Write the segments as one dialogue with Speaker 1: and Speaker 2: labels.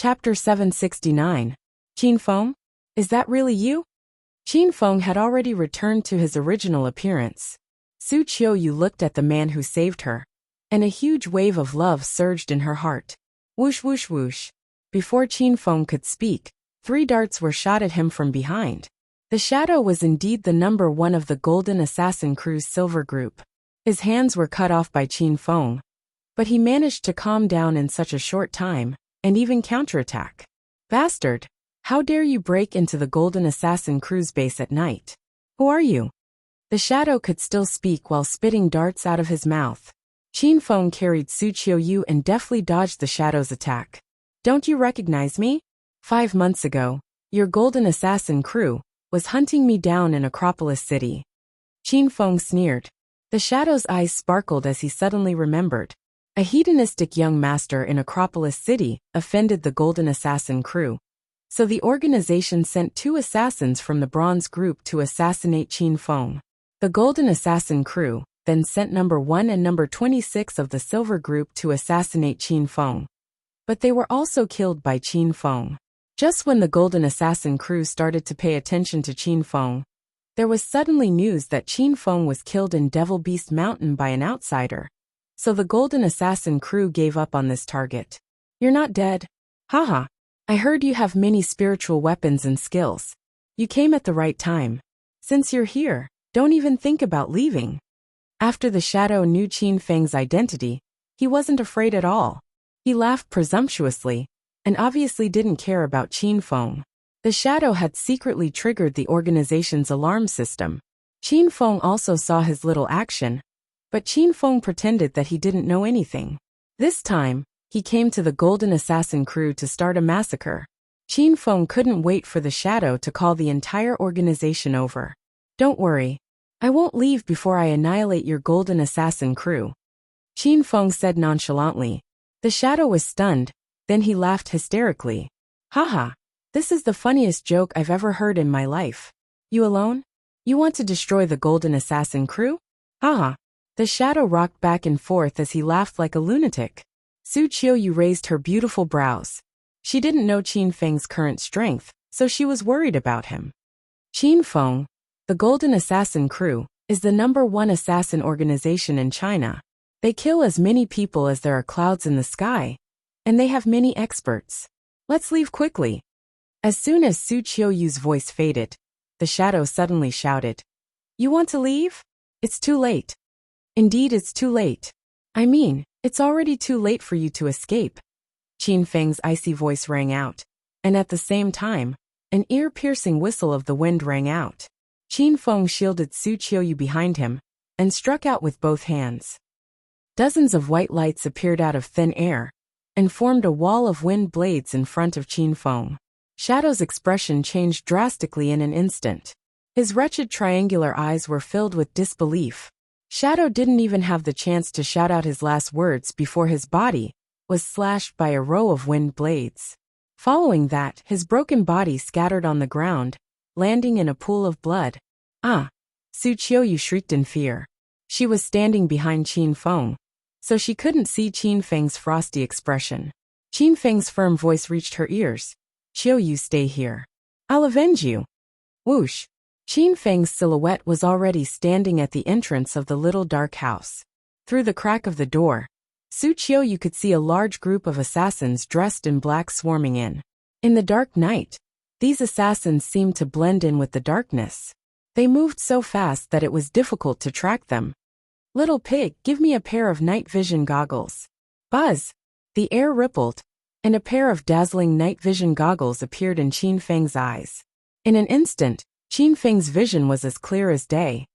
Speaker 1: Chapter 769. Qin Feng? Is that really you? Qin Feng had already returned to his original appearance. Su Qiuyu looked at the man who saved her, and a huge wave of love surged in her heart. Whoosh whoosh whoosh. Before Qin Feng could speak, 3 darts were shot at him from behind. The shadow was indeed the number 1 of the Golden Assassin Crew's silver group. His hands were cut off by Qin Feng, but he managed to calm down in such a short time, and even counterattack. Bastard! How dare you break into the Golden Assassin Crew's base at night? Who are you? The shadow could still speak while spitting darts out of his mouth. Qin Feng carried Su Qiuyu and deftly dodged the shadow's attack. Don't you recognize me? 5 months ago, your Golden Assassin Crew was hunting me down in Acropolis City. Qin Feng sneered. The shadow's eyes sparkled as he suddenly remembered. A hedonistic young master in Acropolis City offended the Golden Assassin Crew. So the organization sent 2 assassins from the Bronze Group to assassinate Qin Feng. The Golden Assassin Crew then sent number 1 and number 26 of the Silver Group to assassinate Qin Feng. But they were also killed by Qin Feng. Just when the Golden Assassin Crew started to pay attention to Qin Feng, there was suddenly news that Qin Feng was killed in Devil Beast Mountain by an outsider. So the Golden Assassin Crew gave up on this target. You're not dead. Haha. I heard you have many spiritual weapons and skills. You came at the right time. Since you're here, don't even think about leaving. After the shadow knew Qin Feng's identity, he wasn't afraid at all. He laughed presumptuously, and obviously didn't care about Qin Feng. The shadow had secretly triggered the organization's alarm system. Qin Feng also saw his little action, but Qin Feng pretended that he didn't know anything. This time, he came to the Golden Assassin Crew to start a massacre. Qin Feng couldn't wait for the shadow to call the entire organization over. Don't worry. I won't leave before I annihilate your Golden Assassin Crew. Qin Feng said nonchalantly. The shadow was stunned, then he laughed hysterically. Haha. This is the funniest joke I've ever heard in my life. You alone? You want to destroy the Golden Assassin Crew? Haha. The shadow rocked back and forth as he laughed like a lunatic. Su Qiuyu raised her beautiful brows. She didn't know Qin Feng's current strength, so she was worried about him. Qin Feng, the Golden Assassin Crew, is the number 1 assassin organization in China. They kill as many people as there are clouds in the sky, and they have many experts. Let's leave quickly. As soon as Su Qiuyu's voice faded, the shadow suddenly shouted. You want to leave? It's too late. Indeed, it's too late. I mean, it's already too late for you to escape. Qin Feng's icy voice rang out, and at the same time, an ear-piercing whistle of the wind rang out. Qin Feng shielded Su Qiuyu behind him, and struck out with both hands. Dozens of white lights appeared out of thin air, and formed a wall of wind blades in front of Qin Feng. Shadow's expression changed drastically in an instant. His wretched triangular eyes were filled with disbelief. Shadow didn't even have the chance to shout out his last words before his body was slashed by a row of wind blades. Following that, his broken body scattered on the ground, landing in a pool of blood. Ah! Su Qiuyu shrieked in fear. She was standing behind Qin Feng, so she couldn't see Qin Feng's frosty expression. Qin Feng's firm voice reached her ears. Qiuyu, stay here. I'll avenge you. Whoosh! Qin Feng's silhouette was already standing at the entrance of the little dark house. Through the crack of the door, Su Qiuyu could see a large group of assassins dressed in black swarming in. In the dark night, these assassins seemed to blend in with the darkness. They moved so fast that it was difficult to track them. Little pig, give me a pair of night vision goggles. Buzz! The air rippled, and a pair of dazzling night vision goggles appeared in Qin Feng's eyes. In an instant, Qin Feng's vision was as clear as day.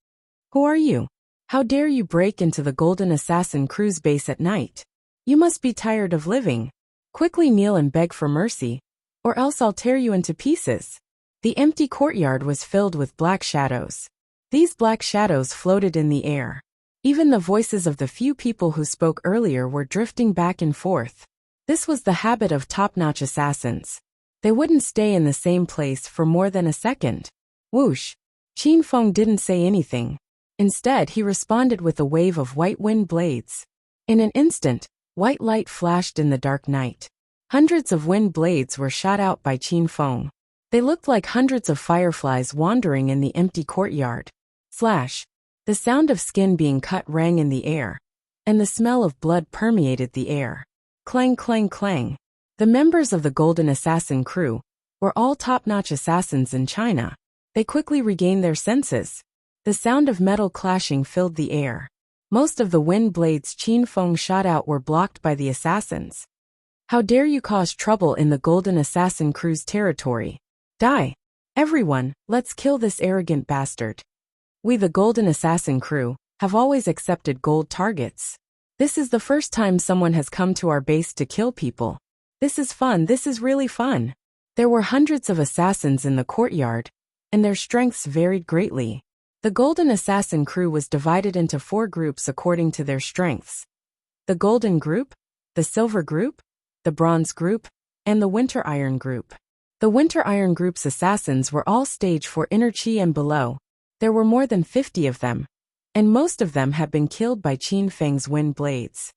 Speaker 1: Who are you? How dare you break into the Golden Assassin Crew's base at night? You must be tired of living. Quickly kneel and beg for mercy, or else I'll tear you into pieces. The empty courtyard was filled with black shadows. These black shadows floated in the air. Even the voices of the few people who spoke earlier were drifting back and forth. This was the habit of top-notch assassins. They wouldn't stay in the same place for more than a second. Whoosh! Qin Feng didn't say anything. Instead, he responded with a wave of white wind blades. In an instant, white light flashed in the dark night. Hundreds of wind blades were shot out by Qin Feng. They looked like hundreds of fireflies wandering in the empty courtyard. Slash! The sound of skin being cut rang in the air, and the smell of blood permeated the air. Clang, clang, clang. The members of the Golden Assassin crew were all top-notch assassins in China. They quickly regained their senses. The sound of metal clashing filled the air. Most of the wind blades Qin Feng shot out were blocked by the assassins. How dare you cause trouble in the Golden Assassin crew's territory? Die! Everyone, let's kill this arrogant bastard. We, the Golden Assassin crew, have always accepted gold targets. This is the first time someone has come to our base to kill people. This is fun, this is really fun. There were hundreds of assassins in the courtyard, and their strengths varied greatly. The Golden Assassin crew was divided into 4 groups according to their strengths. The Golden Group, the Silver Group, the Bronze Group, and the Winter Iron Group. The Winter Iron Group's assassins were all stage 4 inner chi and below. There were more than 50 of them, and most of them had been killed by Qin Feng's wind blades.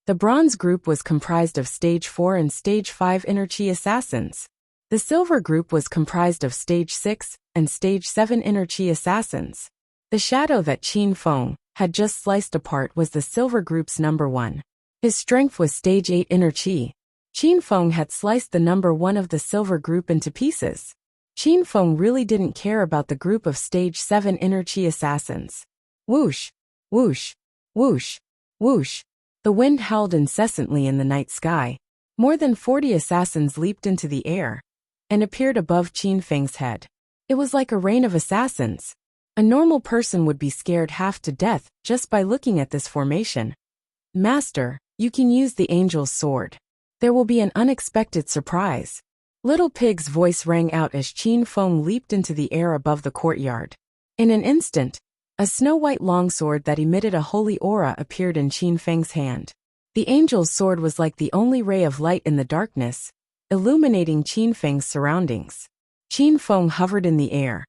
Speaker 1: The Bronze Group was comprised of stage 4 and stage 5 inner chi assassins. The Silver Group was comprised of stage 6 and stage 7 inner chi assassins. The shadow that Qin Feng had just sliced apart was the Silver Group's number 1. His strength was stage 8 inner chi. Qin Feng had sliced the number 1 of the Silver Group into pieces. Qin Feng really didn't care about the group of stage 7 inner chi assassins. Whoosh! Whoosh! Whoosh! Whoosh! The wind howled incessantly in the night sky. More than 40 assassins leaped into the air and appeared above Qin Feng's head. It was like a rain of assassins. A normal person would be scared half to death just by looking at this formation. Master, you can use the angel's sword. There will be an unexpected surprise. Little Pig's voice rang out as Qin Feng leaped into the air above the courtyard. In an instant, a snow-white longsword that emitted a holy aura appeared in Qin Feng's hand. The angel's sword was like the only ray of light in the darkness, illuminating Qin Feng's surroundings. Qin Feng hovered in the air,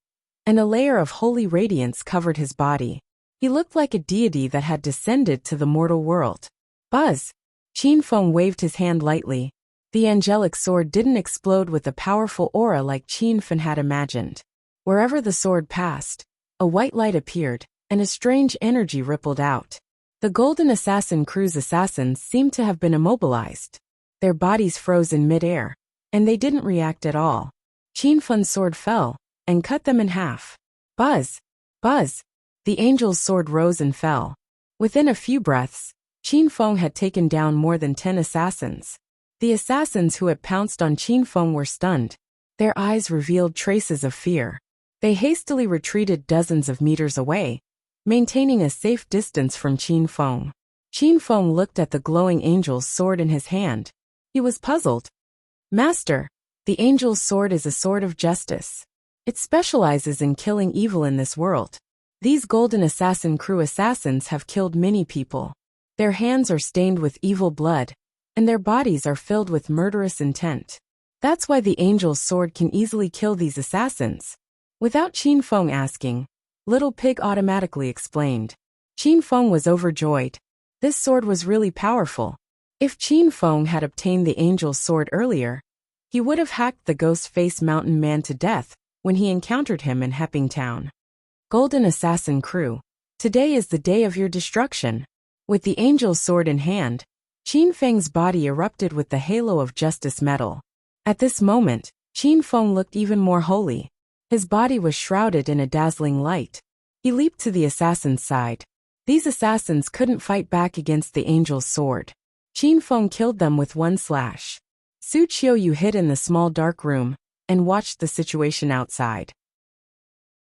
Speaker 1: and a layer of holy radiance covered his body. He looked like a deity that had descended to the mortal world. Buzz! Qin Feng waved his hand lightly. The angelic sword didn't explode with a powerful aura like Qin Feng had imagined. Wherever the sword passed, a white light appeared, and a strange energy rippled out. The Golden Assassin crew's assassins seemed to have been immobilized. Their bodies froze in mid-air, and they didn't react at all. Qin Feng's sword fell, and cut them in half. Buzz! Buzz! The angel's sword rose and fell. Within a few breaths, Qin Feng had taken down more than 10 assassins. The assassins who had pounced on Qin Feng were stunned. Their eyes revealed traces of fear. They hastily retreated dozens of meters away, maintaining a safe distance from Qin Feng. Qin Feng looked at the glowing angel's sword in his hand. He was puzzled. Master, the angel's sword is a sword of justice. It specializes in killing evil in this world. These Golden Assassin crew assassins have killed many people. Their hands are stained with evil blood, and their bodies are filled with murderous intent. That's why the angel's sword can easily kill these assassins. Without Qin Feng asking, Little Pig automatically explained. Qin Feng was overjoyed. This sword was really powerful. If Qin Feng had obtained the angel's sword earlier, he would have hacked the Ghost-Face Mountain Man to death when he encountered him in Hepping Town. Golden Assassin crew, today is the day of your destruction. With the angel's sword in hand, Qin Feng's body erupted with the halo of justice metal. At this moment, Qin Feng looked even more holy. His body was shrouded in a dazzling light. He leaped to the assassin's side. These assassins couldn't fight back against the angel's sword. Qin Feng killed them with one slash. Su Qiuyu hid in the small dark room and watched the situation outside.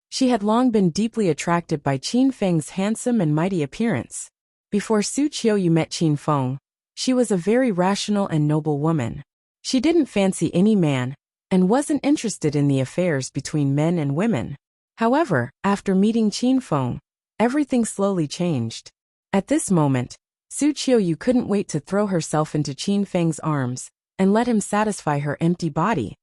Speaker 1: She had long been deeply attracted by Qin Feng's handsome and mighty appearance. Before Su Qiuyu met Qin Feng, she was a very rational and noble woman. She didn't fancy any man, and wasn't interested in the affairs between men and women. However, after meeting Qin Feng, everything slowly changed. At this moment, Su Qiuyu couldn't wait to throw herself into Qin Feng's arms and let him satisfy her empty body.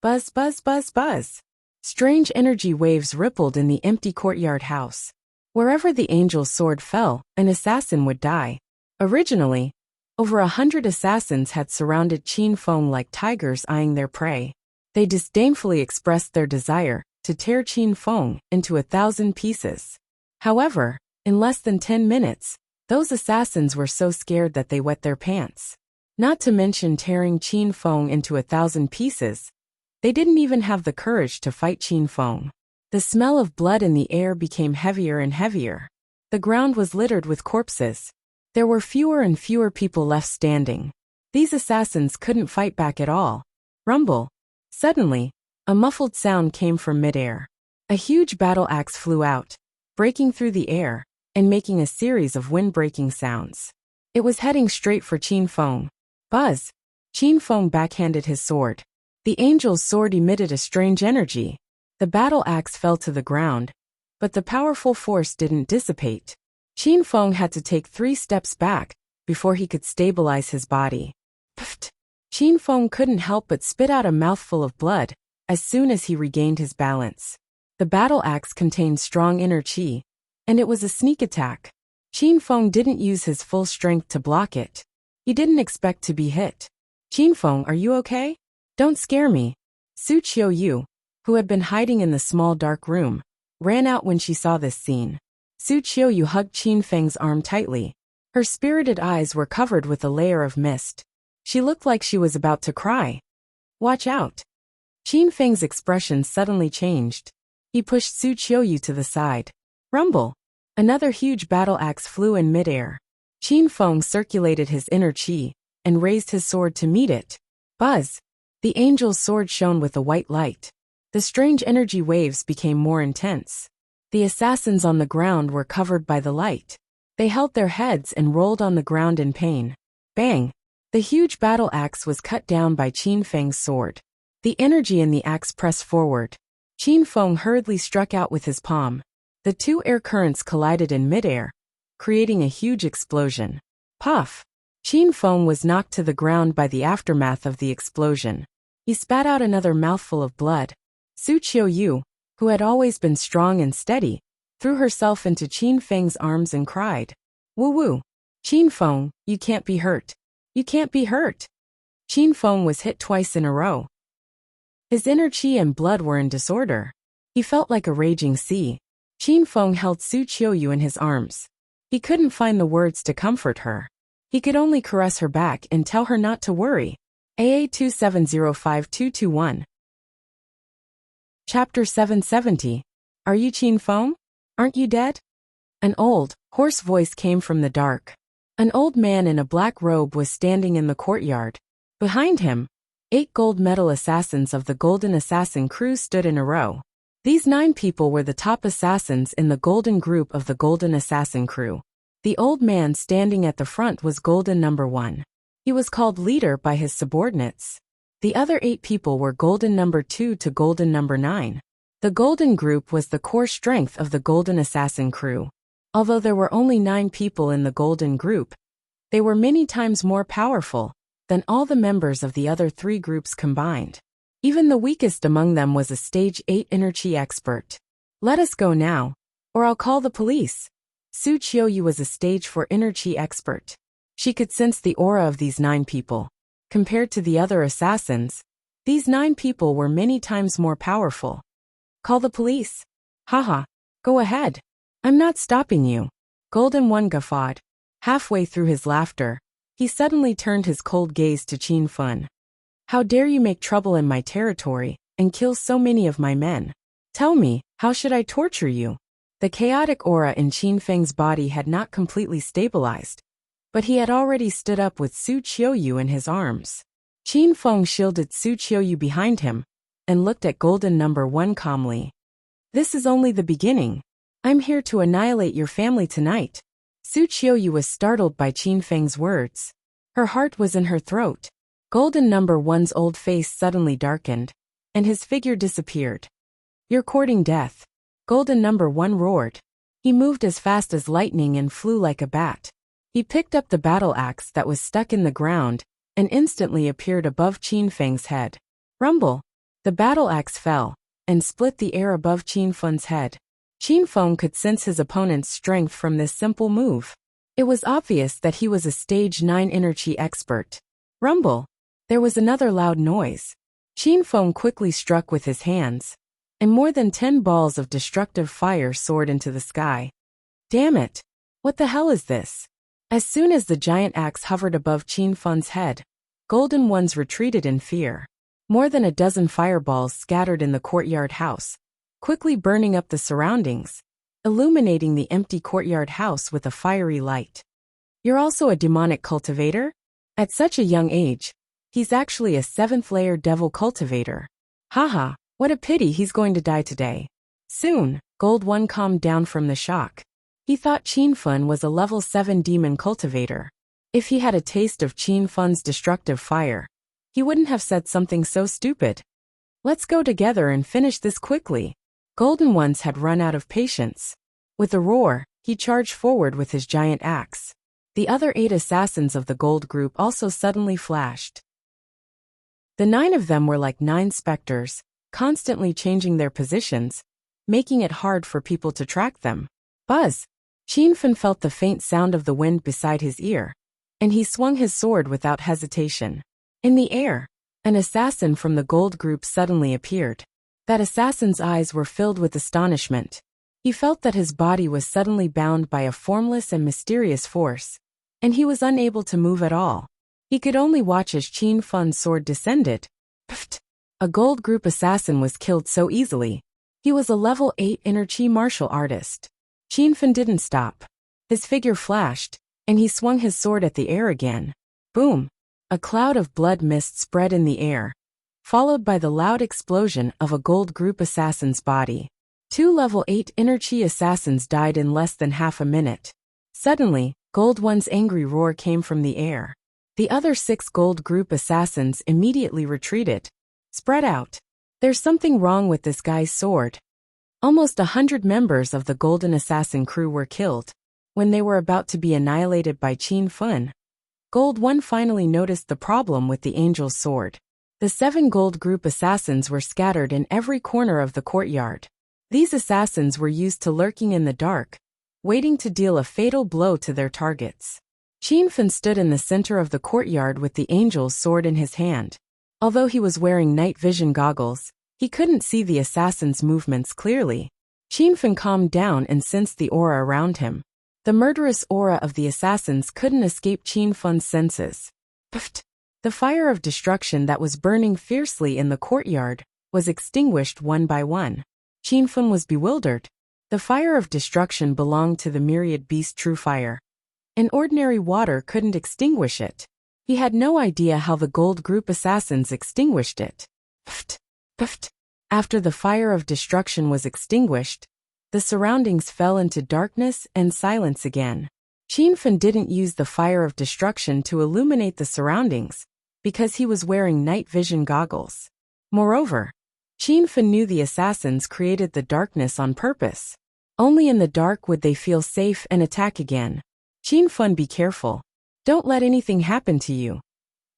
Speaker 1: Buzz, buzz, buzz, buzz. Strange energy waves rippled in the empty courtyard house. Wherever the angel's sword fell, an assassin would die. Originally, Over 100 assassins had surrounded Qin Feng like tigers eyeing their prey. They disdainfully expressed their desire to tear Qin Feng into 1,000 pieces. However, in less than 10 minutes, those assassins were so scared that they wet their pants. Not to mention tearing Qin Feng into 1,000 pieces, they didn't even have the courage to fight Qin Feng. The smell of blood in the air became heavier and heavier. The ground was littered with corpses. There were fewer and fewer people left standing. These assassins couldn't fight back at all. Rumble. Suddenly, a muffled sound came from midair. A huge battle axe flew out, breaking through the air and making a series of wind-breaking sounds. It was heading straight for Qin Feng. Buzz! Qin Feng backhanded his sword. The angel's sword emitted a strange energy. The battle axe fell to the ground, but the powerful force didn't dissipate. Qin Feng had to take 3 steps back before he could stabilize his body. Pfft! Qin Feng couldn't help but spit out a mouthful of blood as soon as he regained his balance. The battle axe contained strong inner qi, and it was a sneak attack. Qin Feng didn't use his full strength to block it. He didn't expect to be hit. Qin Feng, are you okay? Don't scare me. Su Qiuyu, who had been hiding in the small dark room, ran out when she saw this scene. Su Qiuyu hugged Qin Feng's arm tightly. Her spirited eyes were covered with a layer of mist. She looked like she was about to cry. Watch out. Qin Feng's expression suddenly changed. He pushed Su Qiuyu to the side. Rumble. Another huge battle axe flew in midair. Qin Feng circulated his inner qi and raised his sword to meet it. Buzz. The angel's sword shone with a white light. The strange energy waves became more intense. The assassins on the ground were covered by the light. They held their heads and rolled on the ground in pain. Bang! The huge battle axe was cut down by Qin Feng's sword. The energy in the axe pressed forward. Qin Feng hurriedly struck out with his palm. The 2 air currents collided in midair, creating a huge explosion. Puff! Qin Feng was knocked to the ground by the aftermath of the explosion. He spat out another mouthful of blood. Su Qiuyu, who had always been strong and steady, threw herself into Qin Feng's arms and cried. Woo-woo! Qin Feng, you can't be hurt. You can't be hurt. Qin Feng was hit twice in a row. His inner qi and blood were in disorder. He felt like a raging sea. Qin Feng held Su Qiuyu in his arms. He couldn't find the words to comfort her. He could only caress her back and tell her not to worry. AA 2705221. Chapter 770. Are you Qin Feng? Aren't you dead? An old, hoarse voice came from the dark. An old man in a black robe was standing in the courtyard. Behind him, 8 gold medal assassins of the Golden Assassin crew stood in a row. These 9 people were the top assassins in the Golden group of the Golden Assassin crew. The old man standing at the front was Golden number 1. He was called leader by his subordinates. The other 8 people were Golden number 2 to Golden number 9. The Golden group was the core strength of the Golden Assassin crew. Although there were only 9 people in the Golden group, they were many times more powerful than all the members of the other 3 groups combined. Even the weakest among them was a stage 8 inner chi expert. Let us go now, or I'll call the police. Su Qiuyu was a stage 4 inner chi expert. She could sense the aura of these 9 people. Compared to the other assassins, these 9 people were many times more powerful. Call the police. Haha, go ahead. I'm not stopping you. Golden One guffawed. Halfway through his laughter, he suddenly turned his cold gaze to Qin Feng. How dare you make trouble in my territory and kill so many of my men? Tell me, how should I torture you? The chaotic aura in Qin Feng's body had not completely stabilized, but he had already stood up with Su Qiuyu in his arms. Qin Feng shielded Su Qiuyu behind him and looked at Golden number 1 calmly. This is only the beginning. I'm here to annihilate your family tonight. Su Qiuyu was startled by Qin Feng's words. Her heart was in her throat. Golden number 1's old face suddenly darkened, and his figure disappeared. You're courting death. Golden number 1 roared. He moved as fast as lightning and flew like a bat. He picked up the battle axe that was stuck in the ground and instantly appeared above Qin Feng's head. Rumble! The battle axe fell and split the air above Qin Feng's head. Qin Feng could sense his opponent's strength from this simple move. It was obvious that he was a stage 9 energy expert. Rumble. There was another loud noise. Qin Feng quickly struck with his hands, and more than 10 balls of destructive fire soared into the sky. Damn it! What the hell is this? As soon as the giant axe hovered above Qin Feng's head, Golden Ones retreated in fear. More than a dozen fireballs scattered in the courtyard house, quickly burning up the surroundings, illuminating the empty courtyard house with a fiery light. You're also a demonic cultivator? At such a young age, he's actually a 7th-layer devil cultivator. Haha, what a pity he's going to die today. Soon, Gold One calmed down from the shock. He thought Qin Feng was a level 7 demon cultivator. If he had a taste of Qin Feng's destructive fire, he wouldn't have said something so stupid. Let's go together and finish this quickly. Golden Ones had run out of patience. With a roar, he charged forward with his giant axe. The other 8 assassins of the gold group also suddenly flashed. The 9 of them were like 9 specters, constantly changing their positions, making it hard for people to track them. Buzz! Qin Feng felt the faint sound of the wind beside his ear, and he swung his sword without hesitation. In the air, an assassin from the gold group suddenly appeared. That assassin's eyes were filled with astonishment. He felt that his body was suddenly bound by a formless and mysterious force, and he was unable to move at all. He could only watch as Qin Feng's sword descended. Pfft! A gold group assassin was killed so easily. He was a level 8 energy martial artist. Qin Feng didn't stop. His figure flashed, and he swung his sword at the air again. Boom! A cloud of blood mist spread in the air, followed by the loud explosion of a gold group assassin's body. 2 level 8 energy assassins died in less than half a minute. Suddenly, Gold One's angry roar came from the air. The other 6 gold group assassins immediately retreated. Spread out. There's something wrong with this guy's sword. Almost 100 members of the Golden Assassin crew were killed. When they were about to be annihilated by Qin Feng, Gold One finally noticed the problem with the angel's sword. The 7 gold group assassins were scattered in every corner of the courtyard. These assassins were used to lurking in the dark, waiting to deal a fatal blow to their targets. Qin Feng stood in the center of the courtyard with the angel's sword in his hand. Although he was wearing night vision goggles, he couldn't see the assassin's movements clearly. Qin Feng calmed down and sensed the aura around him. The murderous aura of the assassins couldn't escape Qin Feng's senses. Pfft! The fire of destruction that was burning fiercely in the courtyard was extinguished one by one. Qin Feng was bewildered. The fire of destruction belonged to the myriad beast true fire. And ordinary water couldn't extinguish it. He had no idea how the gold group assassins extinguished it. Pfft! Pfft! After the fire of destruction was extinguished, the surroundings fell into darkness and silence again. Qin Feng didn't use the fire of destruction to illuminate the surroundings, because he was wearing night vision goggles. Moreover, Qin Feng knew the assassins created the darkness on purpose. Only in the dark would they feel safe and attack again. Qin Feng, be careful. Don't let anything happen to you.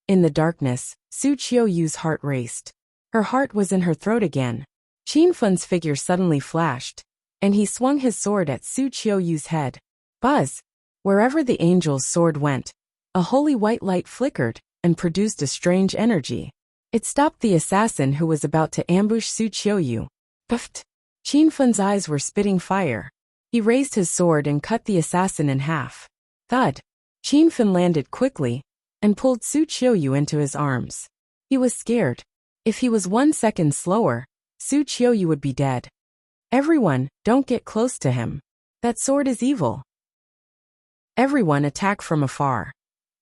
Speaker 1: In the darkness, Su Qiuyu's heart raced. Her heart was in her throat again. Qin Feng's figure suddenly flashed, and he swung his sword at Su Qiuyu's head. Buzz! Wherever the angel's sword went, a holy white light flickered and produced a strange energy. It stopped the assassin who was about to ambush Su Qiuyu. Pfft! Qin Feng's eyes were spitting fire. He raised his sword and cut the assassin in half. Thud! Qin Feng landed quickly and pulled Su Qiuyu into his arms. He was scared. If he was 1 second slower, Su Qiuyu would be dead. Everyone, don't get close to him. That sword is evil. Everyone attack from afar.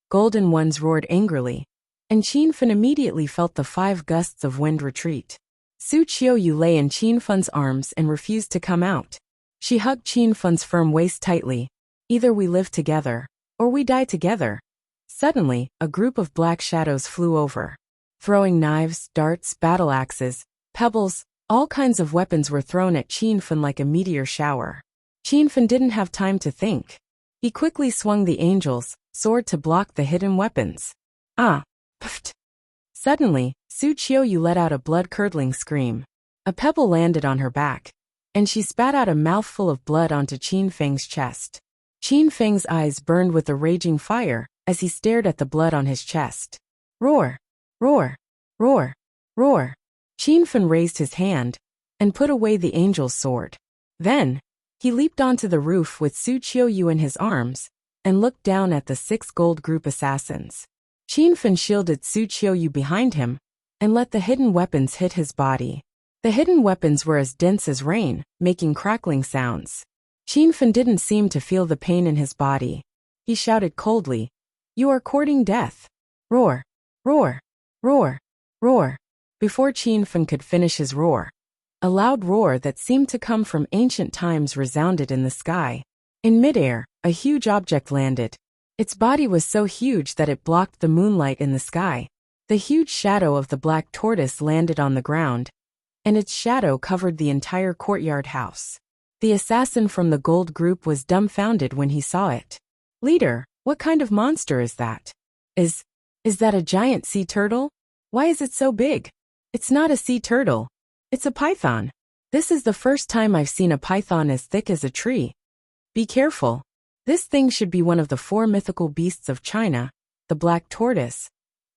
Speaker 1: Golden Ones roared angrily, and Qin Feng immediately felt the 5 gusts of wind retreat. Su Qiuyu lay in Qin Feng's arms and refused to come out. She hugged Qin Feng's firm waist tightly. Either we live together, or we die together. Suddenly, a group of black shadows flew over. Throwing knives, darts, battle axes, pebbles, all kinds of weapons were thrown at Qin Feng like a meteor shower. Qin Feng didn't have time to think. He quickly swung the angel's sword to block the hidden weapons. Ah! Pfft! Suddenly, Su Qiuyu let out a blood-curdling scream. A pebble landed on her back, and she spat out a mouthful of blood onto Qin Feng's chest. Qin Feng's eyes burned with a raging fire as he stared at the blood on his chest. Roar! Roar! Roar! Roar! Qin Feng raised his hand and put away the angel's sword. Then, he leaped onto the roof with Su Qiuyu in his arms and looked down at the 6 gold group assassins. Qin Feng shielded Su Qiuyu behind him and let the hidden weapons hit his body. The hidden weapons were as dense as rain, making crackling sounds. Qin Feng didn't seem to feel the pain in his body. He shouted coldly, "You are courting death." Roar! Roar! Roar! Roar! Before Qin Feng could finish his roar, a loud roar that seemed to come from ancient times resounded in the sky. In midair, a huge object landed. Its body was so huge that it blocked the moonlight in the sky. The huge shadow of the black tortoise landed on the ground, and its shadow covered the entire courtyard house. The assassin from the gold group was dumbfounded when he saw it. "Leader, what kind of monster is that? Is that a giant sea turtle? Why is it so big?" "It's not a sea turtle. It's a python. This is the first time I've seen a python as thick as a tree. Be careful. This thing should be one of the 4 mythical beasts of China, the black tortoise."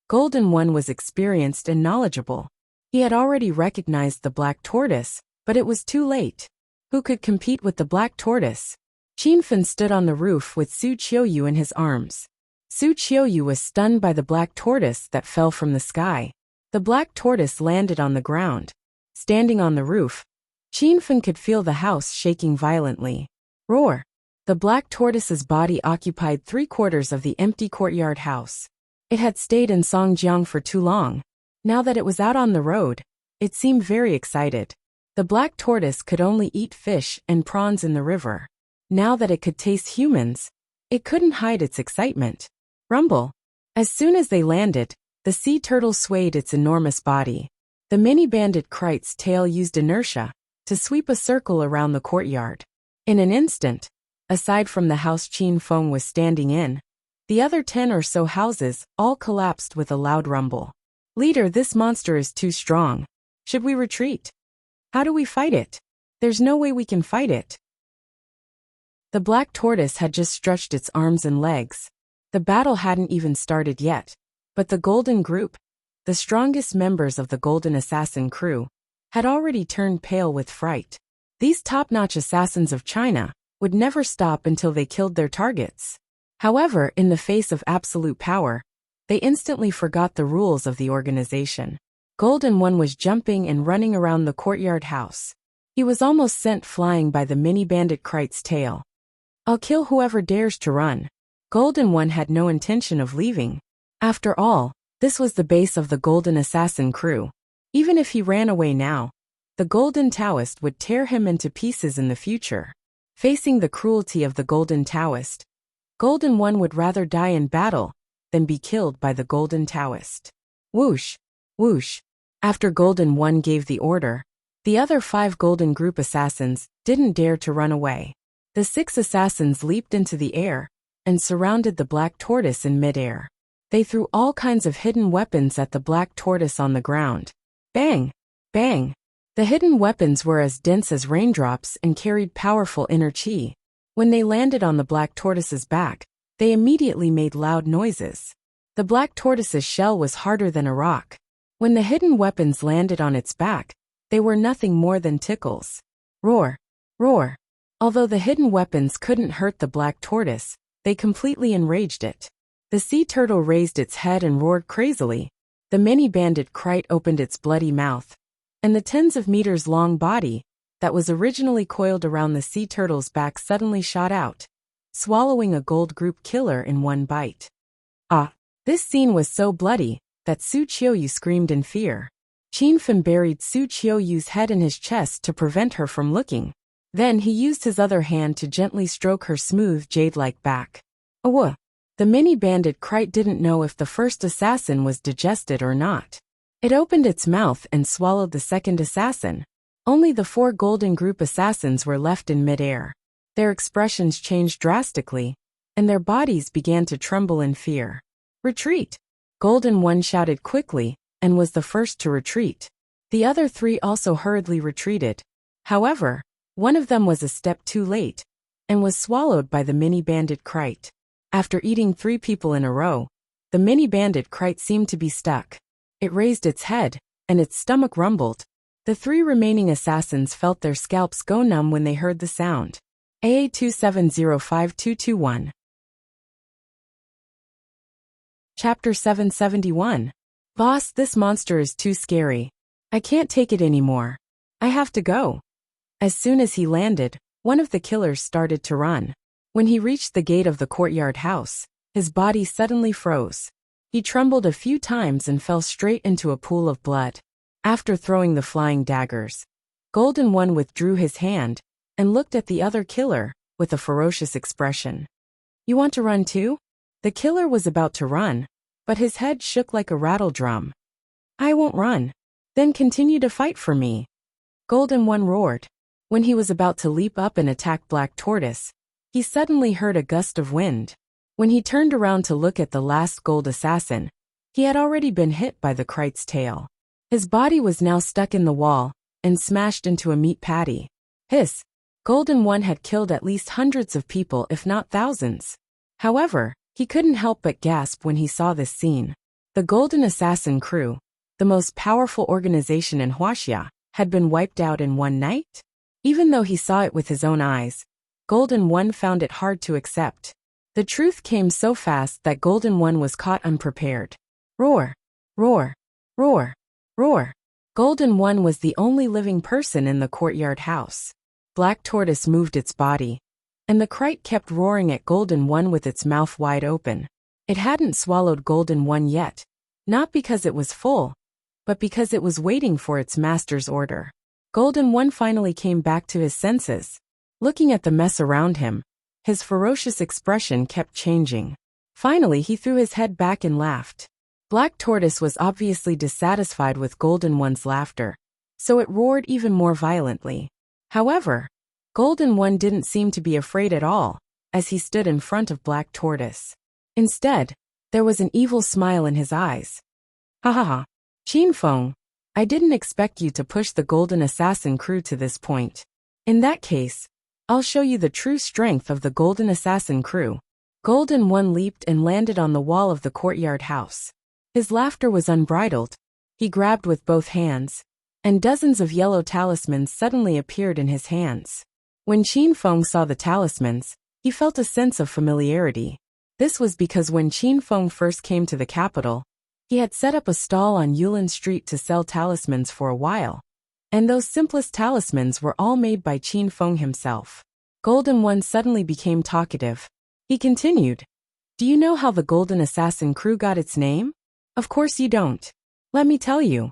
Speaker 1: Golden One was experienced and knowledgeable. He had already recognized the black tortoise, but it was too late. Who could compete with the black tortoise? Qin Feng stood on the roof with Su Qiuyu in his arms. Su Qiuyu was stunned by the black tortoise that fell from the sky. The black tortoise landed on the ground. Standing on the roof, Qin Feng could feel the house shaking violently. Roar! The black tortoise's body occupied 3/4 of the empty courtyard house. It had stayed in Songjiang for too long. Now that it was out on the road, it seemed very excited. The black tortoise could only eat fish and prawns in the river. Now that it could taste humans, it couldn't hide its excitement. Rumble! As soon as they landed, the sea turtle swayed its enormous body. The mini bandit Krite's tail used inertia to sweep a circle around the courtyard. In an instant, aside from the house Qin Feng was standing in, the other 10 or so houses all collapsed with a loud rumble. "Leader, this monster is too strong. Should we retreat? How do we fight it? There's no way we can fight it." The black tortoise had just stretched its arms and legs. The battle hadn't even started yet, but the Golden Group, the strongest members of the Golden Assassin crew, had already turned pale with fright. These top-notch assassins of China would never stop until they killed their targets. However, in the face of absolute power, they instantly forgot the rules of the organization. Golden One was jumping and running around the courtyard house. He was almost sent flying by the mini bandit Krite's tail. "I'll kill whoever dares to run." Golden One had no intention of leaving. After all, this was the base of the Golden Assassin crew. Even if he ran away now, the Golden Taoist would tear him into pieces in the future. Facing the cruelty of the Golden Taoist, Golden One would rather die in battle than be killed by the Golden Taoist. Whoosh! Whoosh! After Golden One gave the order, the other 5 Golden Group assassins didn't dare to run away. The 6 assassins leaped into the air and surrounded the black tortoise in midair. They threw all kinds of hidden weapons at the black tortoise on the ground. Bang! Bang! The hidden weapons were as dense as raindrops and carried powerful inner chi. When they landed on the black tortoise's back, they immediately made loud noises. The black tortoise's shell was harder than a rock. When the hidden weapons landed on its back, they were nothing more than tickles. Roar! Roar! Although the hidden weapons couldn't hurt the black tortoise, they completely enraged it. The sea turtle raised its head and roared crazily. The mini bandit Krite opened its bloody mouth, and the tens of meters long body that was originally coiled around the sea turtle's back suddenly shot out, swallowing a gold group killer in one bite. Ah! This scene was so bloody that Su Qiuyu screamed in fear. Qin Feng buried Su Qiuyu's head in his chest to prevent her from looking. Then he used his other hand to gently stroke her smooth jade-like back. Awah! The mini bandit Krite didn't know if the first assassin was digested or not. It opened its mouth and swallowed the second assassin. Only the 4 Golden Group assassins were left in midair. Their expressions changed drastically, and their bodies began to tremble in fear. "Retreat!" Golden One shouted quickly, and was the first to retreat. The other 3 also hurriedly retreated. However, one of them was a step too late, and was swallowed by the mini bandit Krite. After eating 3 people in a row, the mini bandit Krite seemed to be stuck. It raised its head, and its stomach rumbled. The 3 remaining assassins felt their scalps go numb when they heard the sound. AA27052221. Chapter 771. Boss, this monster is too scary. I can't take it anymore. I have to go. As soon as he landed, one of the killers started to run. When he reached the gate of the courtyard house, his body suddenly froze. He trembled a few times and fell straight into a pool of blood. After throwing the flying daggers, Golden One withdrew his hand and looked at the other killer with a ferocious expression. You want to run too? The killer was about to run, but his head shook like a rattle drum. I won't run. Then continue to fight for me. Golden One roared. When he was about to leap up and attack Black Tortoise, he suddenly heard a gust of wind. When he turned around to look at the last gold assassin, he had already been hit by the Krite's tail. His body was now stuck in the wall and smashed into a meat patty. Hiss! Golden One had killed at least hundreds of people, if not thousands. However, he couldn't help but gasp when he saw this scene. The Golden Assassin crew, the most powerful organization in Wuxia, had been wiped out in one night? Even though he saw it with his own eyes, Golden One found it hard to accept. The truth came so fast that Golden One was caught unprepared. Roar! Roar! Roar! Roar! Golden One was the only living person in the courtyard house. Black Tortoise moved its body, and the Krite kept roaring at Golden One with its mouth wide open. It hadn't swallowed Golden One yet, not because it was full, but because it was waiting for its master's order. Golden One finally came back to his senses. Looking at the mess around him, his ferocious expression kept changing. Finally, he threw his head back and laughed. Black Tortoise was obviously dissatisfied with Golden One's laughter, so it roared even more violently. However, Golden One didn't seem to be afraid at all, as he stood in front of Black Tortoise. Instead, there was an evil smile in his eyes. Ha ha ha. Qin Feng, I didn't expect you to push the Golden Assassin crew to this point. In that case, I'll show you the true strength of the Golden Assassin crew. Golden One leaped and landed on the wall of the courtyard house. His laughter was unbridled. He grabbed with both hands, and dozens of yellow talismans suddenly appeared in his hands. When Qin Feng saw the talismans, he felt a sense of familiarity. This was because when Qin Feng first came to the capital, he had set up a stall on Yulin Street to sell talismans for a while. And those simplest talismans were all made by Qin Feng himself. Golden One suddenly became talkative. He continued, Do you know how the Golden Assassin crew got its name? Of course you don't. Let me tell you.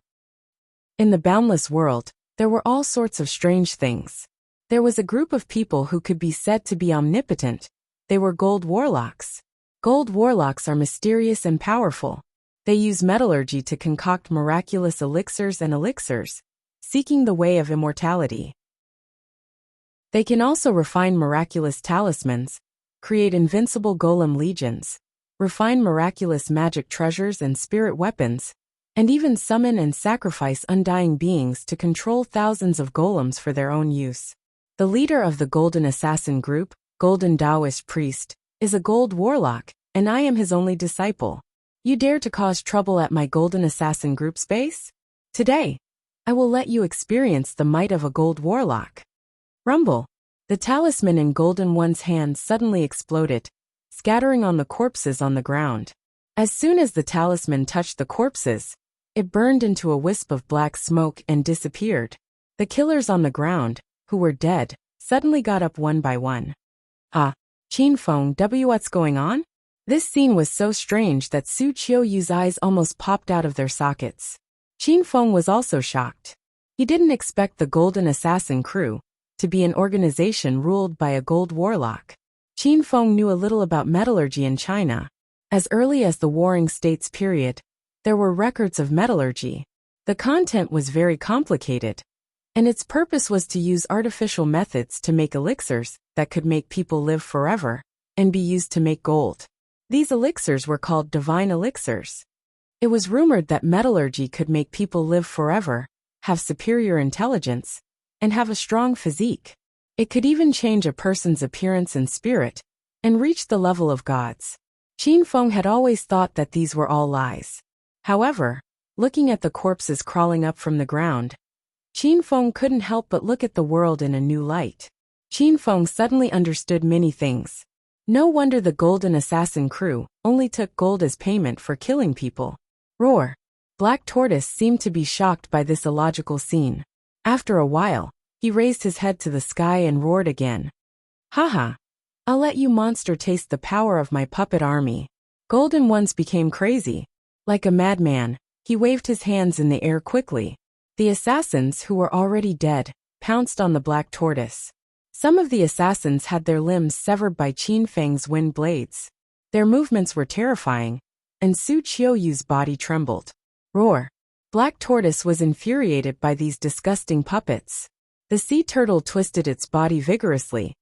Speaker 1: In the boundless world, there were all sorts of strange things. There was a group of people who could be said to be omnipotent. They were gold warlocks. Gold warlocks are mysterious and powerful. They use metallurgy to concoct miraculous elixirs and elixirs, seeking the way of immortality. They can also refine miraculous talismans, create invincible golem legions, refine miraculous magic treasures and spirit weapons, and even summon and sacrifice undying beings to control thousands of golems for their own use. The leader of the Golden Assassin group, Golden Taoist Priest, is a gold warlock, and I am his only disciple. You dare to cause trouble at my Golden Assassin group's base? Today, I will let you experience the might of a gold warlock. Rumble. The talisman in Golden One's hand suddenly exploded, scattering on the corpses on the ground. As soon as the talisman touched the corpses, it burned into a wisp of black smoke and disappeared. The killers on the ground, who were dead, suddenly got up one by one. Qin Feng, what's going on? This scene was so strange that Su Qiuyu's eyes almost popped out of their sockets. Qin Feng was also shocked. He didn't expect the Golden Assassin crew to be an organization ruled by a gold warlock. Qin Feng knew a little about metallurgy in China. As early as the Warring States period, there were records of metallurgy. The content was very complicated, and its purpose was to use artificial methods to make elixirs that could make people live forever and be used to make gold. These elixirs were called divine elixirs. It was rumored that metallurgy could make people live forever, have superior intelligence, and have a strong physique. It could even change a person's appearance and spirit, and reach the level of gods. Qin Feng had always thought that these were all lies. However, looking at the corpses crawling up from the ground, Qin Feng couldn't help but look at the world in a new light. Qin Feng suddenly understood many things. No wonder the Golden Assassin crew only took gold as payment for killing people. Roar! Black Tortoise seemed to be shocked by this illogical scene. After a while, he raised his head to the sky and roared again. Haha! I'll let you monster taste the power of my puppet army. Golden Ones became crazy. Like a madman, he waved his hands in the air quickly. The assassins, who were already dead, pounced on the Black Tortoise. Some of the assassins had their limbs severed by Qin Feng's wind blades. Their movements were terrifying, and Su Qiuyu's body trembled. Roar! Black Tortoise was infuriated by these disgusting puppets. The sea turtle twisted its body vigorously,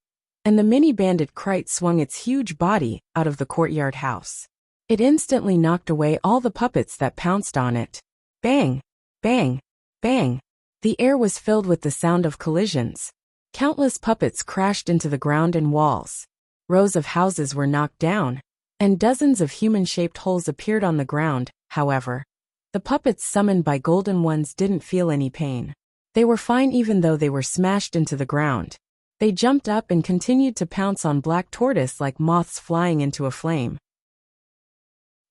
Speaker 1: and the mini-banded kite swung its huge body out of the courtyard house. It instantly knocked away all the puppets that pounced on it. Bang! Bang! Bang! The air was filled with the sound of collisions. Countless puppets crashed into the ground and walls. Rows of houses were knocked down, and dozens of human-shaped holes appeared on the ground. However, the puppets summoned by Golden Ones didn't feel any pain. They were fine even though they were smashed into the ground. They jumped up and continued to pounce on Black Tortoise like moths flying into a flame.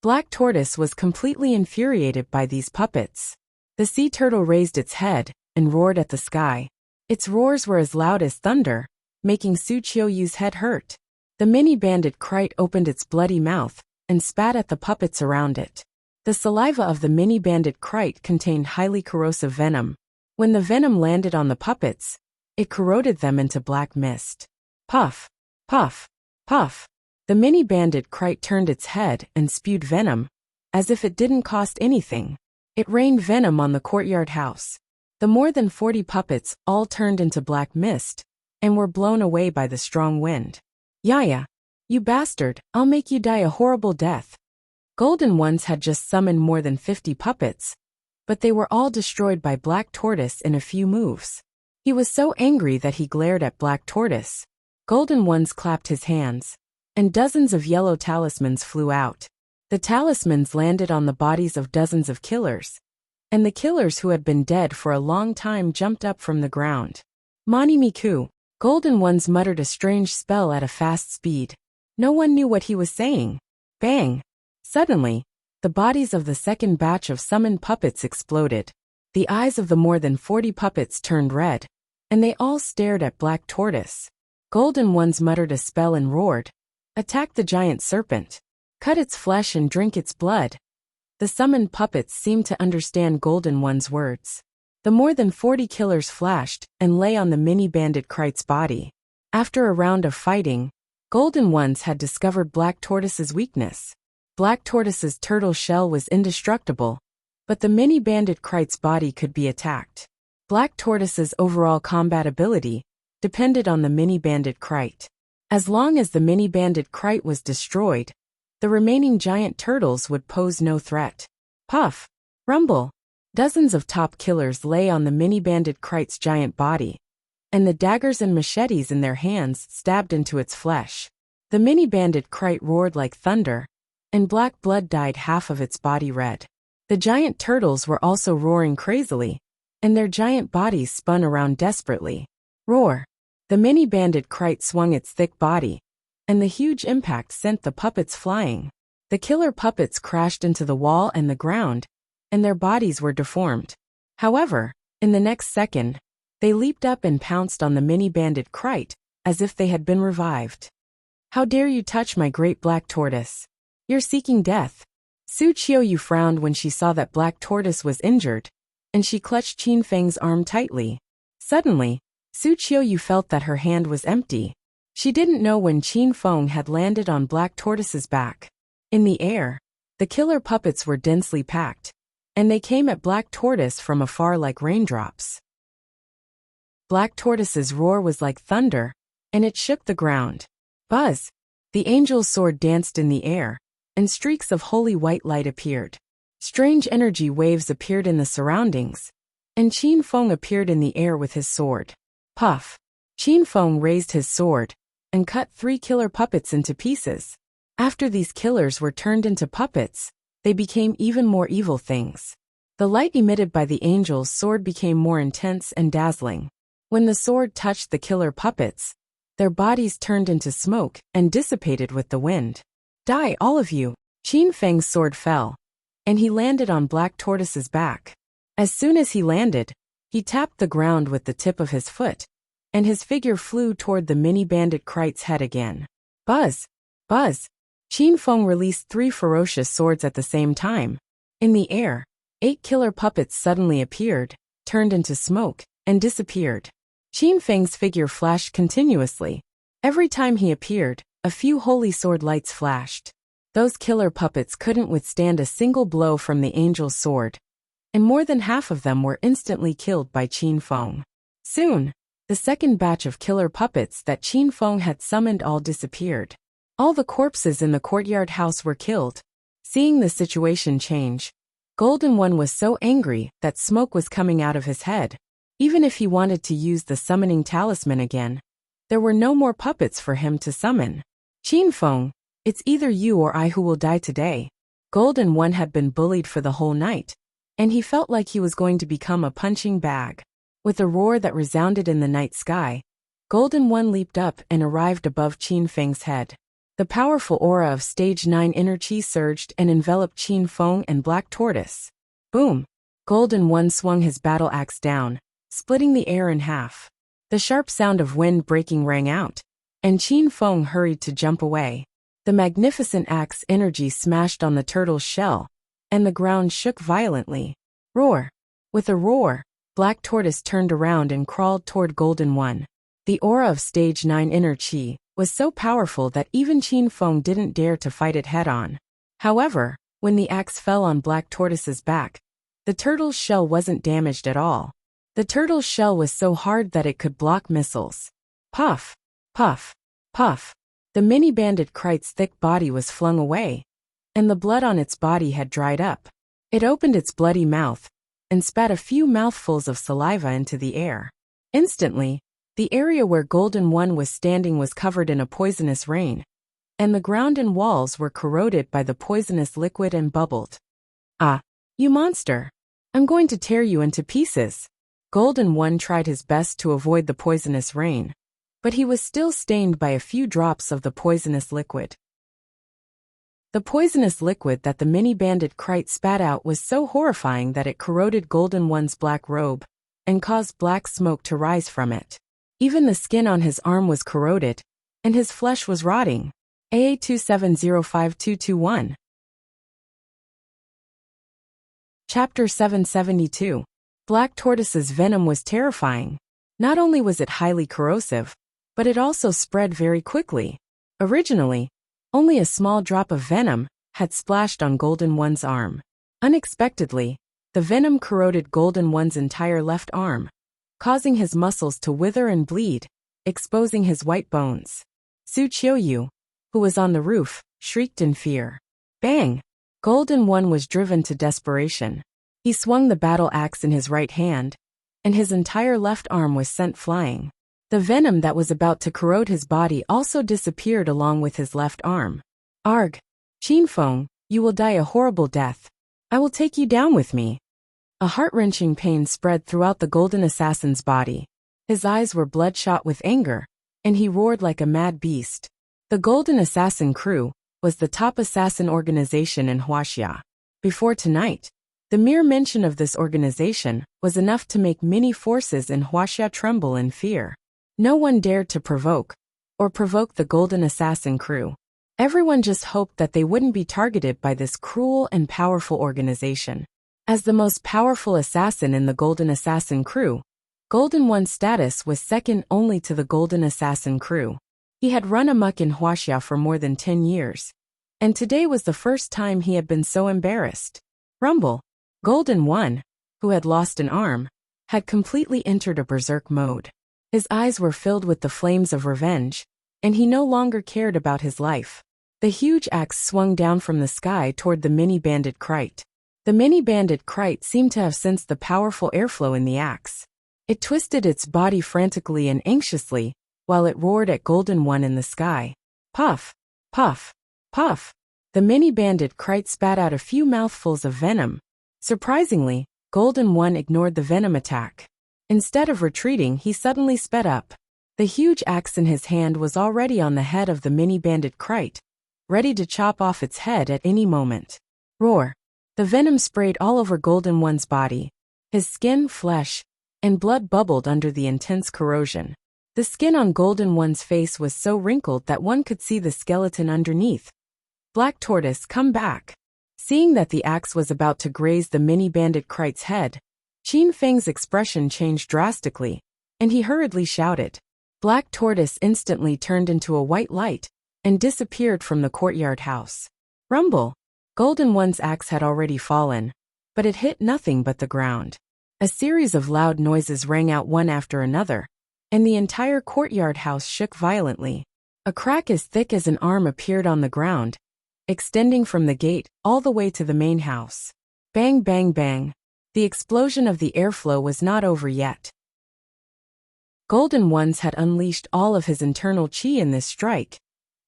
Speaker 1: Black Tortoise was completely infuriated by these puppets. The sea turtle raised its head and roared at the sky. Its roars were as loud as thunder, making Su Qiuyu's head hurt. The mini-banded kite opened its bloody mouth and spat at the puppets around it. The saliva of the mini-banded kite contained highly corrosive venom. When the venom landed on the puppets, it corroded them into black mist. Puff! Puff! Puff! The mini-banded kite turned its head and spewed venom, as if it didn't cost anything. It rained venom on the courtyard house. The more than 40 puppets all turned into black mist and were blown away by the strong wind. Yaya! You bastard, I'll make you die a horrible death. Golden Ones had just summoned more than 50 puppets, but they were all destroyed by Black Tortoise in a few moves. He was so angry that he glared at Black Tortoise. Golden Ones clapped his hands, and dozens of yellow talismans flew out. The talismans landed on the bodies of dozens of killers, and the killers who had been dead for a long time jumped up from the ground. Mani Miku! Golden Ones muttered a strange spell at a fast speed. No one knew what he was saying. Bang! Suddenly, the bodies of the second batch of summoned puppets exploded. The eyes of the more than 40 puppets turned red, and they all stared at Black Tortoise. Golden Ones muttered a spell and roared. Attack the giant serpent. Cut its flesh and drink its blood. The summoned puppets seemed to understand Golden One's words. The more than 40 killers flashed and lay on the mini-banded kite's body. After a round of fighting, Golden Ones had discovered Black Tortoise's weakness. Black Tortoise's turtle shell was indestructible, but the mini-banded kite's body could be attacked. Black Tortoise's overall combat ability depended on the mini-banded kite. As long as the mini-banded kite was destroyed, the remaining giant turtles would pose no threat. Puff! Rumble! Dozens of top killers lay on the mini-banded kite's giant body, and the daggers and machetes in their hands stabbed into its flesh. The mini-banded kite roared like thunder, and black blood dyed half of its body red. The giant turtles were also roaring crazily, and their giant bodies spun around desperately. Roar! The mini-banded kite swung its thick body, and the huge impact sent the puppets flying. The killer puppets crashed into the wall and the ground, and their bodies were deformed. However, in the next second, they leaped up and pounced on the mini-banded kite, as if they had been revived. How dare you touch my great Black Tortoise? You're seeking death. Su Qiuyu frowned when she saw that Black Tortoise was injured, and she clutched Qin Feng's arm tightly. Suddenly, Su Qiuyu felt that her hand was empty. She didn't know when Qin Feng had landed on Black Tortoise's back. In the air, the killer puppets were densely packed, and they came at Black Tortoise from afar like raindrops. Black Tortoise's roar was like thunder, and it shook the ground. Buzz! The angel's sword danced in the air, and streaks of holy white light appeared. Strange energy waves appeared in the surroundings, and Qin Feng appeared in the air with his sword. Puff! Qin Feng raised his sword and cut 3 killer puppets into pieces. After these killers were turned into puppets, they became even more evil things. The light emitted by the angel's sword became more intense and dazzling. When the sword touched the killer puppets, their bodies turned into smoke and dissipated with the wind. Die, all of you! Qin Feng's sword fell, and he landed on Black Tortoise's back. As soon as he landed, he tapped the ground with the tip of his foot, and his figure flew toward the mini-bandit Krite's head again. Buzz! Buzz! Qin Feng released 3 ferocious swords at the same time. In the air, 8 killer puppets suddenly appeared, turned into smoke, and disappeared. Qin Feng's figure flashed continuously. Every time he appeared, a few holy sword lights flashed. Those killer puppets couldn't withstand a single blow from the angel's sword, and more than half of them were instantly killed by Qin Feng. Soon, the second batch of killer puppets that Qin Feng had summoned all disappeared. All the corpses in the courtyard house were killed. Seeing the situation change, Golden One was so angry that smoke was coming out of his head. Even if he wanted to use the summoning talisman again, there were no more puppets for him to summon. Qin Feng, it's either you or I who will die today. Golden One had been bullied for the whole night, and he felt like he was going to become a punching bag. With a roar that resounded in the night sky, Golden One leaped up and arrived above Qin Feng's head. The powerful aura of Stage 9 inner chi surged and enveloped Qin Feng and Black Tortoise. Boom! Golden One swung his battle axe down, splitting the air in half. The sharp sound of wind breaking rang out, and Qin Feng hurried to jump away. The magnificent axe energy smashed on the turtle's shell, and the ground shook violently. Roar! With a roar, Black Tortoise turned around and crawled toward Golden One. The aura of Stage 9 inner chi was so powerful that even Qin Feng didn't dare to fight it head-on. However, when the axe fell on Black Tortoise's back, the turtle's shell wasn't damaged at all. The turtle's shell was so hard that it could block missiles. Puff! Puff! Puff! The mini-bandit Krite's thick body was flung away, and the blood on its body had dried up. It opened its bloody mouth and spat a few mouthfuls of saliva into the air. Instantly, the area where Golden One was standing was covered in a poisonous rain, and the ground and walls were corroded by the poisonous liquid and bubbled. Ah, you monster! I'm going to tear you into pieces! Golden One tried his best to avoid the poisonous rain, but he was still stained by a few drops of the poisonous liquid. The poisonous liquid that the mini-bandit Krite spat out was so horrifying that it corroded Golden One's black robe and caused black smoke to rise from it. Even the skin on his arm was corroded, and his flesh was rotting. AA27052221. Chapter 772. Black Tortoise's venom was terrifying. Not only was it highly corrosive, but it also spread very quickly. Originally, only a small drop of venom had splashed on Golden One's arm. Unexpectedly, the venom corroded Golden One's entire left arm, causing his muscles to wither and bleed, exposing his white bones. Su Qiuyu, who was on the roof, shrieked in fear. Bang! Golden One was driven to desperation. He swung the battle axe in his right hand, and his entire left arm was sent flying. The venom that was about to corrode his body also disappeared along with his left arm. Arg! Qin Feng, you will die a horrible death. I will take you down with me. A heart-wrenching pain spread throughout the Golden Assassin's body. His eyes were bloodshot with anger, and he roared like a mad beast. The Golden Assassin crew was the top assassin organization in Wuxia. Before tonight, the mere mention of this organization was enough to make many forces in Wuxia tremble in fear. No one dared to provoke the Golden Assassin crew. Everyone just hoped that they wouldn't be targeted by this cruel and powerful organization. As the most powerful assassin in the Golden Assassin crew, Golden One's status was second only to the Golden Assassin crew. He had run amok in Wuxia for more than 10 years, and today was the first time he had been so embarrassed. Rumble! Golden One, who had lost an arm, had completely entered a berserk mode. His eyes were filled with the flames of revenge, and he no longer cared about his life. The huge axe swung down from the sky toward the mini-bandit Krite. The mini-bandit Krite seemed to have sensed the powerful airflow in the axe. It twisted its body frantically and anxiously, while it roared at Golden One in the sky. Puff! Puff! Puff! The mini bandit Krite spat out a few mouthfuls of venom. Surprisingly, Golden One ignored the venom attack. Instead of retreating, he suddenly sped up. The huge axe in his hand was already on the head of the mini bandit Krite, ready to chop off its head at any moment. Roar! The venom sprayed all over Golden One's body. His skin, flesh, and blood bubbled under the intense corrosion. The skin on Golden One's face was so wrinkled that one could see the skeleton underneath. Black Tortoise, come back! Seeing that the axe was about to graze the mini bandit Krite's head, Qin Feng's expression changed drastically, and he hurriedly shouted. Black Tortoise instantly turned into a white light and disappeared from the courtyard house. Rumble! Golden One's axe had already fallen, but it hit nothing but the ground. A series of loud noises rang out one after another, and the entire courtyard house shook violently. A crack as thick as an arm appeared on the ground, extending from the gate all the way to the main house. Bang, bang, bang. The explosion of the airflow was not over yet. Golden Ones had unleashed all of his internal chi in this strike,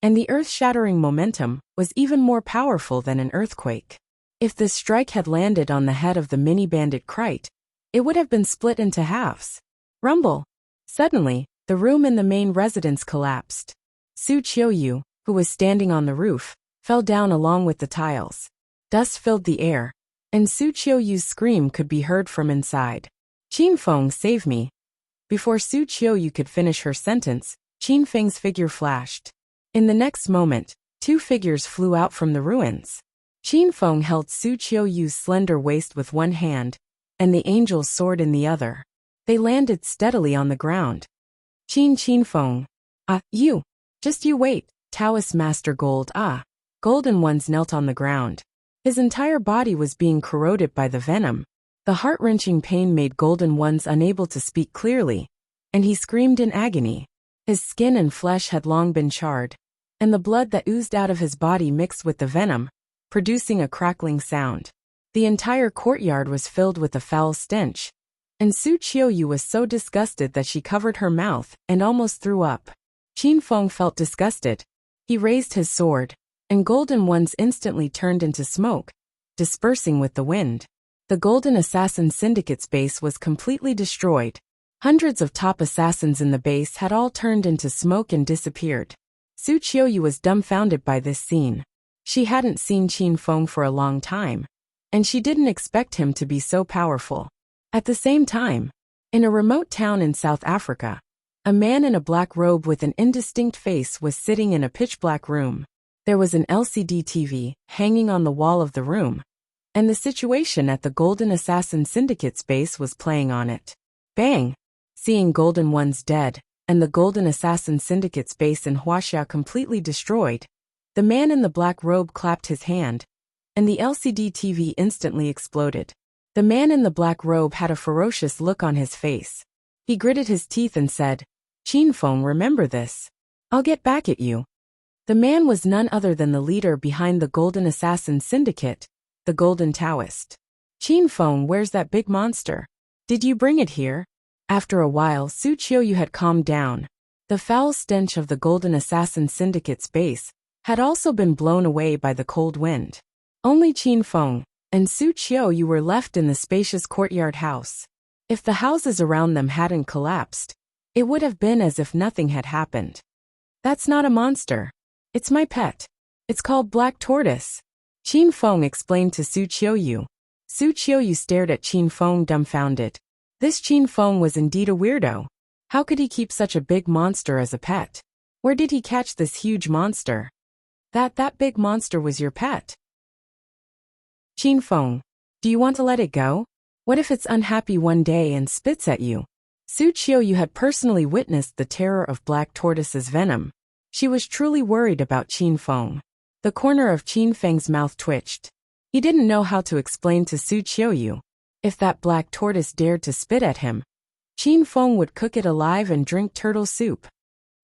Speaker 1: and the earth-shattering momentum was even more powerful than an earthquake. If this strike had landed on the head of the mini bandit Krite, it would have been split into halves. Rumble! Suddenly, the room in the main residence collapsed. Su Qiuyu, who was standing on the roof, fell down along with the tiles. Dust filled the air, and Su Qiuyu's scream could be heard from inside. Qin Feng, save me. Before Su Qiuyu could finish her sentence, Qin Feng's figure flashed. In the next moment, two figures flew out from the ruins. Qin Feng held Su Qiuyu's slender waist with one hand, and the angel's sword in the other. They landed steadily on the ground. Qin Feng. You. Just you wait, Taoist Master Golden Ones knelt on the ground. His entire body was being corroded by the venom. The heart-wrenching pain made Golden Ones unable to speak clearly, and he screamed in agony. His skin and flesh had long been charred, and the blood that oozed out of his body mixed with the venom, producing a crackling sound. The entire courtyard was filled with a foul stench, and Su Qiuyu was so disgusted that she covered her mouth and almost threw up. Qin Feng felt disgusted. He raised his sword, and Golden Ones instantly turned into smoke, dispersing with the wind. The Golden Assassin Syndicate's base was completely destroyed. Hundreds of top assassins in the base had all turned into smoke and disappeared. Su Qiuyu was dumbfounded by this scene. She hadn't seen Qin Feng for a long time, and she didn't expect him to be so powerful. At the same time, in a remote town in South Africa, a man in a black robe with an indistinct face was sitting in a pitch-black room. There was an LCD TV hanging on the wall of the room, and the situation at the Golden Assassin Syndicate's base was playing on it. Bang! Seeing Golden Ones dead, and the Golden Assassin Syndicate's base in Wuxia completely destroyed, the man in the black robe clapped his hand, and the LCD TV instantly exploded. The man in the black robe had a ferocious look on his face. He gritted his teeth and said, Qin Feng, remember this. I'll get back at you. The man was none other than the leader behind the Golden Assassin Syndicate, the Golden Taoist. Qin Feng, where's that big monster? Did you bring it here? After a while, Su Qiuyu had calmed down. The foul stench of the Golden Assassin Syndicate's base had also been blown away by the cold wind. Only Qin Feng and Su Qiuyu were left in the spacious courtyard house. If the houses around them hadn't collapsed, it would have been as if nothing had happened. That's not a monster. It's my pet. It's called Black Tortoise. Qin Feng explained to Su Qiuyu. Su Qiuyu stared at Qin Feng dumbfounded. This Qin Feng was indeed a weirdo. How could he keep such a big monster as a pet? Where did he catch this huge monster? That big monster was your pet. Qin Feng, do you want to let it go? What if it's unhappy one day and spits at you? Su Qiuyu had personally witnessed the terror of Black Tortoise's venom. She was truly worried about Qin Feng. The corner of Qin Feng's mouth twitched. He didn't know how to explain to Su Qiuyu. If that Black Tortoise dared to spit at him, Qin Feng would cook it alive and drink turtle soup.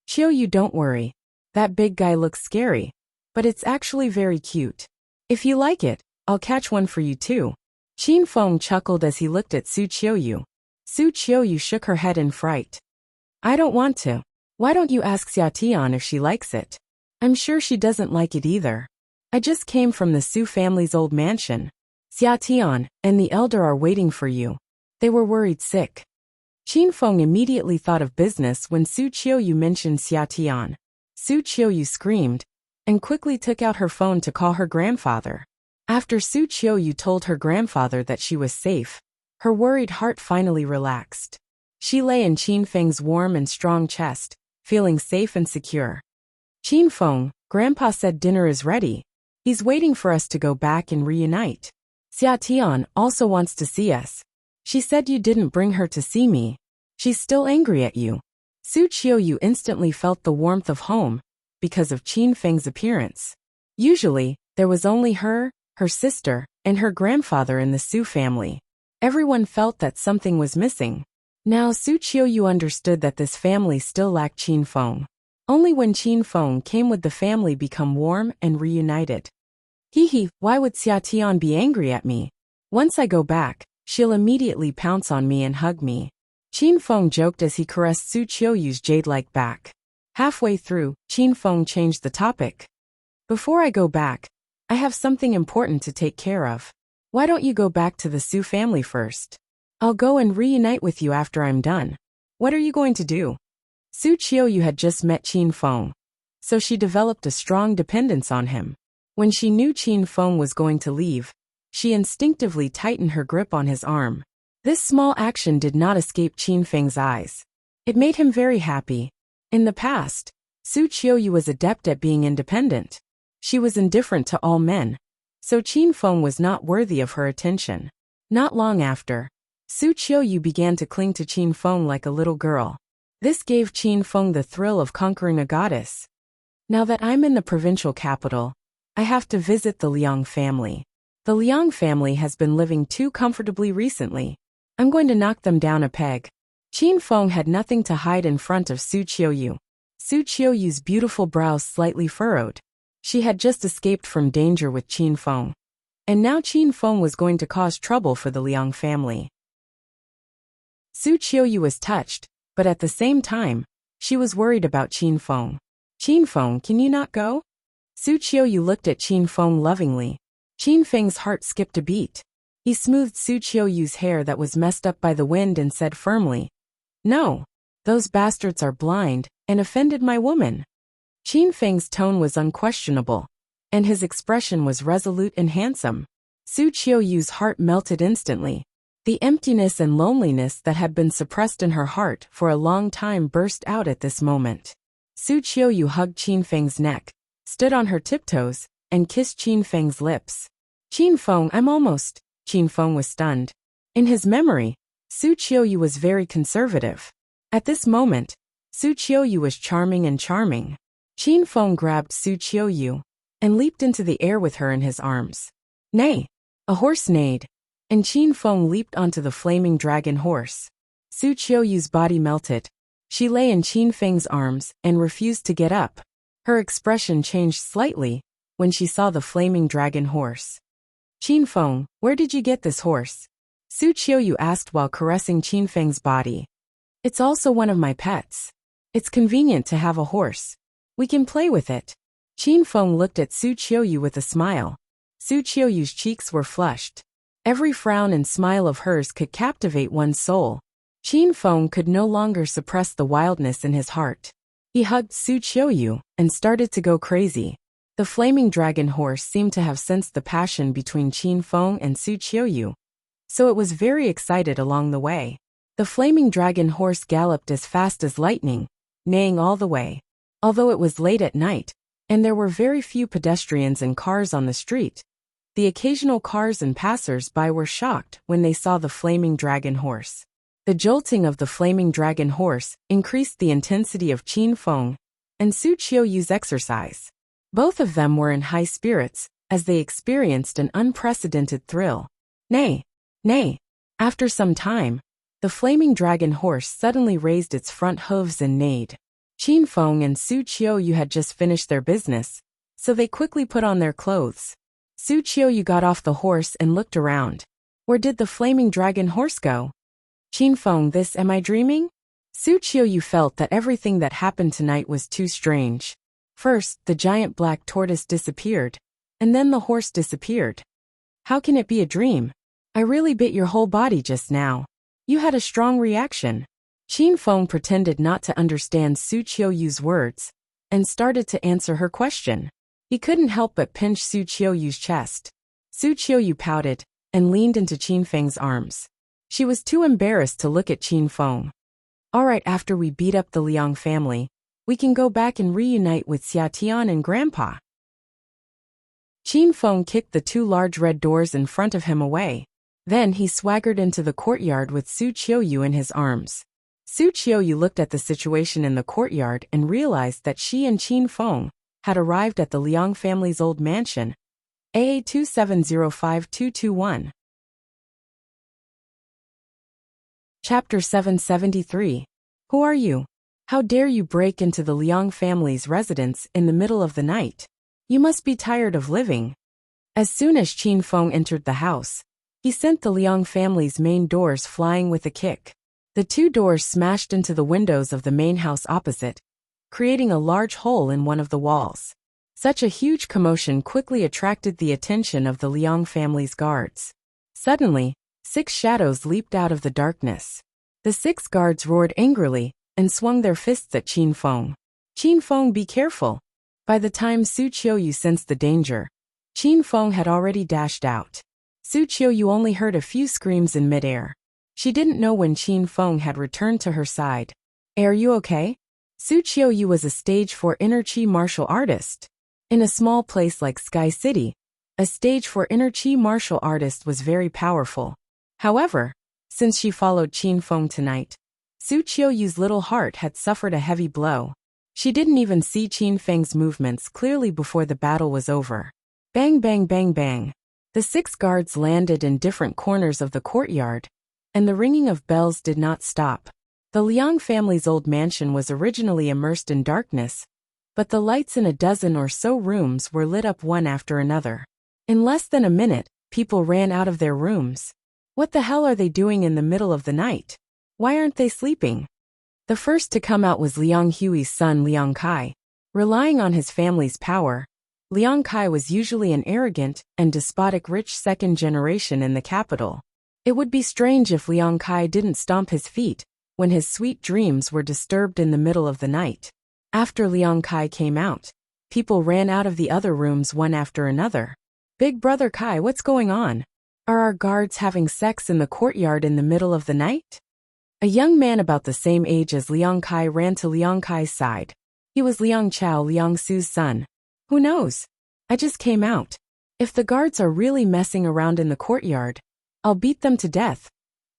Speaker 1: Qiuyu, don't worry. That big guy looks scary, but it's actually very cute. If you like it, I'll catch one for you too. Qin Feng chuckled as he looked at Su Qiuyu. Su Qiuyu shook her head in fright. I don't want to. Why don't you ask Xia Tian if she likes it? I'm sure she doesn't like it either. I just came from the Su family's old mansion. Xia Tian and the elder are waiting for you. They were worried sick. Qin Feng immediately thought of business when Su Qiuyu mentioned Xia Tian. Su Qiuyu screamed and quickly took out her phone to call her grandfather. After Su Qiuyu told her grandfather that she was safe, her worried heart finally relaxed. She lay in Qin Feng's warm and strong chest, feeling safe and secure. Qin Feng, Grandpa said dinner is ready. He's waiting for us to go back and reunite. Xia Tian also wants to see us. She said you didn't bring her to see me. She's still angry at you. Su Qiuyu instantly felt the warmth of home because of Qin Feng's appearance. Usually, there was only her sister, and her grandfather in the Su family. Everyone felt that something was missing. Now Su Qiuyu understood that this family still lacked Qin Feng. Only when Qin Feng came would the family become warm and reunited. Why would Xia Tian be angry at me? Once I go back, she'll immediately pounce on me and hug me. Qin Feng joked as he caressed Su Qiuyu's jade-like back. Halfway through, Qin Feng changed the topic. Before I go back, I have something important to take care of. Why don't you go back to the Su family first? I'll go and reunite with you after I'm done. What are you going to do? Su Qiuyu had just met Qin Feng, so she developed a strong dependence on him. When she knew Qin Feng was going to leave, she instinctively tightened her grip on his arm. This small action did not escape Qin Feng's eyes. It made him very happy. In the past, Su Qiuyu was adept at being independent. She was indifferent to all men, so Qin Feng was not worthy of her attention. Not long after, Su Qiuyu began to cling to Qin Feng like a little girl. This gave Qin Feng the thrill of conquering a goddess. Now that I'm in the provincial capital, I have to visit the Liang family. The Liang family has been living too comfortably recently. I'm going to knock them down a peg. Qin Feng had nothing to hide in front of Su Qiuyu. Su Qiuyu's beautiful brows slightly furrowed. She had just escaped from danger with Qin Feng. And now Qin Feng was going to cause trouble for the Liang family. Su Qiuyu was touched, but at the same time, she was worried about Qin Feng. Qin Feng, can you not go? Su Qiuyu looked at Qin Feng lovingly. Qin Feng's heart skipped a beat. He smoothed Su Qiuyu's hair that was messed up by the wind and said firmly, No, those bastards are blind and offended my woman. Qin Feng's tone was unquestionable, and his expression was resolute and handsome. Su Qiuyu's heart melted instantly. The emptiness and loneliness that had been suppressed in her heart for a long time burst out at this moment. Su Qiuyu hugged Qin Feng's neck, stood on her tiptoes, and kissed Qin Feng's lips. Qin Feng, I'm almost. Qin Feng was stunned. In his memory, Su Qiuyu was very conservative. At this moment, Su Qiuyu was charming and charming. Qin Feng grabbed Su Qiuyu and leaped into the air with her in his arms. Neigh! A horse neighed, and Qin Feng leaped onto the flaming dragon horse. Su Qiuyu's body melted. She lay in Qin Feng's arms and refused to get up. Her expression changed slightly when she saw the flaming dragon horse. Qin Feng, where did you get this horse? Su Qiuyu asked while caressing Qin Feng's body. It's also one of my pets. It's convenient to have a horse. We can play with it. Qin Feng looked at Su Qiuyu with a smile. Su Qiuyu's cheeks were flushed. Every frown and smile of hers could captivate one's soul. Qin Feng could no longer suppress the wildness in his heart. He hugged Su Qiuyu and started to go crazy. The flaming dragon horse seemed to have sensed the passion between Qin Feng and Su Qiuyu, so it was very excited along the way. The flaming dragon horse galloped as fast as lightning, neighing all the way. Although it was late at night, and there were very few pedestrians and cars on the street, the occasional cars and passers-by were shocked when they saw the flaming dragon horse. The jolting of the flaming dragon horse increased the intensity of Qin Feng and Su Qiuyu's exercise. Both of them were in high spirits as they experienced an unprecedented thrill. Neigh! Neigh! After some time, the flaming dragon horse suddenly raised its front hooves and neighed. Qin Feng and Su Qiuyu had just finished their business, so they quickly put on their clothes. Su Qiuyu got off the horse and looked around. Where did the flaming dragon horse go? Qin Feng, this, am I dreaming? Su Qiuyu felt that everything that happened tonight was too strange. First, the giant black tortoise disappeared, and then the horse disappeared. How can it be a dream? I really bit your whole body just now. You had a strong reaction. Qin Feng pretended not to understand Su Qiuyu's words, and started to answer her question. He couldn't help but pinch Su Qiuyu's chest. Su Qiuyu pouted, and leaned into Qin Feng's arms. She was too embarrassed to look at Qin Feng. All right, after we beat up the Liang family, we can go back and reunite with Xia Tian and Grandpa. Qin Feng kicked the two large red doors in front of him away. Then he swaggered into the courtyard with Su Qiuyu in his arms. Su Qiuyu looked at the situation in the courtyard and realized that she and Qin Feng had arrived at the Liang family's old mansion, AA 2705221. Chapter 773. Who are you? How dare you break into the Liang family's residence in the middle of the night? You must be tired of living. As soon as Qin Feng entered the house, he sent the Liang family's main doors flying with a kick. The two doors smashed into the windows of the main house opposite, creating a large hole in one of the walls. Such a huge commotion quickly attracted the attention of the Liang family's guards. Suddenly, 6 shadows leaped out of the darkness. The 6 guards roared angrily and swung their fists at Qin Feng. Qin Feng, be careful. By the time Su Qiuyu sensed the danger, Qin Feng had already dashed out. Su Qiuyu only heard a few screams in midair. She didn't know when Qin Feng had returned to her side. Are you okay? Su Qiuyu was a stage 4 inner chi martial artist. In a small place like Sky City, a stage 4 inner chi martial artist was very powerful. However, since she followed Qin Feng tonight, Su Qiuyu's little heart had suffered a heavy blow. She didn't even see Qin Feng's movements clearly before the battle was over. Bang bang bang bang. The 6 guards landed in different corners of the courtyard, and the ringing of bells did not stop. The Liang family's old mansion was originally immersed in darkness, but the lights in a dozen or so rooms were lit up one after another. In less than a minute, people ran out of their rooms. What the hell are they doing in the middle of the night? Why aren't they sleeping? The first to come out was Liang Hui's son Liang Kai. Relying on his family's power, Liang Kai was usually an arrogant and despotic rich second generation in the capital. It would be strange if Liang Kai didn't stomp his feet when his sweet dreams were disturbed in the middle of the night. After Liang Kai came out, people ran out of the other rooms one after another. Big brother Kai, what's going on? Are our guards having sex in the courtyard in the middle of the night? A young man about the same age as Liang Kai ran to Liang Kai's side. He was Liang Chao, Liang Su's son. Who knows? I just came out. If the guards are really messing around in the courtyard, I'll beat them to death.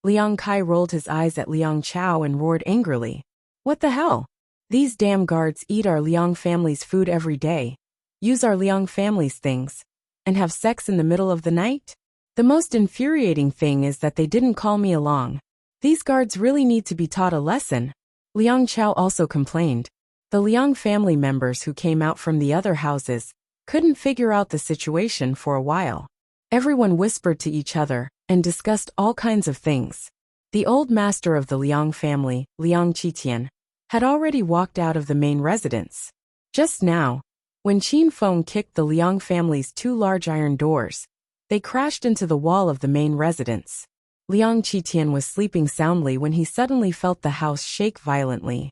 Speaker 1: Liang Kai rolled his eyes at Liang Chao and roared angrily. What the hell? These damn guards eat our Liang family's food every day, use our Liang family's things, and have sex in the middle of the night? The most infuriating thing is that they didn't call me along. These guards really need to be taught a lesson. Liang Chao also complained. The Liang family members who came out from the other houses couldn't figure out the situation for a while. Everyone whispered to each other and discussed all kinds of things. The old master of the Liang family, Liang Qitian, had already walked out of the main residence. Just now, when Qin Feng kicked the Liang family's 2 large iron doors, they crashed into the wall of the main residence. Liang Qitian was sleeping soundly when he suddenly felt the house shake violently.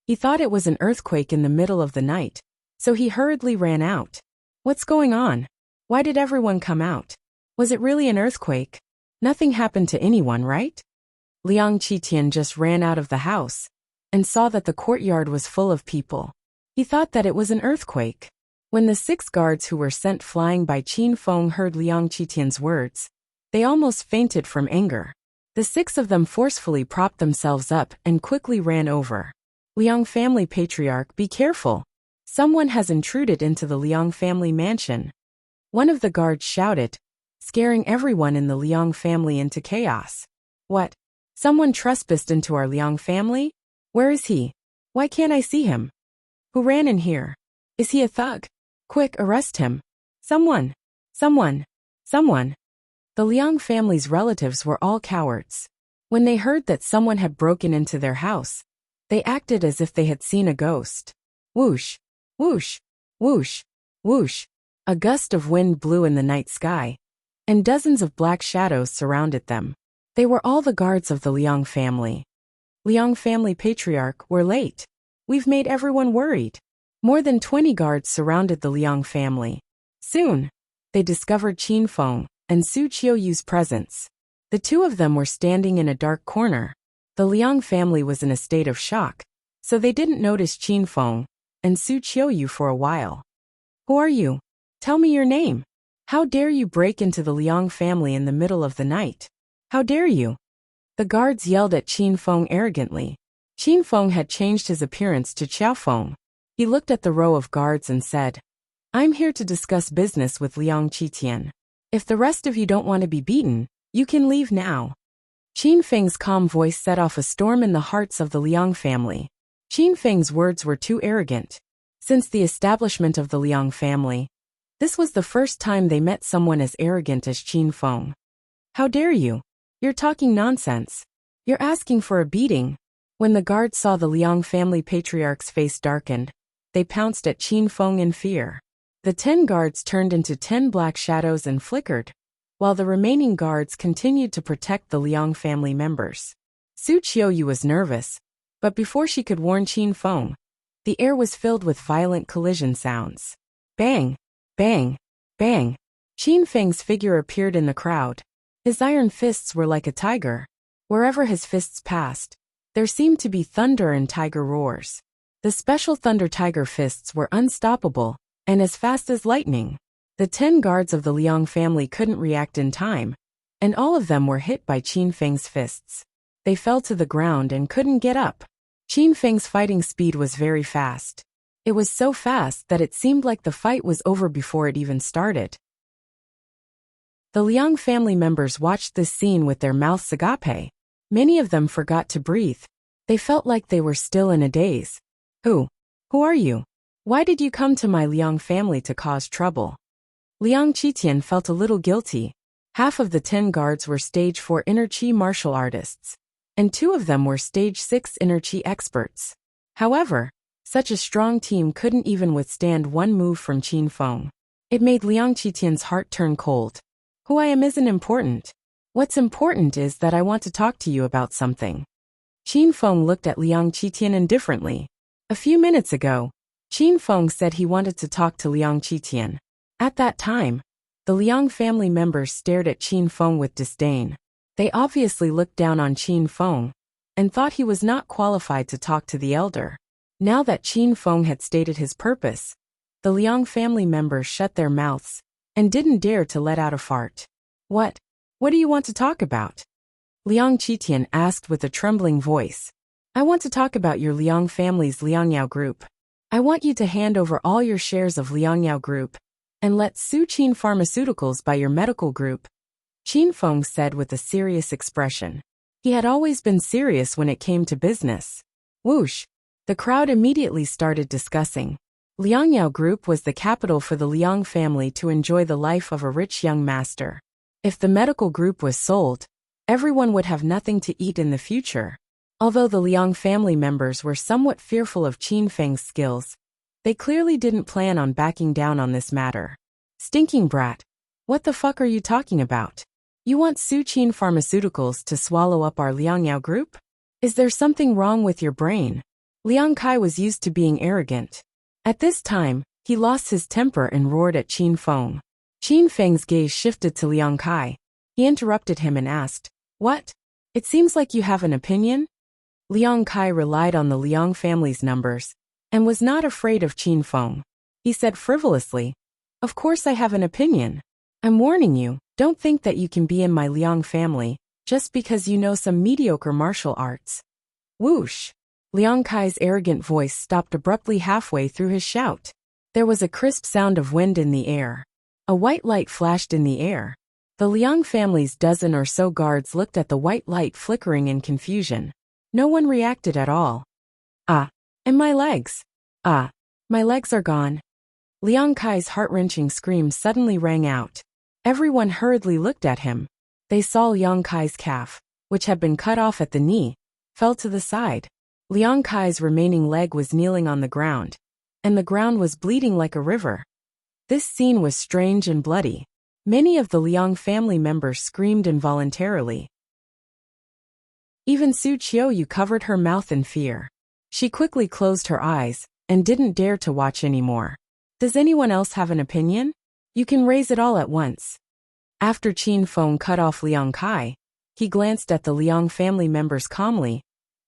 Speaker 1: He thought it was an earthquake in the middle of the night, so he hurriedly ran out. What's going on? Why did everyone come out? Was it really an earthquake? Nothing happened to anyone, right? Liang Qitian just ran out of the house and saw that the courtyard was full of people. He thought that it was an earthquake. When the 6 guards who were sent flying by Qin Feng heard Liang Qitian's words, they almost fainted from anger. The 6 of them forcefully propped themselves up and quickly ran over. Liang family patriarch, be careful. Someone has intruded into the Liang family mansion. One of the guards shouted, scaring everyone in the Liang family into chaos. What? Someone trespassed into our Liang family? Where is he? Why can't I see him? Who ran in here? Is he a thug? Quick, arrest him. Someone. Someone. Someone. The Liang family's relatives were all cowards. When they heard that someone had broken into their house, they acted as if they had seen a ghost. Whoosh, whoosh, whoosh, whoosh. A gust of wind blew in the night sky, and dozens of black shadows surrounded them. They were all the guards of the Liang family. Liang family patriarch, we're late. We've made everyone worried. More than 20 guards surrounded the Liang family. Soon, they discovered Qin Feng and Su Qiuyu's presence. The two of them were standing in a dark corner. The Liang family was in a state of shock, so they didn't notice Qin Feng and Su Qiuyu for a while. Who are you? Tell me your name. How dare you break into the Liang family in the middle of the night? How dare you? The guards yelled at Qin Feng arrogantly. Qin Feng had changed his appearance to Qiao Feng. He looked at the row of guards and said, I'm here to discuss business with Liang Qitian. If the rest of you don't want to be beaten, you can leave now. Qin Feng's calm voice set off a storm in the hearts of the Liang family. Qin Feng's words were too arrogant. Since the establishment of the Liang family, this was the first time they met someone as arrogant as Qin Feng. How dare you? You're talking nonsense. You're asking for a beating. When the guards saw the Liang family patriarch's face darkened, they pounced at Qin Feng in fear. The 10 guards turned into 10 black shadows and flickered, while the remaining guards continued to protect the Liang family members. Su Qiuyu was nervous, but before she could warn Qin Feng, the air was filled with violent collision sounds. Bang! Bang! Bang! Qin Feng's figure appeared in the crowd. His iron fists were like a tiger. Wherever his fists passed, there seemed to be thunder and tiger roars. The special thunder tiger fists were unstoppable, and as fast as lightning. The 10 guards of the Liang family couldn't react in time, and all of them were hit by Qin Feng's fists. They fell to the ground and couldn't get up. Qin Feng's fighting speed was very fast. It was so fast that it seemed like the fight was over before it even started. The Liang family members watched this scene with their mouths agape. Many of them forgot to breathe. They felt like they were still in a daze. Who are you? Why did you come to my Liang family to cause trouble? Liang Qitian felt a little guilty. Half of the 10 guards were Stage 4 Inner Qi martial artists, and 2 of them were Stage 6 Inner Qi experts. However, such a strong team couldn't even withstand one move from Qin Feng. It made Liang Qitian's heart turn cold. Who I am isn't important. What's important is that I want to talk to you about something. Qin Feng looked at Liang Qitian indifferently. A few minutes ago, Qin Feng said he wanted to talk to Liang Qitian. At that time, the Liang family members stared at Qin Feng with disdain. They obviously looked down on Qin Feng and thought he was not qualified to talk to the elder. Now that Qin Feng had stated his purpose, the Liang family members shut their mouths and didn't dare to let out a fart. What do you want to talk about? Liang Qitian asked with a trembling voice. I want to talk about your Liang family's Liangyao group. I want you to hand over all your shares of Liangyao group and let Su Qin Pharmaceuticals buy your medical group, Qin Feng said with a serious expression. He had always been serious when it came to business. Whoosh! The crowd immediately started discussing. Liangyao Group was the capital for the Liang family to enjoy the life of a rich young master. If the medical group was sold, everyone would have nothing to eat in the future. Although the Liang family members were somewhat fearful of Qin Feng's skills, they clearly didn't plan on backing down on this matter. Stinking brat! What the fuck are you talking about? You want Su Qin Pharmaceuticals to swallow up our Liangyao Group? Is there something wrong with your brain? Liang Kai was used to being arrogant. At this time, he lost his temper and roared at Qin Feng. Qin Feng's gaze shifted to Liang Kai. He interrupted him and asked, What? It seems like you have an opinion? Liang Kai relied on the Liang family's numbers and was not afraid of Qin Feng. He said frivolously, Of course I have an opinion. I'm warning you, don't think that you can be in my Liang family just because you know some mediocre martial arts. Whoosh! Liang Kai's arrogant voice stopped abruptly halfway through his shout. There was a crisp sound of wind in the air. A white light flashed in the air. The Liang family's dozen or so guards looked at the white light flickering in confusion. No one reacted at all. And my legs. My legs are gone. Liang Kai's heart-wrenching scream suddenly rang out. Everyone hurriedly looked at him. They saw Liang Kai's calf, which had been cut off at the knee, fell to the side. Liang Kai's remaining leg was kneeling on the ground, and the ground was bleeding like a river. This scene was strange and bloody. Many of the Liang family members screamed involuntarily. Even Su Qiuyu covered her mouth in fear. She quickly closed her eyes and didn't dare to watch anymore. Does anyone else have an opinion? You can raise it all at once. After Qin Feng cut off Liang Kai, he glanced at the Liang family members calmly,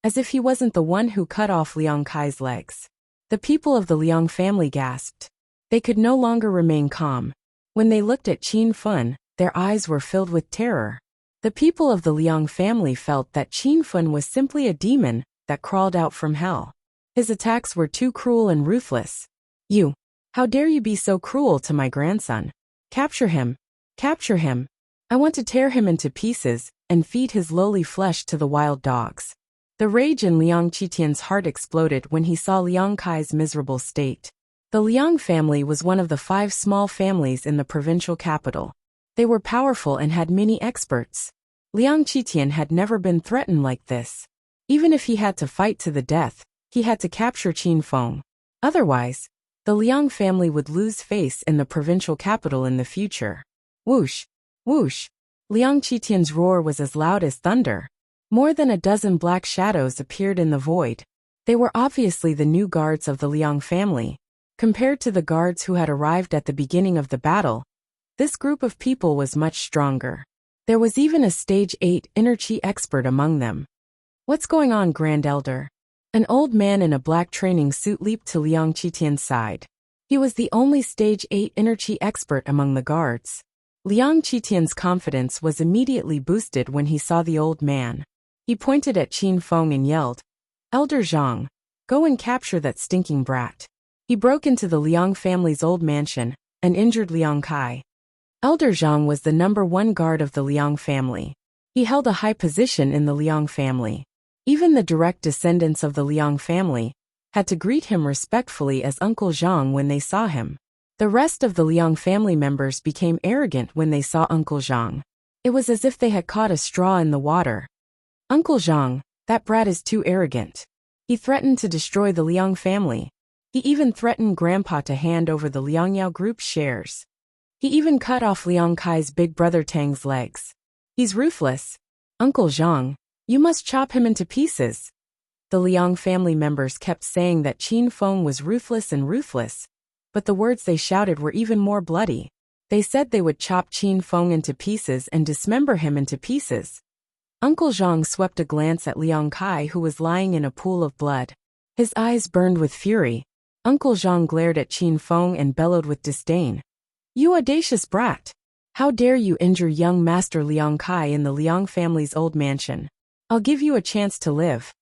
Speaker 1: as if he wasn't the one who cut off Liang Kai's legs. The people of the Liang family gasped. They could no longer remain calm. When they looked at Qin Feng, their eyes were filled with terror. The people of the Liang family felt that Qin Feng was simply a demon that crawled out from hell. His attacks were too cruel and ruthless. You! How dare you be so cruel to my grandson? Capture him! Capture him! I want to tear him into pieces and feed his lowly flesh to the wild dogs. The rage in Liang Qitian's heart exploded when he saw Liang Kai's miserable state. The Liang family was one of the 5 small families in the provincial capital. They were powerful and had many experts. Liang Qitian had never been threatened like this. Even if he had to fight to the death, he had to capture Qin Feng. Otherwise, the Liang family would lose face in the provincial capital in the future. Whoosh! Whoosh! Liang Qitian's roar was as loud as thunder. More than a dozen black shadows appeared in the void. They were obviously the new guards of the Liang family. Compared to the guards who had arrived at the beginning of the battle, this group of people was much stronger. There was even a stage 8 inner chi expert among them. What's going on, Grand Elder? An old man in a black training suit leaped to Liang Qitian's side. He was the only stage 8 inner chi expert among the guards. Liang Qitian's confidence was immediately boosted when he saw the old man. He pointed at Qin Feng and yelled, "Elder Zhang, go and capture that stinking brat." He broke into the Liang family's old mansion and injured Liang Kai. Elder Zhang was the #1 guard of the Liang family. He held a high position in the Liang family. Even the direct descendants of the Liang family had to greet him respectfully as Uncle Zhang when they saw him. The rest of the Liang family members became arrogant when they saw Uncle Zhang. It was as if they had caught a straw in the water. Uncle Zhang, that brat is too arrogant. He threatened to destroy the Liang family. He even threatened Grandpa to hand over the Liangyao Group's shares. He even cut off Liang Kai's big brother Tang's legs. He's ruthless. Uncle Zhang, you must chop him into pieces. The Liang family members kept saying that Qin Feng was ruthless and ruthless, but the words they shouted were even more bloody. They said they would chop Qin Feng into pieces and dismember him into pieces. Uncle Zhang swept a glance at Liang Kai, who was lying in a pool of blood. His eyes burned with fury. Uncle Zhang glared at Qin Feng and bellowed with disdain. You audacious brat! How dare you injure young Master Liang Kai in the Liang family's old mansion? I'll give you a chance to live.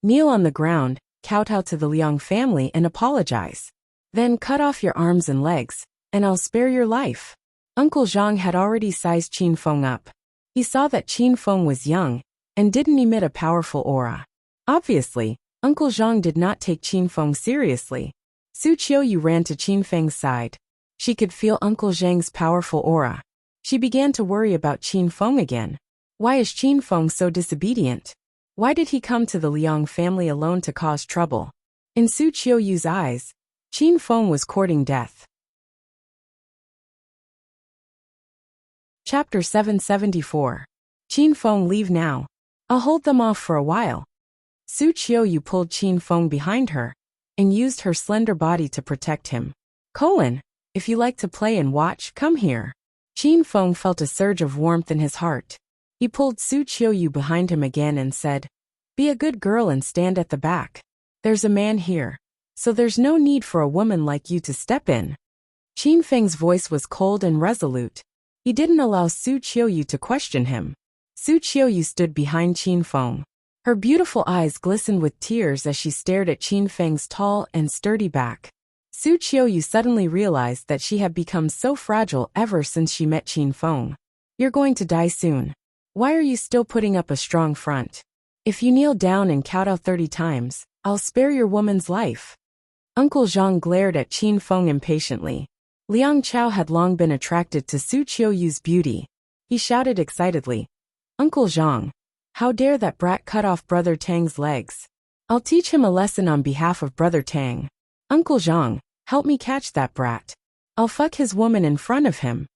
Speaker 1: Kneel on the ground, kowtow to the Liang family and apologize. Then cut off your arms and legs, and I'll spare your life. Uncle Zhang had already sized Qin Feng up. He saw that Qin Feng was young and didn't emit a powerful aura. Obviously, Uncle Zhang did not take Qin Feng seriously. Su Qiuyu ran to Qin Feng's side. She could feel Uncle Zhang's powerful aura. She began to worry about Qin Feng again. Why is Qin Feng so disobedient? Why did he come to the Liang family alone to cause trouble? In Su Qiuyu's eyes, Qin Feng was courting death. Chapter 774. Qin Feng, leave now. I'll hold them off for a while. Su Qiuyu pulled Qin Feng behind her and used her slender body to protect him. If you like to play and watch, come here. Qin Feng felt a surge of warmth in his heart. He pulled Su Qiuyu behind him again and said, Be a good girl and stand at the back. There's a man here, so there's no need for a woman like you to step in. Qin Feng's voice was cold and resolute. He didn't allow Su Qiuyu to question him. Su Qiuyu stood behind Qin Feng. Her beautiful eyes glistened with tears as she stared at Qin Feng's tall and sturdy back. Su Qiuyu suddenly realized that she had become so fragile ever since she met Qin Feng. You're going to die soon. Why are you still putting up a strong front? If you kneel down and kowtow 30 times, I'll spare your woman's life. Uncle Zhang glared at Qin Feng impatiently. Liang Chao had long been attracted to Su Qiuyu's beauty. He shouted excitedly, "Uncle Zhang! How dare that brat cut off Brother Tang's legs? I'll teach him a lesson on behalf of Brother Tang. Uncle Zhang, help me catch that brat. I'll fuck his woman in front of him."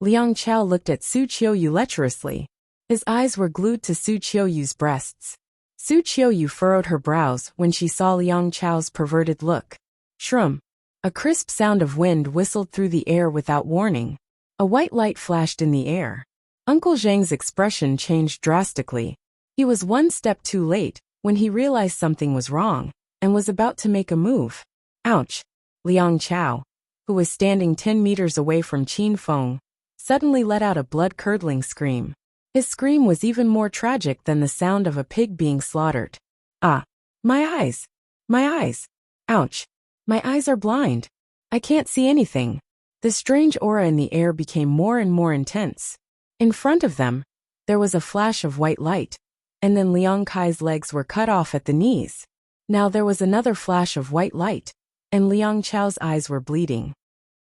Speaker 1: Liang Chao looked at Su Qiuyu lecherously. His eyes were glued to Su Qiuyu's breasts. Su Qiuyu furrowed her brows when she saw Liang Chao's perverted look. Shrum! A crisp sound of wind whistled through the air without warning. A white light flashed in the air. Uncle Zhang's expression changed drastically. He was one step too late when he realized something was wrong and was about to make a move. Ouch! Liang Chao, who was standing 10 meters away from Qin Feng, suddenly let out a blood-curdling scream. His scream was even more tragic than the sound of a pig being slaughtered. Ah! My eyes! My eyes! Ouch! My eyes are blind. I can't see anything. The strange aura in the air became more and more intense. In front of them, there was a flash of white light, and then Liang Kai's legs were cut off at the knees. Now there was another flash of white light, and Liang Chao's eyes were bleeding.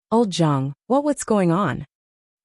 Speaker 1: "Old Zhang, what's going on?"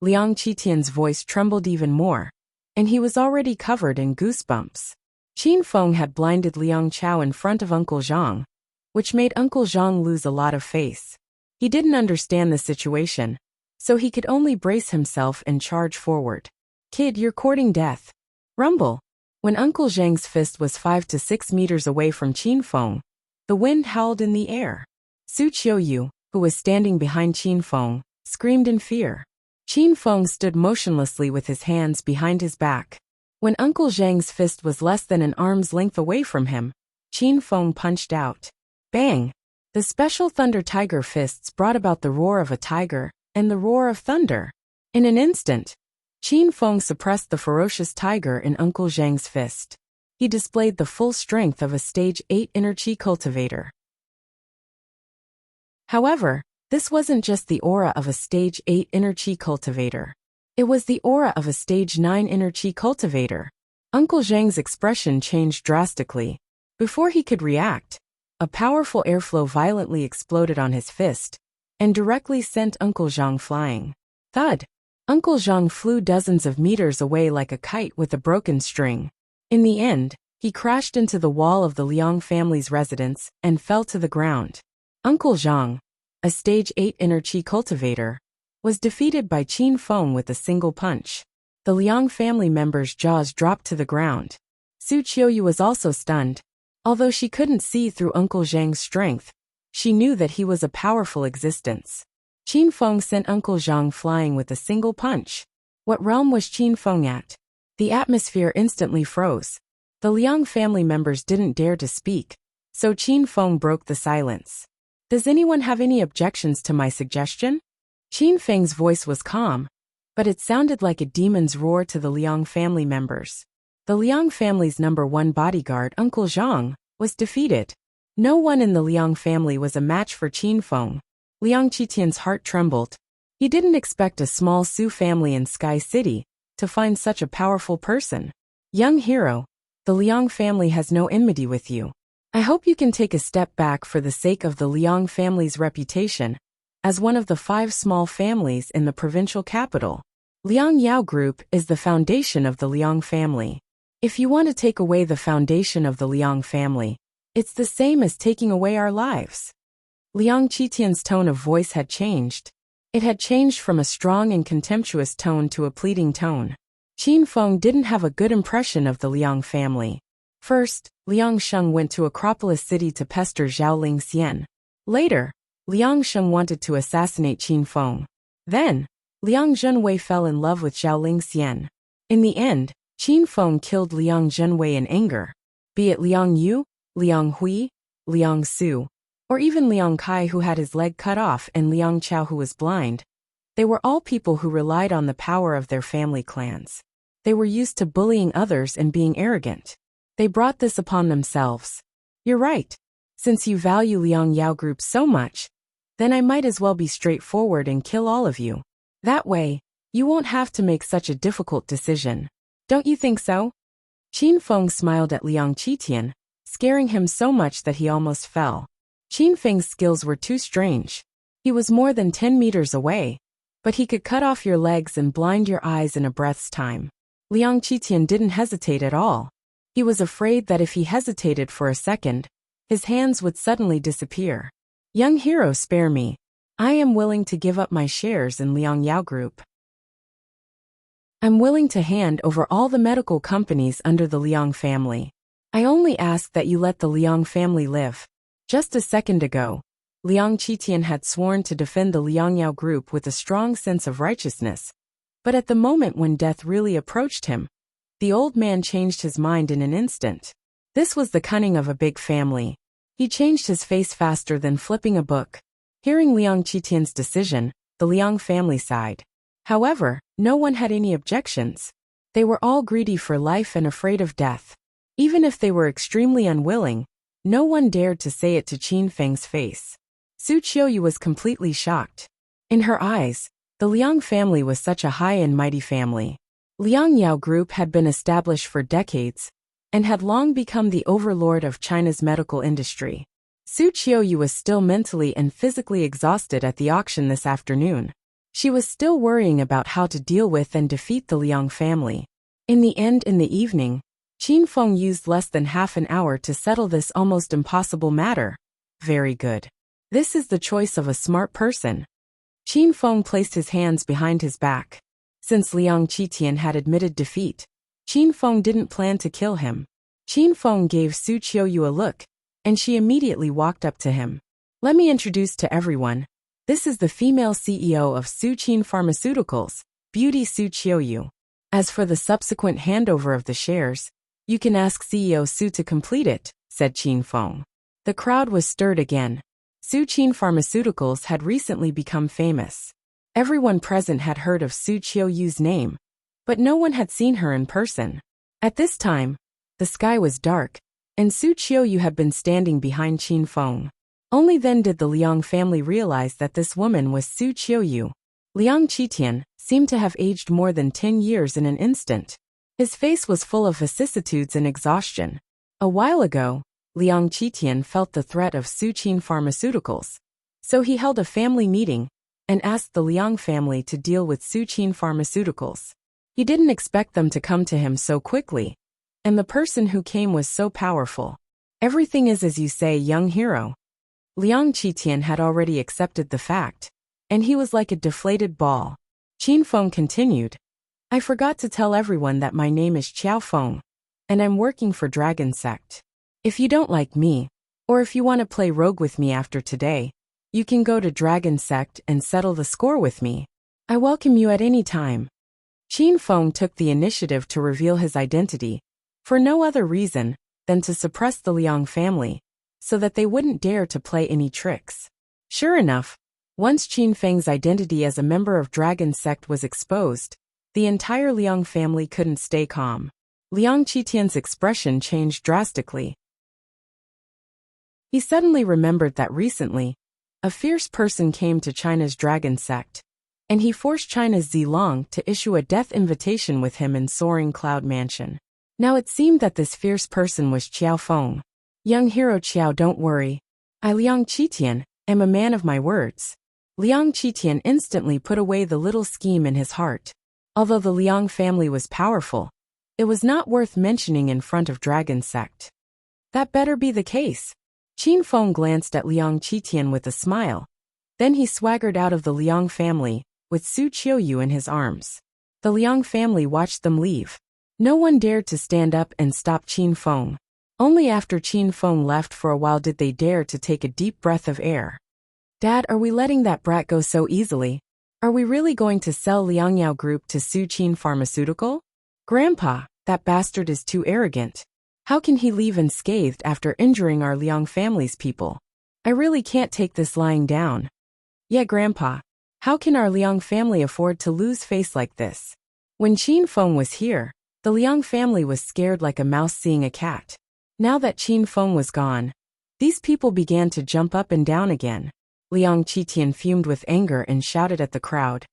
Speaker 1: Liang Qitian's voice trembled even more, and he was already covered in goosebumps. Qin Feng had blinded Liang Chao in front of Uncle Zhang, which made Uncle Zhang lose a lot of face. He didn't understand the situation, so he could only brace himself and charge forward. "Kid, you're courting death." Rumble! When Uncle Zhang's fist was 5 to 6 meters away from Qin Feng, the wind howled in the air. Su Qiuyu, who was standing behind Qin Feng, screamed in fear. Qin Feng stood motionlessly with his hands behind his back. When Uncle Zhang's fist was less than an arm's length away from him, Qin Feng punched out. Bang! The special Thunder Tiger fists brought about the roar of a tiger and the roar of thunder. In an instant, Qin Feng suppressed the ferocious tiger in Uncle Zhang's fist. He displayed the full strength of a Stage 8 inner chi cultivator. However, this wasn't just the aura of a Stage 8 inner chi cultivator. It was the aura of a Stage 9 inner chi cultivator. Uncle Zhang's expression changed drastically. Before he could react, a powerful airflow violently exploded on his fist and directly sent Uncle Zhang flying. Thud! Uncle Zhang flew dozens of meters away like a kite with a broken string. In the end, he crashed into the wall of the Liang family's residence and fell to the ground. Uncle Zhang, a Stage 8 inner chi cultivator, was defeated by Qin Feng with a single punch. The Liang family members' jaws dropped to the ground. Su Qiuyu was also stunned. Although she couldn't see through Uncle Zhang's strength, she knew that he was a powerful existence. Qin Feng sent Uncle Zhang flying with a single punch. What realm was Qin Feng at? The atmosphere instantly froze. The Liang family members didn't dare to speak, so Qin Feng broke the silence. "Does anyone have any objections to my suggestion?" Qin Feng's voice was calm, but it sounded like a demon's roar to the Liang family members. The Liang family's #1 bodyguard, Uncle Zhang, was defeated. No one in the Liang family was a match for Qin Feng. Liang Qitian's heart trembled. He didn't expect a small Su family in Sky City to find such a powerful person. "Young hero, the Liang family has no enmity with you. I hope you can take a step back for the sake of the Liang family's reputation as one of the 5 small families in the provincial capital. Liang Yao Group is the foundation of the Liang family. If you want to take away the foundation of the Liang family, it's the same as taking away our lives." Liang Qitian's tone of voice had changed. It had changed from a strong and contemptuous tone to a pleading tone. Qin Feng didn't have a good impression of the Liang family. First, Liang Sheng went to Acropolis City to pester Zhao Lingxian. Later, Liang Sheng wanted to assassinate Qin Feng. Then, Liang Zhenwei fell in love with Zhao Lingxian. In the end, Qin Feng killed Liang Zhenwei in anger. Be it Liang Yu, Liang Hui, Liang Su, or even Liang Kai who had his leg cut off and Liang Chao who was blind, they were all people who relied on the power of their family clans. They were used to bullying others and being arrogant. They brought this upon themselves. You're right. Since you value Liang Yao Group so much, then I might as well be straightforward and kill all of you. That way, you won't have to make such a difficult decision. Don't you think so? Qin Feng smiled at Liang Qitian, scaring him so much that he almost fell. Qin Feng's skills were too strange. He was more than 10 meters away, but he could cut off your legs and blind your eyes in a breath's time. Liang Qitian didn't hesitate at all. He was afraid that if he hesitated for a second, his hands would suddenly disappear. Young hero, spare me. I am willing to give up my shares in Liang Yao Group. I'm willing to hand over all the medical companies under the Liang family. I only ask that you let the Liang family live. Just a second ago, Liang Qitian had sworn to defend the Liang Yao Group with a strong sense of righteousness. But at the moment when death really approached him, the old man changed his mind in an instant. This was the cunning of a big family. He changed his face faster than flipping a book. Hearing Liang Qitian's decision, the Liang family sighed. However, no one had any objections. They were all greedy for life and afraid of death. Even if they were extremely unwilling, no one dared to say it to Qin Feng's face. Su Qiuyu was completely shocked. In her eyes, the Liang family was such a high and mighty family. Liang Yao Group had been established for decades and had long become the overlord of China's medical industry. Su Qiuyu was still mentally and physically exhausted at the auction this afternoon. She was still worrying about how to deal with and defeat the Liang family. In the end, in the evening, Qin Feng used less than half an hour to settle this almost impossible matter. Very good. This is the choice of a smart person. Qin Feng placed his hands behind his back. Since Liang Qitian had admitted defeat, Qin Feng didn't plan to kill him. Qin Feng gave Su Qiuyu a look, and she immediately walked up to him. Let me introduce to everyone. This is the female CEO of Su Qin Pharmaceuticals, Beauty Su Qiuyu. As for the subsequent handover of the shares, you can ask CEO Su to complete it, said Qin Feng. The crowd was stirred again. Su Qin Pharmaceuticals had recently become famous. Everyone present had heard of Su Qiuyu's name, but no one had seen her in person. At this time, the sky was dark, and Su Qiuyu had been standing behind Qin Feng. Only then did the Liang family realize that this woman was Su Qiuyu. Liang Qitian seemed to have aged more than 10 years in an instant. His face was full of vicissitudes and exhaustion. A while ago, Liang Qitian felt the threat of Su Qin Pharmaceuticals, so he held a family meeting and asked the Liang family to deal with Su Qin Pharmaceuticals. He didn't expect them to come to him so quickly, and the person who came was so powerful. Everything is as you say, young hero. Liang Qitian had already accepted the fact, and he was like a deflated ball. Qin Feng continued, I forgot to tell everyone that my name is Qiao Feng, and I'm working for Dragon Sect. If you don't like me, or if you want to play rogue with me after today, you can go to Dragon Sect and settle the score with me. I welcome you at any time. Qin Feng took the initiative to reveal his identity, for no other reason than to suppress the Liang family, so that they wouldn't dare to play any tricks. Sure enough, once Qin Feng's identity as a member of Dragon Sect was exposed, the entire Liang family couldn't stay calm. Liang Qitian's expression changed drastically. He suddenly remembered that recently, a fierce person came to China's Dragon Sect, and he forced China's Zilong to issue a death invitation with him in Soaring Cloud Mansion. Now it seemed that this fierce person was Qiao Feng. Young hero Qiao, don't worry. I, Liang Qitian, am a man of my words. Liang Qitian instantly put away the little scheme in his heart. Although the Liang family was powerful, it was not worth mentioning in front of Dragon Sect. That better be the case. Qin Feng glanced at Liang Qitian with a smile. Then he swaggered out of the Liang family, with Su Qiuyu in his arms. The Liang family watched them leave. No one dared to stand up and stop Qin Feng. Only after Qin Feng left for a while did they dare to take a deep breath of air. Dad, are we letting that brat go so easily? Are we really going to sell Liang Yao Group to Su Qin Pharmaceutical? Grandpa, that bastard is too arrogant. How can he leave unscathed after injuring our Liang family's people? I really can't take this lying down. Yeah, Grandpa. How can our Liang family afford to lose face like this? When Qin Feng was here, the Liang family was scared like a mouse seeing a cat. Now that Qin Feng was gone, these people began to jump up and down again. Liang Qitian fumed with anger and shouted at the crowd.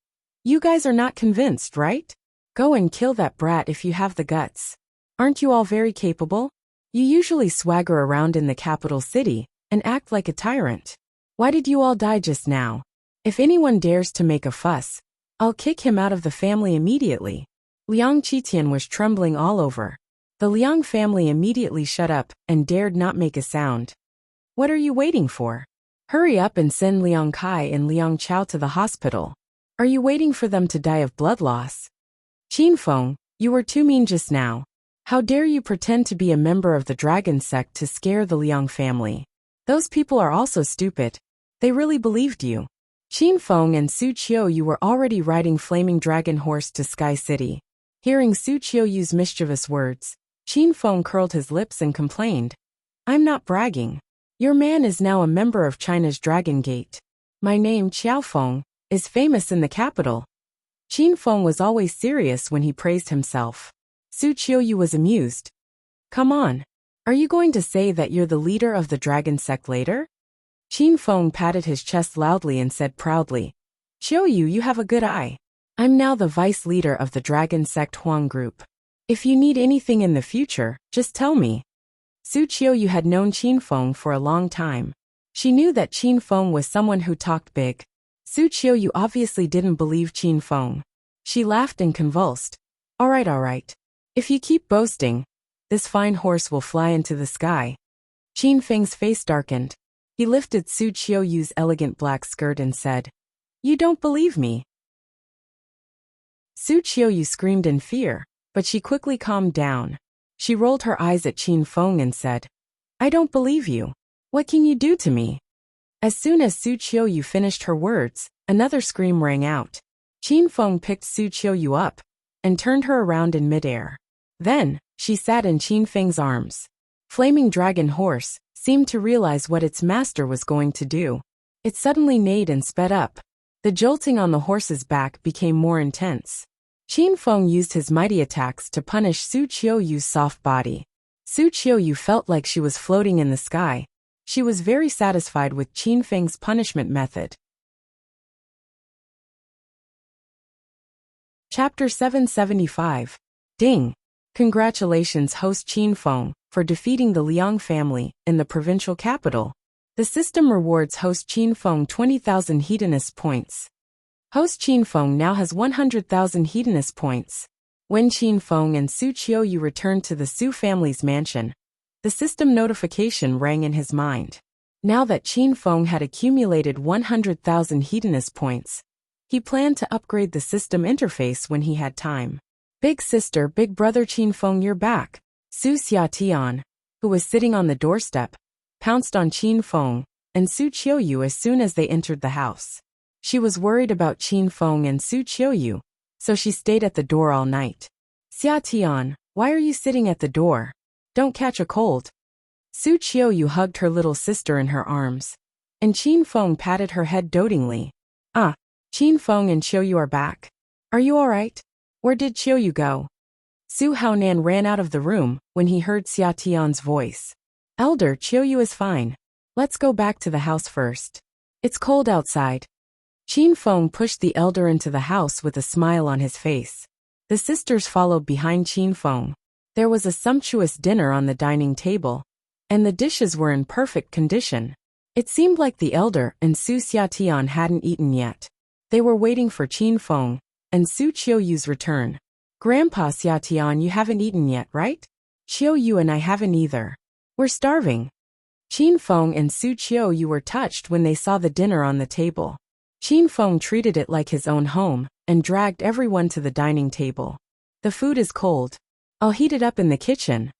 Speaker 1: You guys are not convinced, right? Go and kill that brat if you have the guts. Aren't you all very capable? You usually swagger around in the capital city and act like a tyrant. Why did you all die just now? If anyone dares to make a fuss, I'll kick him out of the family immediately. Liang Qitian was trembling all over. The Liang family immediately shut up and dared not make a sound. What are you waiting for? Hurry up and send Liang Kai and Liang Chao to the hospital. Are you waiting for them to die of blood loss? Qin Feng, you were too mean just now. How dare you pretend to be a member of the dragon sect to scare the Liang family? Those people are also stupid. They really believed you. Qin Feng and Su Qiuyu were already riding Flaming Dragon Horse to Sky City. Hearing Su Qiuyu's mischievous words, Qin Feng curled his lips and complained. I'm not bragging. Your man is now a member of China's Dragon Gate. My name, Qiao Feng, is famous in the capital. Qin Feng was always serious when he praised himself. Su Qiuyu was amused. Come on. Are you going to say that you're the leader of the dragon sect later? Qin Feng patted his chest loudly and said proudly. Qiuyu, you have a good eye. I'm now the vice leader of the dragon sect Huang group. If you need anything in the future, just tell me. Su Qiuyu had known Qin Feng for a long time. She knew that Qin Feng was someone who talked big. Su Qiuyu obviously didn't believe Qin Feng. She laughed and convulsed. All right. If you keep boasting, this fine horse will fly into the sky. Qin Feng's face darkened. He lifted Su Qiuyu's elegant black skirt and said, You don't believe me. Su Qiuyu screamed in fear, but she quickly calmed down. She rolled her eyes at Qin Feng and said, I don't believe you. What can you do to me? As soon as Su Qiuyu finished her words, another scream rang out. Qin Feng picked Su Qiuyu up and turned her around in midair. Then, she sat in Qin Feng's arms. Flaming Dragon Horse seemed to realize what its master was going to do. It suddenly neighed and sped up. The jolting on the horse's back became more intense. Qin Feng used his mighty attacks to punish Su Qiuyu's soft body. Su Qiuyu felt like she was floating in the sky. She was very satisfied with Qin Feng's punishment method. Chapter 775. Ding! Congratulations, host Qin Feng, for defeating the Liang family in the provincial capital. The system rewards host Qin Feng 20,000 hedonist points. Host Qin Feng now has 100,000 hedonist points. When Qin Feng and Su Qiuyu returned to the Su family's mansion, the system notification rang in his mind. Now that Qin Feng had accumulated 100,000 hedonist points, he planned to upgrade the system interface when he had time. Big sister, big brother Qin Feng, you're back. Su Xiatian, who was sitting on the doorstep, pounced on Qin Feng and Su Qiuyu as soon as they entered the house. She was worried about Qin Feng and Su Qiuyu, so she stayed at the door all night. Xiatian, why are you sitting at the door? Don't catch a cold. Su Qiuyu hugged her little sister in her arms, and Qin Feng patted her head dotingly. Qin Feng and Qiuyu are back. Are you all right? Where did Qiuyu go? Su Haonan ran out of the room when he heard Xiatian's voice. Elder, Qiuyu is fine. Let's go back to the house first. It's cold outside. Qin Feng pushed the elder into the house with a smile on his face. The sisters followed behind Qin Feng. There was a sumptuous dinner on the dining table, and the dishes were in perfect condition. It seemed like the elder and Su Xiatian hadn't eaten yet. They were waiting for Qin Feng and Su Qiuyu's return. Grandpa Xiatian, you haven't eaten yet, right? Qiuyu and I haven't either. We're starving. Qin Feng and Su Qiuyu were touched when they saw the dinner on the table. Qin Feng treated it like his own home and dragged everyone to the dining table. The food is cold. I'll heat it up in the kitchen.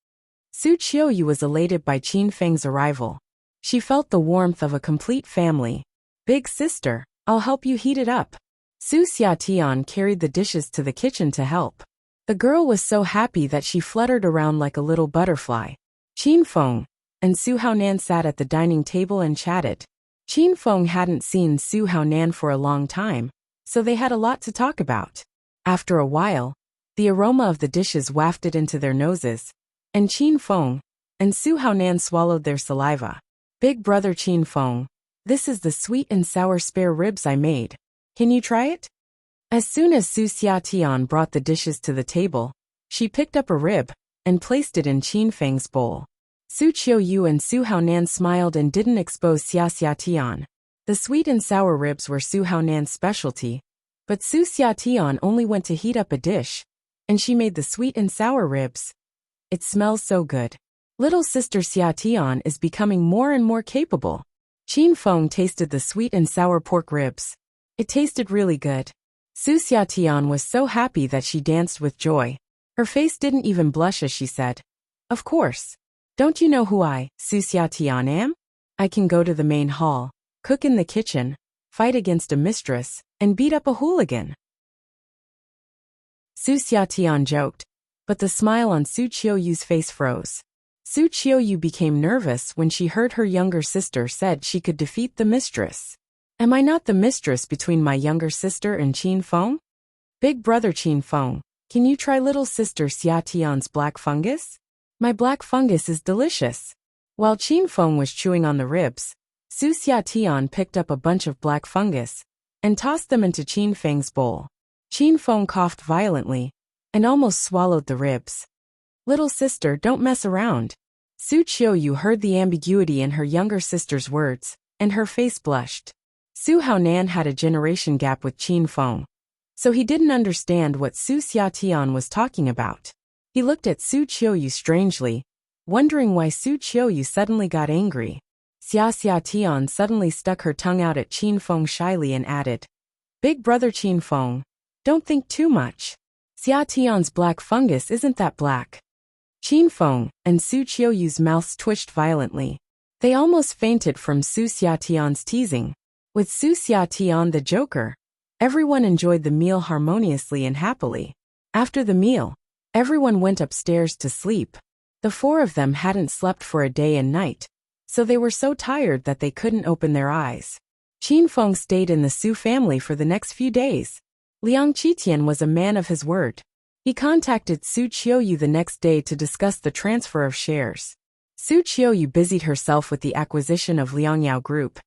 Speaker 1: Su Qiuyu was elated by Qin Feng's arrival. She felt the warmth of a complete family. Big sister, I'll help you heat it up. Su Xiatian carried the dishes to the kitchen to help. The girl was so happy that she fluttered around like a little butterfly. Qin Feng and Su Haonan sat at the dining table and chatted. Qin Feng hadn't seen Su Haonan for a long time, so they had a lot to talk about. After a while, the aroma of the dishes wafted into their noses, and Qin Feng and Su Haonan swallowed their saliva. Big brother Qin Feng, this is the sweet and sour spare ribs I made. Can you try it? As soon as Su Xiatian brought the dishes to the table, she picked up a rib and placed it in Qin Feng's bowl. Su Qiuyu and Su Haonan smiled and didn't expose Xia Xiatian. The sweet and sour ribs were Su Haonan's specialty, but Su Xiatian only went to heat up a dish, and she made the sweet and sour ribs. It smells so good. Little sister Xiatian is becoming more and more capable. Qin Feng tasted the sweet and sour pork ribs. It tasted really good. Su Xiatian was so happy that she danced with joy. Her face didn't even blush as she said, "Of course. Don't you know who I, Su Xiatian, am? I can go to the main hall, cook in the kitchen, fight against a mistress, and beat up a hooligan." Su Xiatian joked, but the smile on Su Qiuyu's face froze. Su Qiuyu became nervous when she heard her younger sister said she could defeat the mistress. Am I not the mistress between my younger sister and Qin Feng? Big brother Qin Feng, can you try little sister Xiatian's black fungus? My black fungus is delicious. While Qin Feng was chewing on the ribs, Su Xiatian picked up a bunch of black fungus and tossed them into Qin Feng's bowl. Qin Feng coughed violently and almost swallowed the ribs. Little sister, don't mess around. Su Qiuyu heard the ambiguity in her younger sister's words, and her face blushed. Su Haonan had a generation gap with Qin Feng, so he didn't understand what Su Xiatian was talking about. He looked at Su Qiuyu strangely, wondering why Su Qiuyu suddenly got angry. Xiatian suddenly stuck her tongue out at Qin Feng shyly and added, "Big brother Qin Feng, don't think too much. Xiatian's black fungus isn't that black." Qin Feng and Su Qiuyu's mouths twitched violently. They almost fainted from Su Xiatian's teasing. With Su Xiatian the joker, everyone enjoyed the meal harmoniously and happily. After the meal, everyone went upstairs to sleep. The four of them hadn't slept for a day and night, so they were so tired that they couldn't open their eyes. Qin Feng stayed in the Su family for the next few days. Liang Qitian was a man of his word. He contacted Su Qiuyu the next day to discuss the transfer of shares. Su Qiuyu busied herself with the acquisition of Liangyao Group,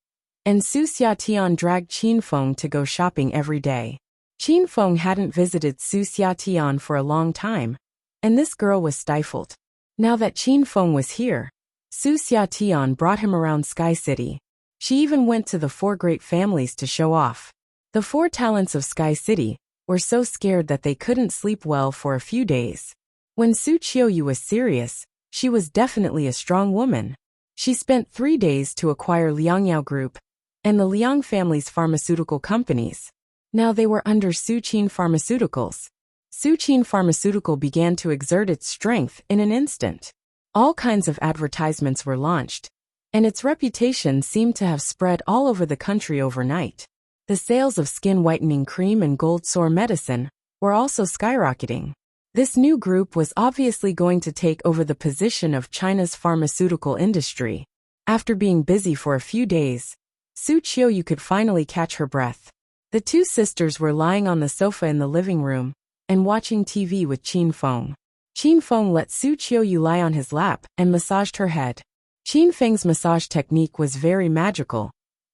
Speaker 1: and Su Xiatian dragged Qin Feng to go shopping every day. Qin Feng hadn't visited Su Xiatian for a long time, and this girl was stifled. Now that Qin Feng was here, Su Xiatian brought him around Sky City. She even went to the four great families to show off. The four talents of Sky City were so scared that they couldn't sleep well for a few days. When Su Qiuyu was serious, she was definitely a strong woman. She spent 3 days to acquire Liangyao Group and the Liang family's pharmaceutical companies. Now they were under Su Qin Pharmaceuticals. Su Qin Pharmaceutical began to exert its strength in an instant. All kinds of advertisements were launched, and its reputation seemed to have spread all over the country overnight. The sales of skin whitening cream and gold sore medicine were also skyrocketing. This new group was obviously going to take over the position of China's pharmaceutical industry. After being busy for a few days, Su Qiuyu could finally catch her breath. The two sisters were lying on the sofa in the living room and watching TV with Qin Feng. Qin Feng let Su Qiuyu lie on his lap and massaged her head. Qin Feng's massage technique was very magical,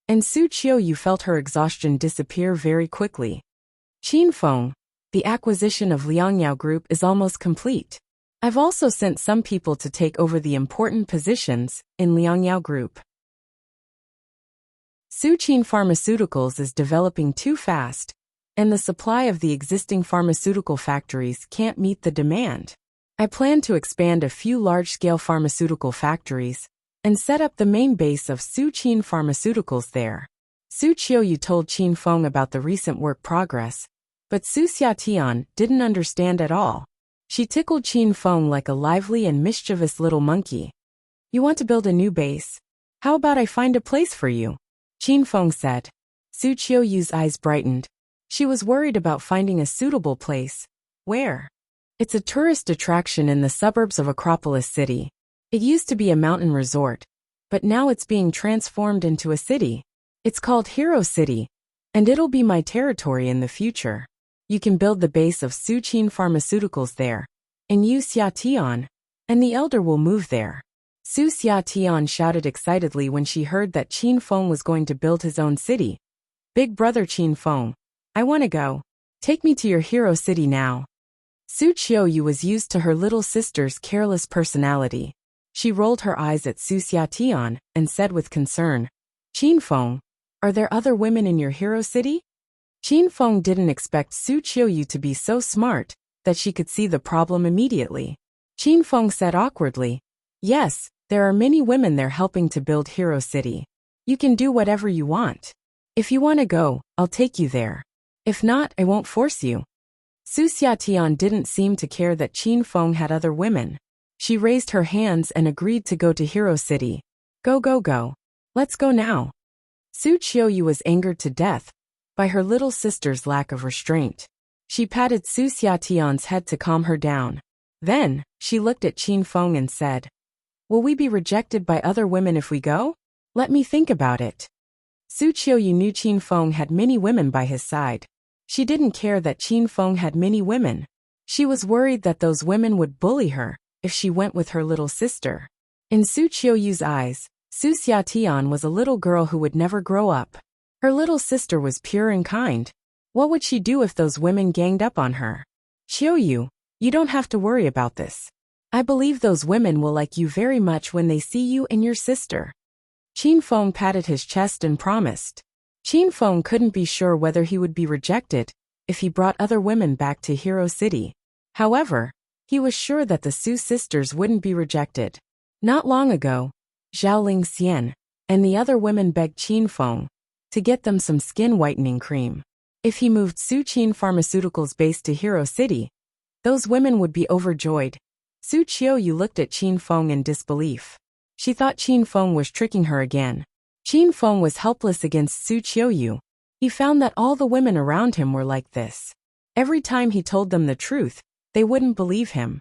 Speaker 1: and Su Qiuyu felt her exhaustion disappear very quickly. Qin Feng, the acquisition of Liangyao Group is almost complete. I've also sent some people to take over the important positions in Liangyao Group. Su Qin Pharmaceuticals is developing too fast, and the supply of the existing pharmaceutical factories can't meet the demand. I plan to expand a few large-scale pharmaceutical factories and set up the main base of Su Qin Pharmaceuticals there. Su Qiuyu told Qin Feng about the recent work progress, but Su Xiatian didn't understand at all. She tickled Qin Feng like a lively and mischievous little monkey. "You want to build a new base? How about I find a place for you?" Qin Feng said. Su Qiuyu's eyes brightened. She was worried about finding a suitable place. Where? It's a tourist attraction in the suburbs of Acropolis City. It used to be a mountain resort, but now it's being transformed into a city. It's called Hero City, and it'll be my territory in the future. You can build the base of Su Qin Pharmaceuticals there, and you Xiatian, and the elder will move there. Su Xiatian shouted excitedly when she heard that Qin Feng was going to build his own city. "Big brother Qin Feng, I want to go. Take me to your Hero City now." Su Qiuyu was used to her little sister's careless personality. She rolled her eyes at Su Xiatian and said with concern, "Qin Feng, Are there other women in your hero city? Qin Feng didn't expect Su Qiuyu to be so smart that she could see the problem immediately. Qin Feng said awkwardly, yes, there are many women there helping to build Hero City. You can do whatever you want. If you want to go, I'll take you there. If not, I won't force you. Su Xiatian didn't seem to care that Qin Feng had other women. She raised her hands and agreed to go to Hero City. Go, go, go. Let's go now. Su Qiuyu was angered to death by her little sister's lack of restraint. She patted Su Xiatian's head to calm her down. Then, she looked at Qin Feng and said, will we be rejected by other women if we go? Let me think about it. Su Qiuyu knew Qin Feng had many women by his side. She didn't care that Qin Feng had many women. She was worried that those women would bully her if she went with her little sister. In Su Qiuyu's eyes, Su Xiatian was a little girl who would never grow up. Her little sister was pure and kind. What would she do if those women ganged up on her? Qiuyu, you don't have to worry about this. I believe those women will like you very much when they see you and your sister. Qin Feng patted his chest and promised. Qin Feng couldn't be sure whether he would be rejected if he brought other women back to Hero City. However, he was sure that the Su sisters wouldn't be rejected. Not long ago, Zhaoling Xian and the other women begged Qin Feng to get them some skin whitening cream. If he moved Su Qin Pharmaceuticals base to Hero City, those women would be overjoyed. Su Qiuyu looked at Qin Feng in disbelief. She thought Qin Feng was tricking her again. Qin Feng was helpless against Su Qiuyu. He found that all the women around him were like this. Every time he told them the truth, they wouldn't believe him.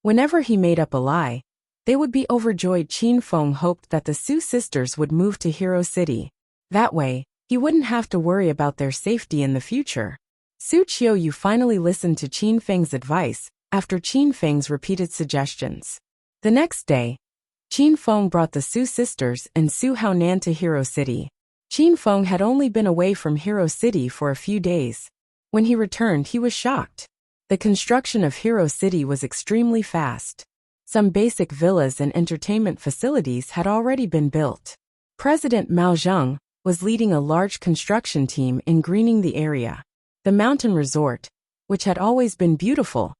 Speaker 1: Whenever he made up a lie, they would be overjoyed. Qin Feng hoped that the Su sisters would move to Hero City. That way, he wouldn't have to worry about their safety in the future. Su Qiuyu finally listened to Qin Feng's advice after Qin Feng's repeated suggestions. The next day, Qin Feng brought the Su sisters and Su Haonan to Hero City. Qin Feng had only been away from Hero City for a few days. When he returned, he was shocked. The construction of Hero City was extremely fast. Some basic villas and entertainment facilities had already been built. President Mao Zedong was leading a large construction team in greening the area. The mountain resort, which had always been beautiful,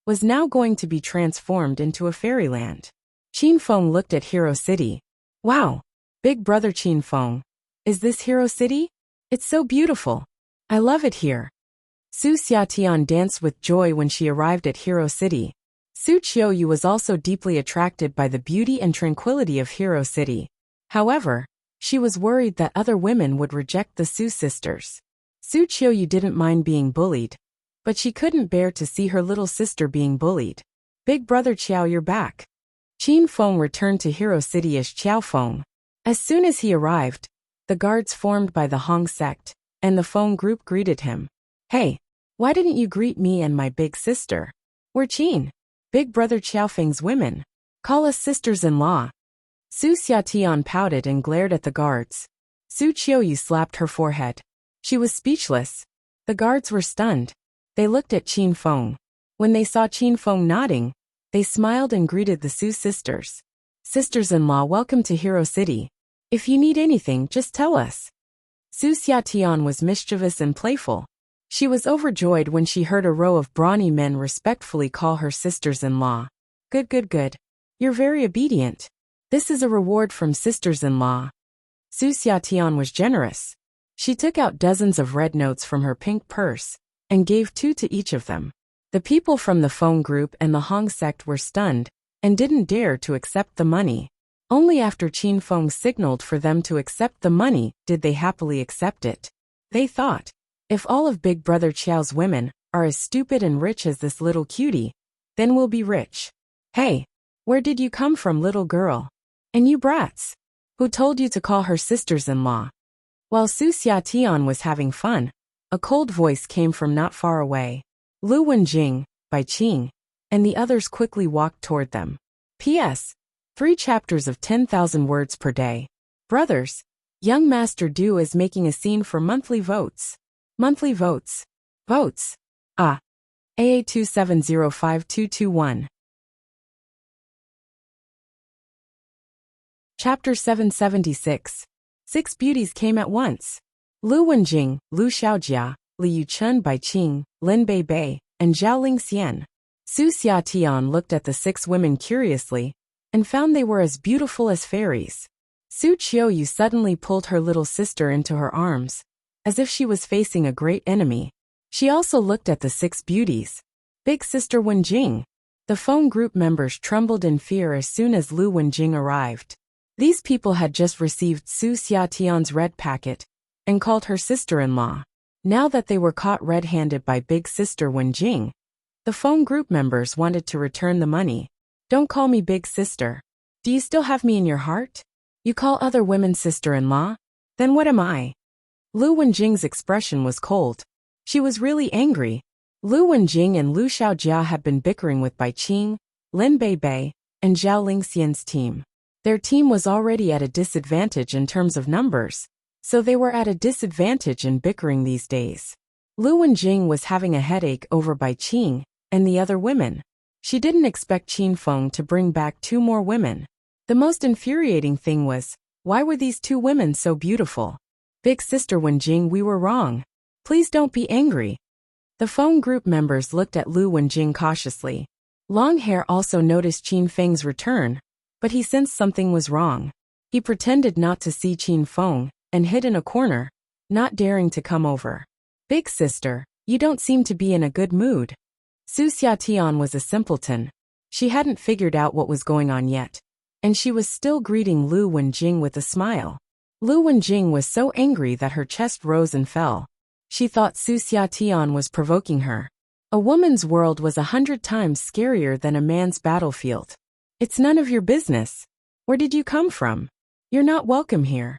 Speaker 1: was now going to be transformed into a fairyland. Qin Feng looked at Hero City. Wow! Big brother Qin Feng. Is this Hero City? It's so beautiful. I love it here. Su Xiatian danced with joy when she arrived at Hero City. Su Qiuyu was also deeply attracted by the beauty and tranquility of Hero City. However, she was worried that other women would reject the Su sisters. Su Qiuyu didn't mind being bullied, but she couldn't bear to see her little sister being bullied. Big brother Qiao, you're back. Qin Feng returned to Hero City as Qiao Feng. As soon as he arrived, the guards formed by the Hong sect and the Feng group greeted him. Hey, why didn't you greet me and my big sister? We're Qin, big brother Qiao Feng's women. Call us sisters-in-law. Su Xiatian pouted and glared at the guards. Su Qiuyu slapped her forehead. She was speechless. The guards were stunned. They looked at Qin Feng. When they saw Qin Feng nodding, they smiled and greeted the Su sisters. Sisters-in-law, welcome to Hero City. If you need anything, just tell us. Su Xiatian was mischievous and playful. She was overjoyed when she heard a row of brawny men respectfully call her sisters-in-law. Good, good, good. You're very obedient. This is a reward from sisters-in-law. Su Xiatian was generous. She took out dozens of red notes from her pink purse and gave 2 to each of them. The people from the Feng group and the Hong sect were stunned and didn't dare to accept the money. Only after Qin Feng signaled for them to accept the money did they happily accept it. They thought, if all of Big Brother Qiao's women are as stupid and rich as this little cutie, then we'll be rich. Hey, where did you come from, little girl? And you brats? Who told you to call her sisters-in-law? While Su Xiatian was having fun, a cold voice came from not far away. Lu Wenjing, Bai Qing, and the others quickly walked toward them. P.S. 3 chapters of 10,000 words per day. Brothers, young Master Du is making a scene for monthly votes. Monthly votes. Votes. AA 2705221. Chapter 776. 6 beauties came at once. Lu Wenjing, Lu Xiaojia, Li Yuchun Bai Qing, Lin Bei, and Zhao Lingxian. Su Xiatian looked at the 6 women curiously and found they were as beautiful as fairies. Su Qiuyu suddenly pulled her little sister into her arms, as if she was facing a great enemy. She also looked at the 6 beauties. Big sister Wenjing. The phone group members trembled in fear as soon as Lu Wenjing arrived. These people had just received Su Xiatian's red packet and called her sister-in-law. Now that they were caught red-handed by big sister Wenjing, the phone group members wanted to return the money. Don't call me big sister. Do you still have me in your heart? You call other women sister-in-law? Then what am I? Lu Wenjing's expression was cold. She was really angry. Lu Wenjing and Lu Xiaojia had been bickering with Bai Qing, Lin Bei, and Zhao Lingxian's team. Their team was already at a disadvantage in terms of numbers, so they were at a disadvantage in bickering these days. Lu Wenjing was having a headache over Bai Qing and the other women. She didn't expect Qin Feng to bring back 2 more women. The most infuriating thing was, why were these 2 women so beautiful? Big sister Wenjing, we were wrong. Please don't be angry. The phone group members looked at Lu Wenjing cautiously. Long Hair also noticed Qin Feng's return, but he sensed something was wrong. He pretended not to see Qin Feng and hid in a corner, not daring to come over. Big sister, you don't seem to be in a good mood. Su Xiatian was a simpleton. She hadn't figured out what was going on yet, and she was still greeting Lu Wenjing with a smile. Lu Wenjing was so angry that her chest rose and fell. She thought Su Xiatian was provoking her. A woman's world was 100 times scarier than a man's battlefield. It's none of your business. Where did you come from? You're not welcome here.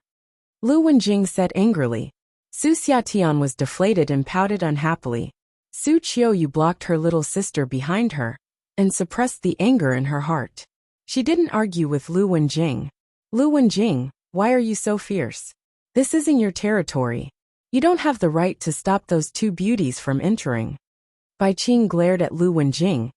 Speaker 1: Lu Wenjing said angrily. Su Xiatian was deflated and pouted unhappily. Su Qiuyu blocked her little sister behind her and suppressed the anger in her heart. She didn't argue with Lu Wenjing. Lu Wenjing, why are you so fierce? This isn't your territory. You don't have the right to stop those 2 beauties from entering. Bai Qing glared at Lu Wenjing,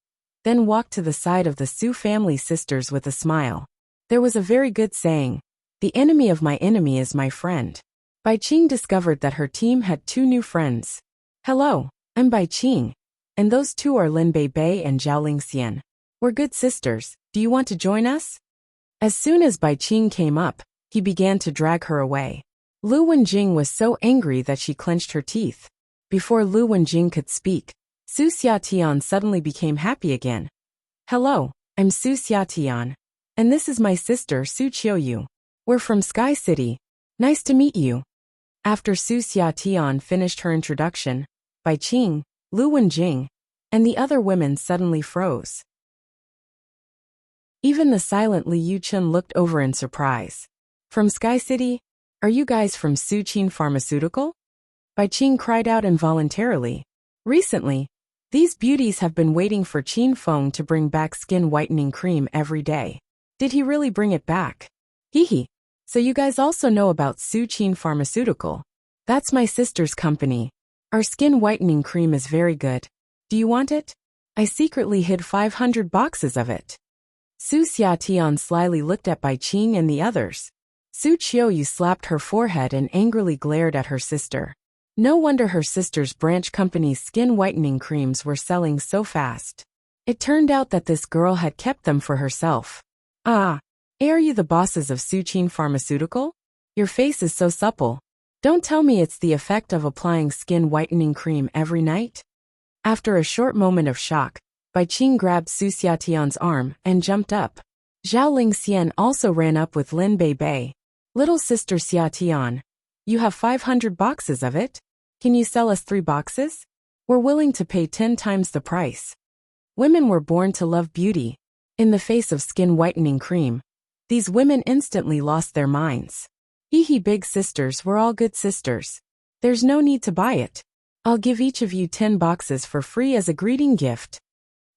Speaker 1: then walked to the side of the Su family sisters with a smile. There was a very good saying, the enemy of my enemy is my friend. Bai Qing discovered that her team had 2 new friends. Hello, I'm Bai Qing, and those 2 are Lin Bei and Zhao Lingxian. We're good sisters. Do you want to join us? As soon as Bai Qing came up, he began to drag her away. Lu Wenjing was so angry that she clenched her teeth. Before Lu Wenjing could speak, Su Xiatian suddenly became happy again. Hello, I'm Su Xiatian, and this is my sister Su Qiuyu. We're from Sky City. Nice to meet you. After Su Xiatian finished her introduction, Bai Qing, Lu Wenjing, and the other women suddenly froze. Even the silent Li Yuchun looked over in surprise. From Sky City? Are you guys from Su Qin Pharmaceutical? Bai Qing cried out involuntarily. Recently, these beauties have been waiting for Qin Feng to bring back skin whitening cream every day. Did he really bring it back? Hee. So you guys also know about Su Qin Pharmaceutical. That's my sister's company. Our skin whitening cream is very good. Do you want it? I secretly hid 500 boxes of it. Su Xiatian slyly looked at Bai Qing and the others. Su Qiuyu slapped her forehead and angrily glared at her sister. No wonder her sister's branch company's skin whitening creams were selling so fast. It turned out that this girl had kept them for herself. Ah, are you the bosses of Su Qin Pharmaceutical? Your face is so supple. Don't tell me it's the effect of applying skin whitening cream every night? After a short moment of shock, Bai Qing grabbed Su Xiatian's arm and jumped up. Zhao Lingxian also ran up with Lin Bei. Little sister Xiatian, you have 500 boxes of it? Can you sell us 3 boxes? We're willing to pay 10 times the price. Women were born to love beauty. In the face of skin whitening cream, these women instantly lost their minds. Hee big sisters, we're all good sisters. There's no need to buy it. I'll give each of you 10 boxes for free as a greeting gift.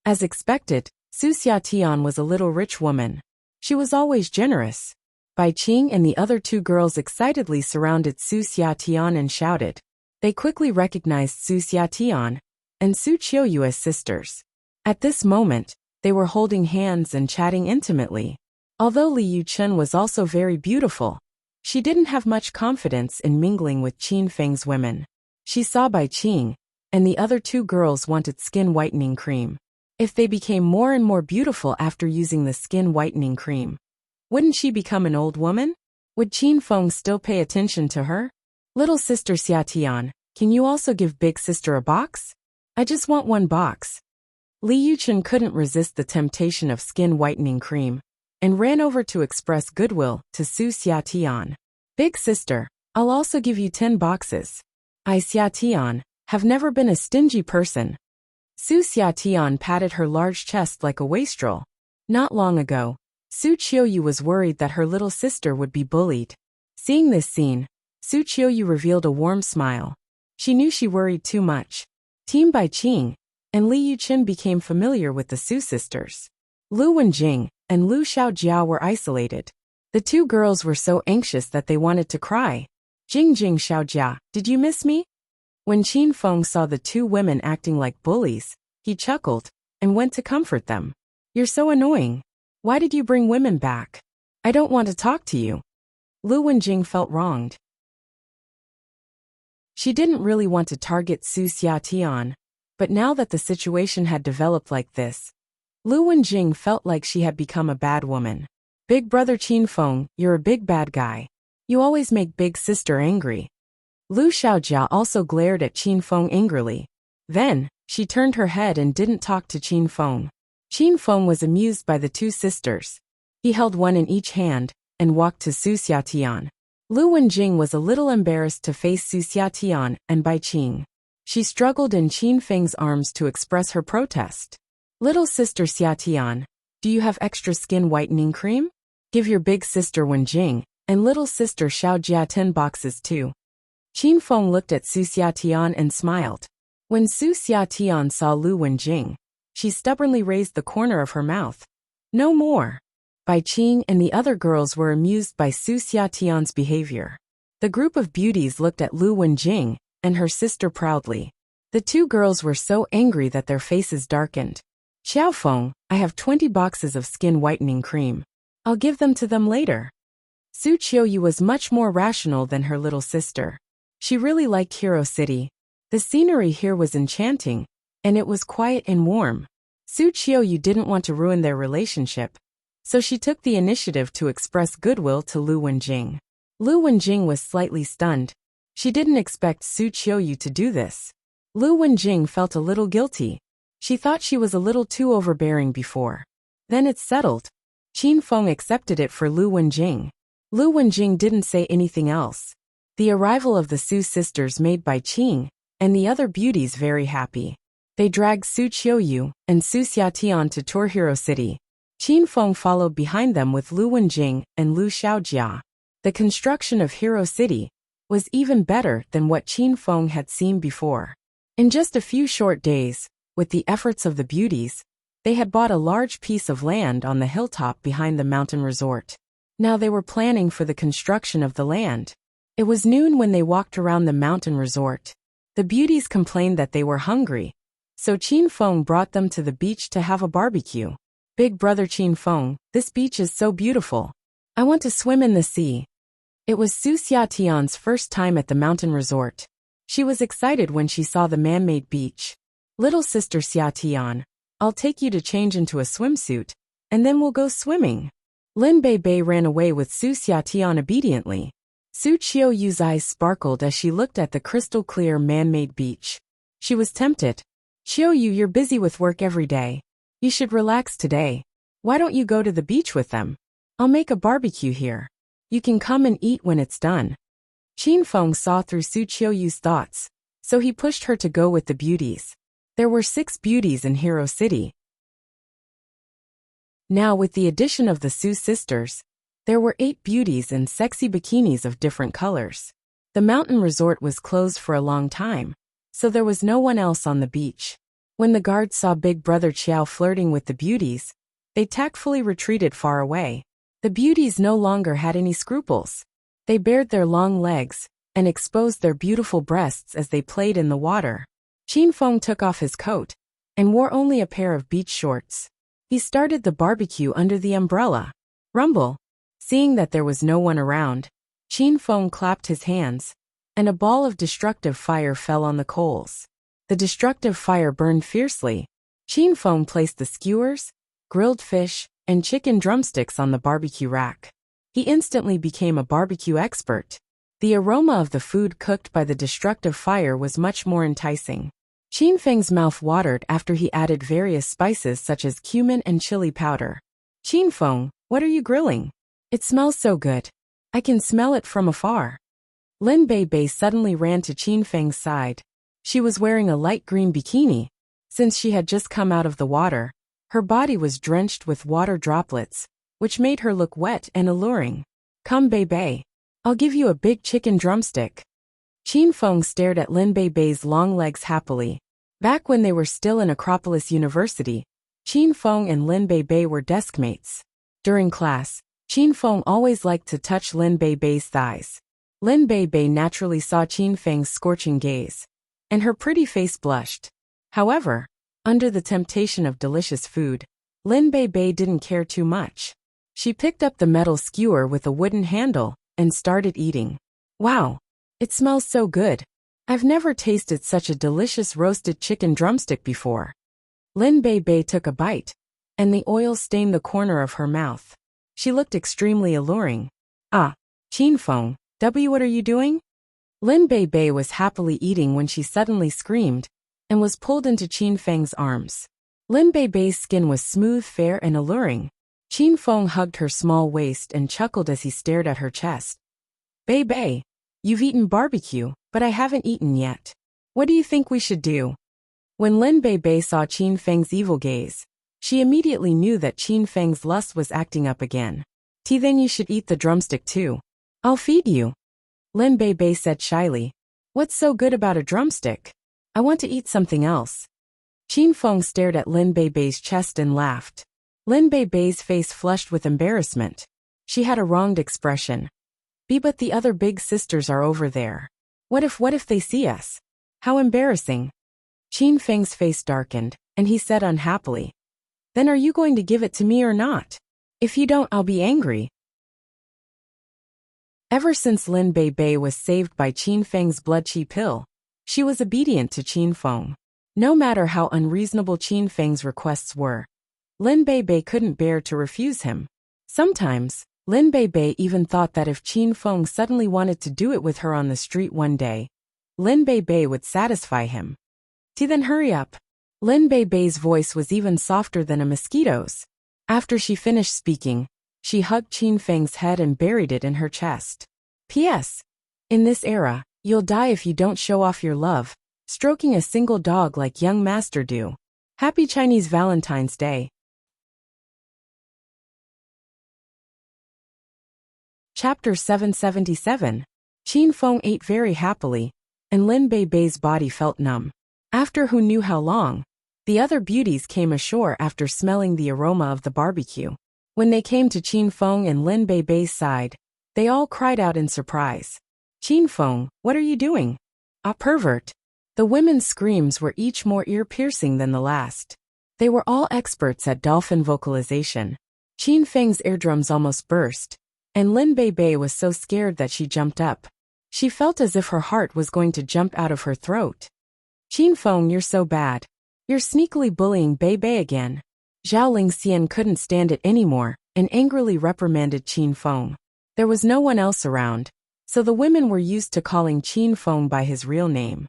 Speaker 1: As expected, Su Xiatian was a little rich woman. She was always generous. Bai Qing and the other 2 girls excitedly surrounded Su Xiatian and shouted. They quickly recognized Su Xiatian and Su Qiuyu as sisters. At this moment, they were holding hands and chatting intimately. Although Li Yuchun was also very beautiful, She didn't have much confidence in mingling with Qin Feng's women. She saw Bai Qing and the other two girls wanted skin whitening cream. If they became more and more beautiful after using the skin whitening cream, wouldn't she become an old woman? Would Qin Feng still pay attention to her? Little sister Xia Tian, can you also give big sister a box? I just want one box. Li Yuchen couldn't resist the temptation of skin whitening cream and ran over to express goodwill to Su Xia Tian. Big sister, I'll also give you 10 boxes. I Xia Tian have never been a stingy person. Su Xia Tian patted her large chest like a wastrel. Not long ago, Su Qiuyu was worried that her little sister would be bullied. Seeing this scene, Su Qiuyu revealed a warm smile. She knew she worried too much. Team Bai Qing and Li Yuchen became familiar with the Su sisters. Lu Wenjing and Lu Xiaojiao were isolated. The two girls were so anxious that they wanted to cry. Jing Xiaojia, did you miss me? When Qin Feng saw the two women acting like bullies, he chuckled and went to comfort them. You're so annoying. Why did you bring women back? I don't want to talk to you. Lu Wenjing felt wronged. She didn't really want to target Su Xia Tian, but now that the situation had developed like this, Lu Wenjing felt like she had become a bad woman. Big brother Qin Feng, you're a big bad guy. You always make big sister angry. Lu Xiaojia also glared at Qin Feng angrily. Then, she turned her head and didn't talk to Qin Feng. Qin Feng was amused by the two sisters. He held one in each hand and walked to Su Xia Tian. Lu Wenjing was a little embarrassed to face Su Xia Tian and Bai Qing. She struggled in Qin Feng's arms to express her protest. Little sister Xia Tian, do you have extra skin whitening cream? Give your big sister Wenjing and little sister Xiaojia 10 boxes too. Qin Feng looked at Su Xia Tian and smiled. When Su Xia Tian saw Lu Wenjing, she stubbornly raised the corner of her mouth. No more. Bai Qing and the other girls were amused by Su Xia Tian's behavior. The group of beauties looked at Lu Wenjing and her sister proudly. The two girls were so angry that their faces darkened. Xiao Feng, I have 20 boxes of skin whitening cream. I'll give them to them later. Su Qiuyu was much more rational than her little sister. She really liked Hero City. The scenery here was enchanting, and it was quiet and warm. Su Qiuyu didn't want to ruin their relationship, so she took the initiative to express goodwill to Lu Wenjing. Lu Wenjing was slightly stunned. She didn't expect Su Qiuyu to do this. Lu Wenjing felt a little guilty. She thought she was a little too overbearing before. Then it's settled. Qin Feng accepted it for Lu Wenjing. Lu Wenjing didn't say anything else. The arrival of the Su sisters made Bai Qing and the other beauties very happy. They dragged Su Qiuyu and Su Xia Tian to tour Hero City. Qin Feng followed behind them with Lu Wenjing and Lu Xiaojia. The construction of Hero City was even better than what Qin Feng had seen before. In just a few short days, with the efforts of the beauties, they had bought a large piece of land on the hilltop behind the mountain resort. Now they were planning for the construction of the land. It was noon when they walked around the mountain resort. The beauties complained that they were hungry, so Qin Feng brought them to the beach to have a barbecue. Big brother Qin Feng, this beach is so beautiful. I want to swim in the sea. It was Su Xia Tian's first time at the mountain resort. She was excited when she saw the man-made beach. Little sister Xia Tian, I'll take you to change into a swimsuit, and then we'll go swimming. Lin Bei ran away with Su Xia Tian obediently. Su Qiuyu's eyes sparkled as she looked at the crystal-clear man-made beach. She was tempted. Qiuyu, you're busy with work every day. You should relax today. Why don't you go to the beach with them? I'll make a barbecue here. You can come and eat when it's done. Qin Feng saw through Su Qiuyu's thoughts, so he pushed her to go with the beauties. There were 6 beauties in Hero City. Now with the addition of the Su sisters, there were 8 beauties in sexy bikinis of different colors. The mountain resort was closed for a long time, so there was no one else on the beach. When the guards saw Big Brother Qiao flirting with the beauties, they tactfully retreated far away. The beauties no longer had any scruples. They bared their long legs and exposed their beautiful breasts as they played in the water. Qin Feng took off his coat and wore only a pair of beach shorts. He started the barbecue under the umbrella. Rumble. Seeing that there was no one around, Qin Feng clapped his hands, and a ball of destructive fire fell on the coals. The destructive fire burned fiercely. Qin Feng placed the skewers, grilled fish, and chicken drumsticks on the barbecue rack. He instantly became a barbecue expert. The aroma of the food cooked by the destructive fire was much more enticing. Qin Feng's mouth watered after he added various spices such as cumin and chili powder. Qin Feng, what are you grilling? It smells so good. I can smell it from afar. Lin Bei suddenly ran to Qin Feng's side. She was wearing a light green bikini. Since she had just come out of the water, her body was drenched with water droplets, which made her look wet and alluring. Come Bei. I'll give you a big chicken drumstick. Qin Feng stared at Lin Bei's long legs happily. Back when they were still in Acropolis University, Qin Feng and Lin Bei were deskmates. During class, Qin Feng always liked to touch Lin Bei's thighs. Lin Bei naturally saw Qin Feng's scorching gaze, and her pretty face blushed. However, under the temptation of delicious food, Lin Bei didn't care too much. She picked up the metal skewer with a wooden handle and started eating. Wow! It smells so good. I've never tasted such a delicious roasted chicken drumstick before. Lin Bei took a bite, and the oil stained the corner of her mouth. She looked extremely alluring. Ah, Qin Feng, what are you doing? Lin Bei was happily eating when she suddenly screamed and was pulled into Qin Feng's arms. Lin Bei's skin was smooth, fair, and alluring. Qin Feng hugged her small waist and chuckled as he stared at her chest. Bei, you've eaten barbecue, but I haven't eaten yet. What do you think we should do? When Lin Bei saw Qin Feng's evil gaze, she immediately knew that Qin Feng's lust was acting up again. Then you should eat the drumstick too. I'll feed you. Lin Bei said shyly. What's so good about a drumstick? I want to eat something else. Qin Feng stared at Lin Bei's chest and laughed. Lin Bei's face flushed with embarrassment. She had a wronged expression. But the other big sisters are over there. What if they see us? How embarrassing. Qin Feng's face darkened, and he said unhappily. Then are you going to give it to me or not? If you don't, I'll be angry. Ever since Lin Bei was saved by Qin Feng's blood qi pill, she was obedient to Qin Feng. No matter how unreasonable Qin Feng's requests were, Lin Bei couldn't bear to refuse him. Sometimes, Lin Bei even thought that if Qin Feng suddenly wanted to do it with her on the street one day, Lin Bei would satisfy him. Then hurry up. Lin Bei's voice was even softer than a mosquito's. After she finished speaking, she hugged Qin Feng's head and buried it in her chest. P.S. In this era, you'll die if you don't show off your love, stroking a single dog like young master do. Happy Chinese Valentine's Day. Chapter 777. Qin Feng ate very happily, and Lin Bei's body felt numb. After who knew how long, the other beauties came ashore after smelling the aroma of the barbecue. When they came to Qin Feng and Lin Bei's side, they all cried out in surprise. Qin Feng, what are you doing? Ah, pervert. The women's screams were each more ear-piercing than the last. They were all experts at dolphin vocalization. Qin Feng's eardrums almost burst, and Lin Bei was so scared that she jumped up. She felt as if her heart was going to jump out of her throat. Qin Feng, you're so bad. You're sneakily bullying Bei again. Zhao Lingxian couldn't stand it anymore and angrily reprimanded Qin Feng. There was no one else around, so the women were used to calling Qin Feng by his real name.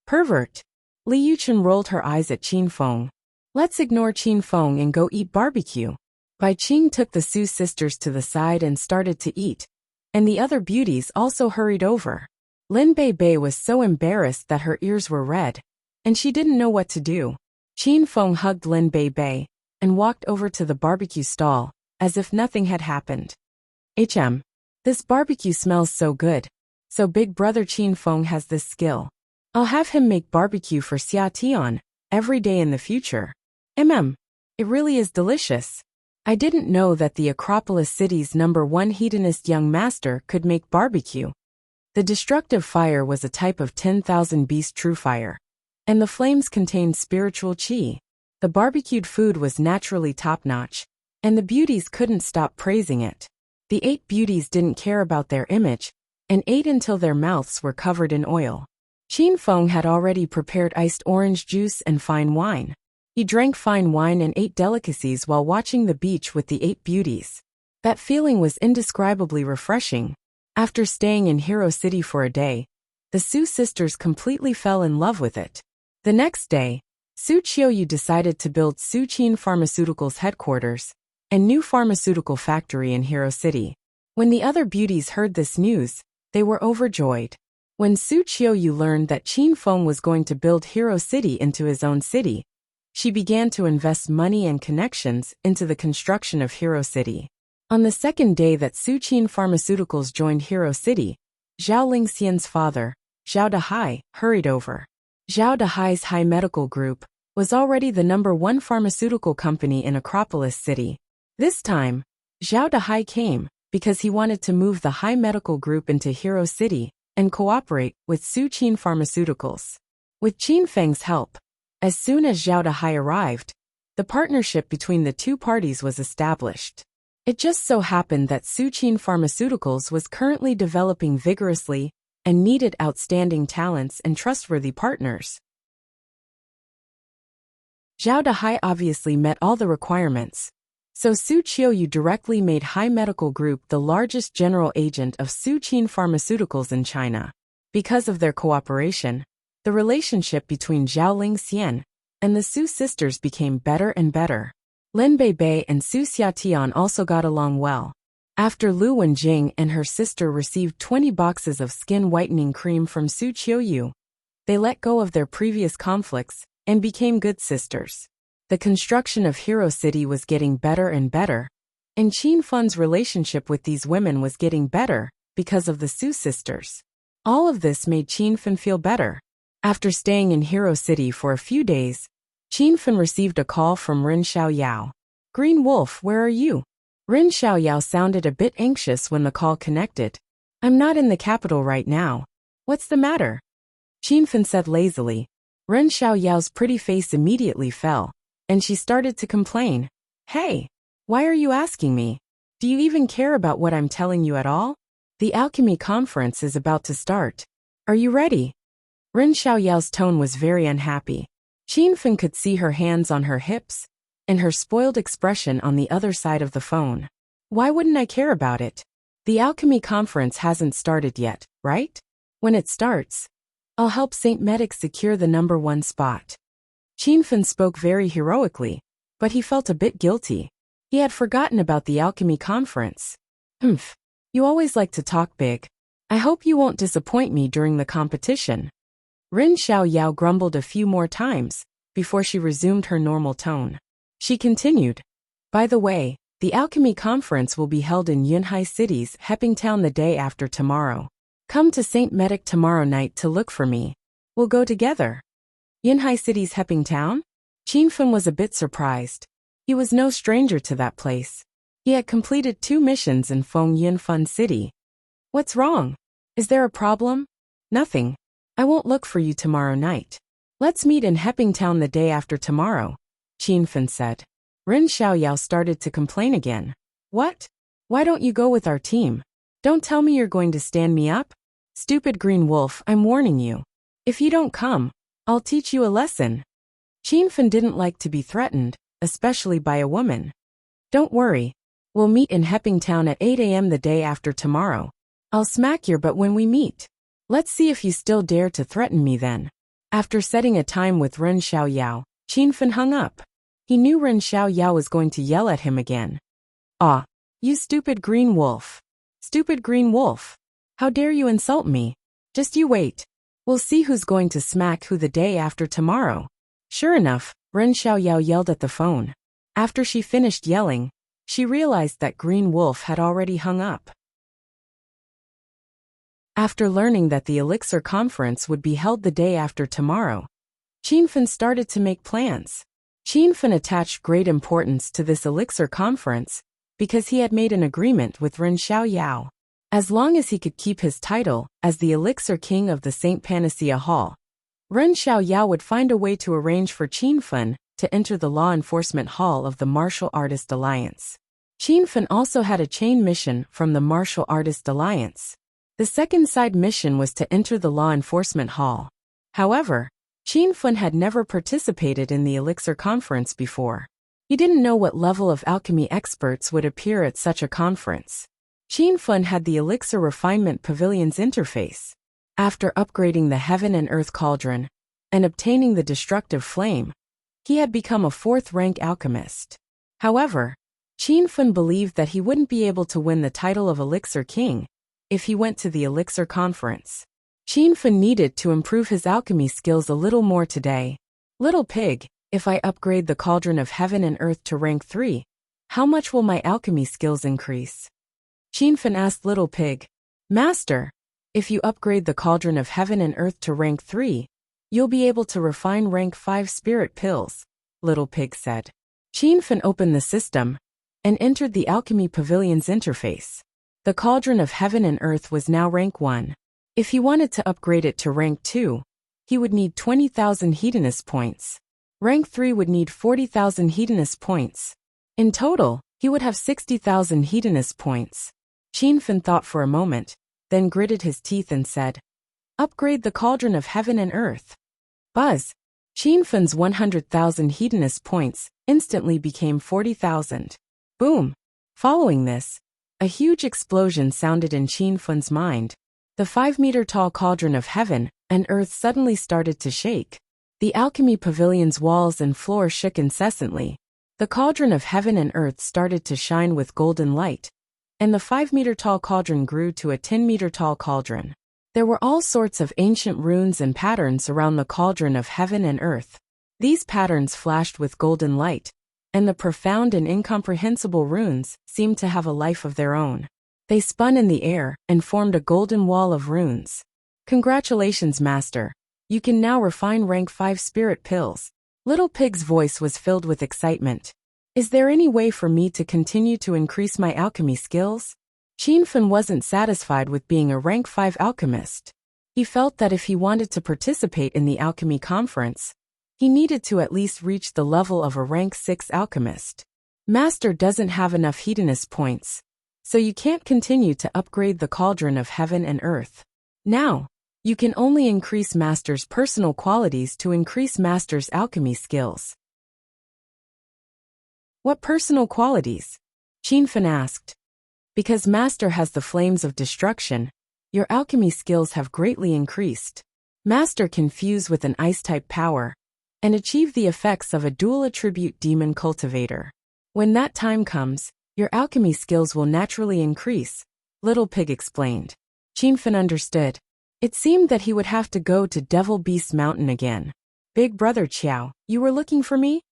Speaker 1: Pervert. Li Yuchen rolled her eyes at Qin Feng. Let's ignore Qin Feng and go eat barbecue. Bai Qing took the Su sisters to the side and started to eat, and the other beauties also hurried over. Lin Bei was so embarrassed that her ears were red, and she didn't know what to do. Qin Feng hugged Lin Bei and walked over to the barbecue stall, as if nothing had happened. This barbecue smells so good. So big brother Qin Feng has this skill. I'll have him make barbecue for Xia Tian every day in the future. It really is delicious. I didn't know that the Acropolis city's #1 hedonist young master could make barbecue. The destructive fire was a type of 10,000 beast true fire, and the flames contained spiritual qi. The barbecued food was naturally top-notch, and the beauties couldn't stop praising it. The 8 beauties didn't care about their image, and ate until their mouths were covered in oil. Qin Feng had already prepared iced orange juice and fine wine. He drank fine wine and ate delicacies while watching the beach with the 8 beauties. That feeling was indescribably refreshing. After staying in Hero City for a day, the Su sisters completely fell in love with it. The next day, Su Qiuyu decided to build Su Qin Pharmaceuticals headquarters, a new pharmaceutical factory in Hero City. When the other beauties heard this news, they were overjoyed. When Su Qiuyu learned that Qin Feng was going to build Hero City into his own city, she began to invest money and connections into the construction of Hero City. On the second day that Su Qin Pharmaceuticals joined Hero City, Zhao Lingxian's father, Zhao Dahai, hurried over. Zhao Dahai's High Medical Group was already the #1 pharmaceutical company in Acropolis City. This time, Zhao Dahai came because he wanted to move the High Medical Group into Hero City and cooperate with Su Qin Pharmaceuticals. With Qin Feng's help, as soon as Zhao Dahai arrived, the partnership between the two parties was established. It just so happened that Su Qin Pharmaceuticals was currently developing vigorously and needed outstanding talents and trustworthy partners. Zhao Dahai obviously met all the requirements, so Su Qiuyu directly made High Medical Group the largest general agent of Su Qin Pharmaceuticals in China. Because of their cooperation, the relationship between Zhao Lingxian and the Su sisters became better and better. Lin Beibei and Su Xiatian also got along well. After Lu Wenjing and her sister received 20 boxes of skin whitening cream from Su Qiuyu, they let go of their previous conflicts and became good sisters. The construction of Hero City was getting better and better, and Qin Feng's relationship with these women was getting better because of the Su sisters. All of this made Qin Feng feel better. After staying in Hero City for a few days, Qin Feng received a call from Ren Xiaoyao. "Green Wolf, where are you?" Ren Xiaoyao sounded a bit anxious when the call connected. "I'm not in the capital right now. What's the matter?" Qin Feng said lazily. Ren Xiaoyao's pretty face immediately fell, and she started to complain. "Hey, why are you asking me? Do you even care about what I'm telling you at all? The alchemy conference is about to start. Are you ready?" Ren Xiaoyao's tone was very unhappy. Qin Feng could see her hands on her hips and her spoiled expression on the other side of the phone. "Why wouldn't I care about it? The alchemy conference hasn't started yet, right? When it starts, I'll help Saint Medic secure the #1 spot." Qin Feng spoke very heroically, but he felt a bit guilty. He had forgotten about the alchemy conference. You always like to talk big. I hope you won't disappoint me during the competition." Ren Xiaoyao grumbled a few more times before she resumed her normal tone. She continued, "By the way, the alchemy conference will be held in Yunhai City's Hepping Town the day after tomorrow. Come to Saint Medic tomorrow night to look for me. We'll go together." Yunhai City's Hepping Town? Qin Feng was a bit surprised. He was no stranger to that place. He had completed 2 missions in Feng Yunfan City. "What's wrong? Is there a problem?" "Nothing. I won't look for you tomorrow night. Let's meet in Hepping Town the day after tomorrow," Qin Feng said. Ren Xiaoyao started to complain again. "What? Why don't you go with our team? Don't tell me you're going to stand me up? Stupid Green Wolf, I'm warning you. If you don't come, I'll teach you a lesson." Qin Feng didn't like to be threatened, especially by a woman. "Don't worry. We'll meet in Hepping Town at 8 a.m. the day after tomorrow. I'll smack your butt when we meet. Let's see if you still dare to threaten me then." After setting a time with Ren Xiaoyao, Qin Feng hung up. He knew Ren Xiaoyao was going to yell at him again. "Ah, you stupid Green Wolf. Stupid Green Wolf. How dare you insult me? Just you wait. We'll see who's going to smack who the day after tomorrow." Sure enough, Ren Xiaoyao yelled at the phone. After she finished yelling, she realized that Green Wolf had already hung up. After learning that the Elixir Conference would be held the day after tomorrow, Qin Feng started to make plans. Qin Feng attached great importance to this Elixir Conference because he had made an agreement with Ren Xiaoyao. As long as he could keep his title as the Elixir King of the St. Panacea Hall, Ren Xiaoyao would find a way to arrange for Qin Feng to enter the law enforcement hall of the Martial Artist Alliance. Qin Feng also had a chain mission from the Martial Artist Alliance. The second side mission was to enter the law enforcement hall. However, Qin Fun had never participated in the Elixir Conference before. He didn't know what level of alchemy experts would appear at such a conference. Qin Fun had the Elixir Refinement Pavilion's interface. After upgrading the Heaven and Earth Cauldron and obtaining the Destructive Flame, he had become a 4th-rank alchemist. However, Qin Fun believed that he wouldn't be able to win the title of Elixir King if he went to the Elixir Conference. Qin Fun needed to improve his alchemy skills a little more today. Little pig, if I upgrade the Cauldron of Heaven and Earth to rank 3, how much will my alchemy skills increase? Qin Fun asked Little Pig. Master, if you upgrade the Cauldron of Heaven and Earth to rank 3, you'll be able to refine rank 5 spirit pills, Little Pig said. Qin Fun opened the system and entered the Alchemy Pavilion's interface. The Cauldron of Heaven and Earth was now rank 1. If he wanted to upgrade it to rank 2, he would need 20,000 Hedonist points. Rank 3 would need 40,000 Hedonist points. In total, he would have 60,000 Hedonist points. Qin Fun thought for a moment, then gritted his teeth and said, Upgrade the Cauldron of Heaven and Earth. Buzz! Qin Fun's 100,000 Hedonist points instantly became 40,000. Boom! Following this, a huge explosion sounded in Qin Fun's mind. The 5-meter-tall Cauldron of Heaven and Earth suddenly started to shake. The Alchemy Pavilion's walls and floor shook incessantly. The Cauldron of Heaven and Earth started to shine with golden light, and the 5-meter-tall cauldron grew to a 10-meter-tall cauldron. There were all sorts of ancient runes and patterns around the Cauldron of Heaven and Earth. These patterns flashed with golden light, and the profound and incomprehensible runes seemed to have a life of their own. They spun in the air and formed a golden wall of runes. Congratulations, Master. You can now refine rank 5 spirit pills. Little Pig's voice was filled with excitement. Is there any way for me to continue to increase my alchemy skills? Qin Fun wasn't satisfied with being a rank 5 alchemist. He felt that if he wanted to participate in the alchemy conference, he needed to at least reach the level of a rank 6 alchemist. Master doesn't have enough Hedonist points, so you can't continue to upgrade the Cauldron of Heaven and Earth. Now, you can only increase Master's personal qualities to increase Master's alchemy skills. What personal qualities? Qin Fun asked. Because Master has the flames of destruction, your alchemy skills have greatly increased. Master can fuse with an ice-type power and achieve the effects of a dual-attribute demon cultivator. When that time comes, your alchemy skills will naturally increase, Little Pig explained. Qin Fun understood. It seemed that he would have to go to Devil Beast Mountain again. Big Brother Qiao, you were looking for me?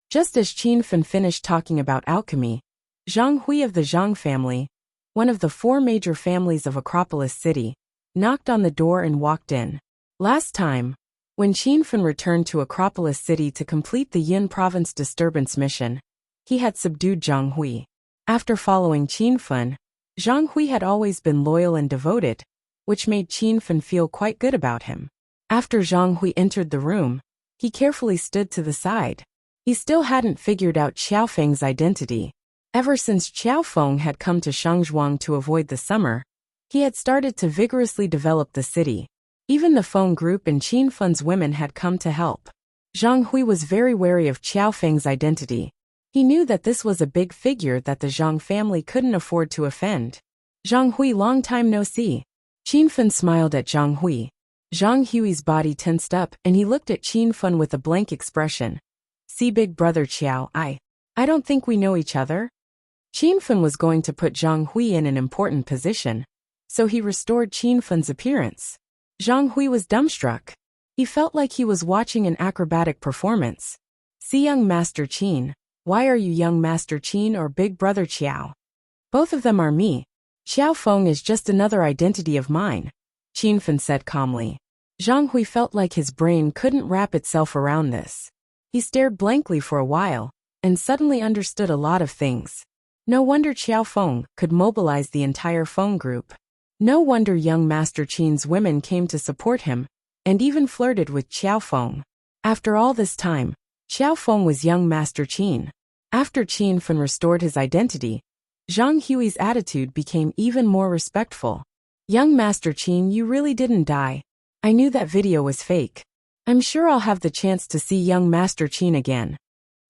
Speaker 1: Just as Qin Fun finished talking about alchemy, Zhang Hui of the Zhang family, one of the 4 major families of Acropolis City, knocked on the door and walked in. Last time, when Qin Fun returned to Acropolis City to complete the Yin Province disturbance mission, he had subdued Zhang Hui. After following Qin Fun, Zhang Hui had always been loyal and devoted, which made Qin Fun feel quite good about him. After Zhang Hui entered the room, he carefully stood to the side. He still hadn't figured out Qiao Feng's identity. Ever since Qiao Feng had come to Shangzhuang to avoid the summer, he had started to vigorously develop the city. Even the Feng group and Qin Fun's women had come to help. Zhang Hui was very wary of Qiao Feng's identity. He knew that this was a big figure that the Zhang family couldn't afford to offend. Zhang Hui, long time no see. Qin Fun smiled at Zhang Hui. Zhang Hui's body tensed up and he looked at Qin Fun with a blank expression. See, Big Brother Qiao, I don't think we know each other. Qin Fun was going to put Zhang Hui in an important position, so he restored Qin Fun's appearance. Zhang Hui was dumbstruck. He felt like he was watching an acrobatic performance. See, young Master Qin. Why are you young Master Qin or Big Brother Qiao? Both of them are me. Qiao Feng is just another identity of mine, Qin Fun said calmly. Zhang Hui felt like his brain couldn't wrap itself around this. He stared blankly for a while, and suddenly understood a lot of things. No wonder Qiao Feng could mobilize the entire Feng group. No wonder young Master Qin's women came to support him, and even flirted with Qiao Feng. After all this time, Qiao Feng was young Master Qin. After Qin Fun restored his identity, Zhang Hui's attitude became even more respectful. Young Master Qin, you really didn't die. I knew that video was fake. I'm sure I'll have the chance to see young Master Qin again.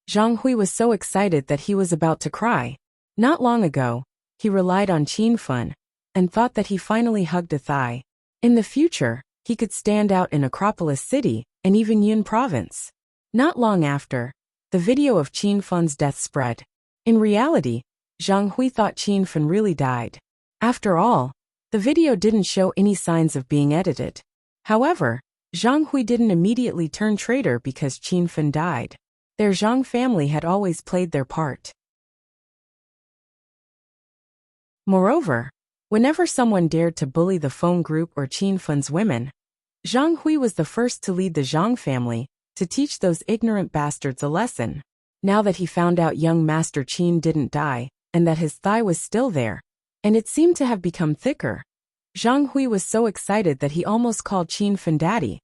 Speaker 1: Zhang Hui was so excited that he was about to cry. Not long ago, he relied on Qin Feng and thought that he finally hugged a thigh. In the future, he could stand out in Acropolis City and even Yun Province. Not long after, the video of Qin Feng's death spread. In reality, Zhang Hui thought Qin Feng really died. After all, the video didn't show any signs of being edited. However, Zhang Hui didn't immediately turn traitor because Qin Feng died. Their Zhang family had always played their part. Moreover, whenever someone dared to bully the Feng group or Qin Feng's women, Zhang Hui was the first to lead the Zhang family to teach those ignorant bastards a lesson. Now that he found out young Master Qin didn't die, and that his thigh was still there, and it seemed to have become thicker, Zhang Hui was so excited that he almost called Qin Feng daddy.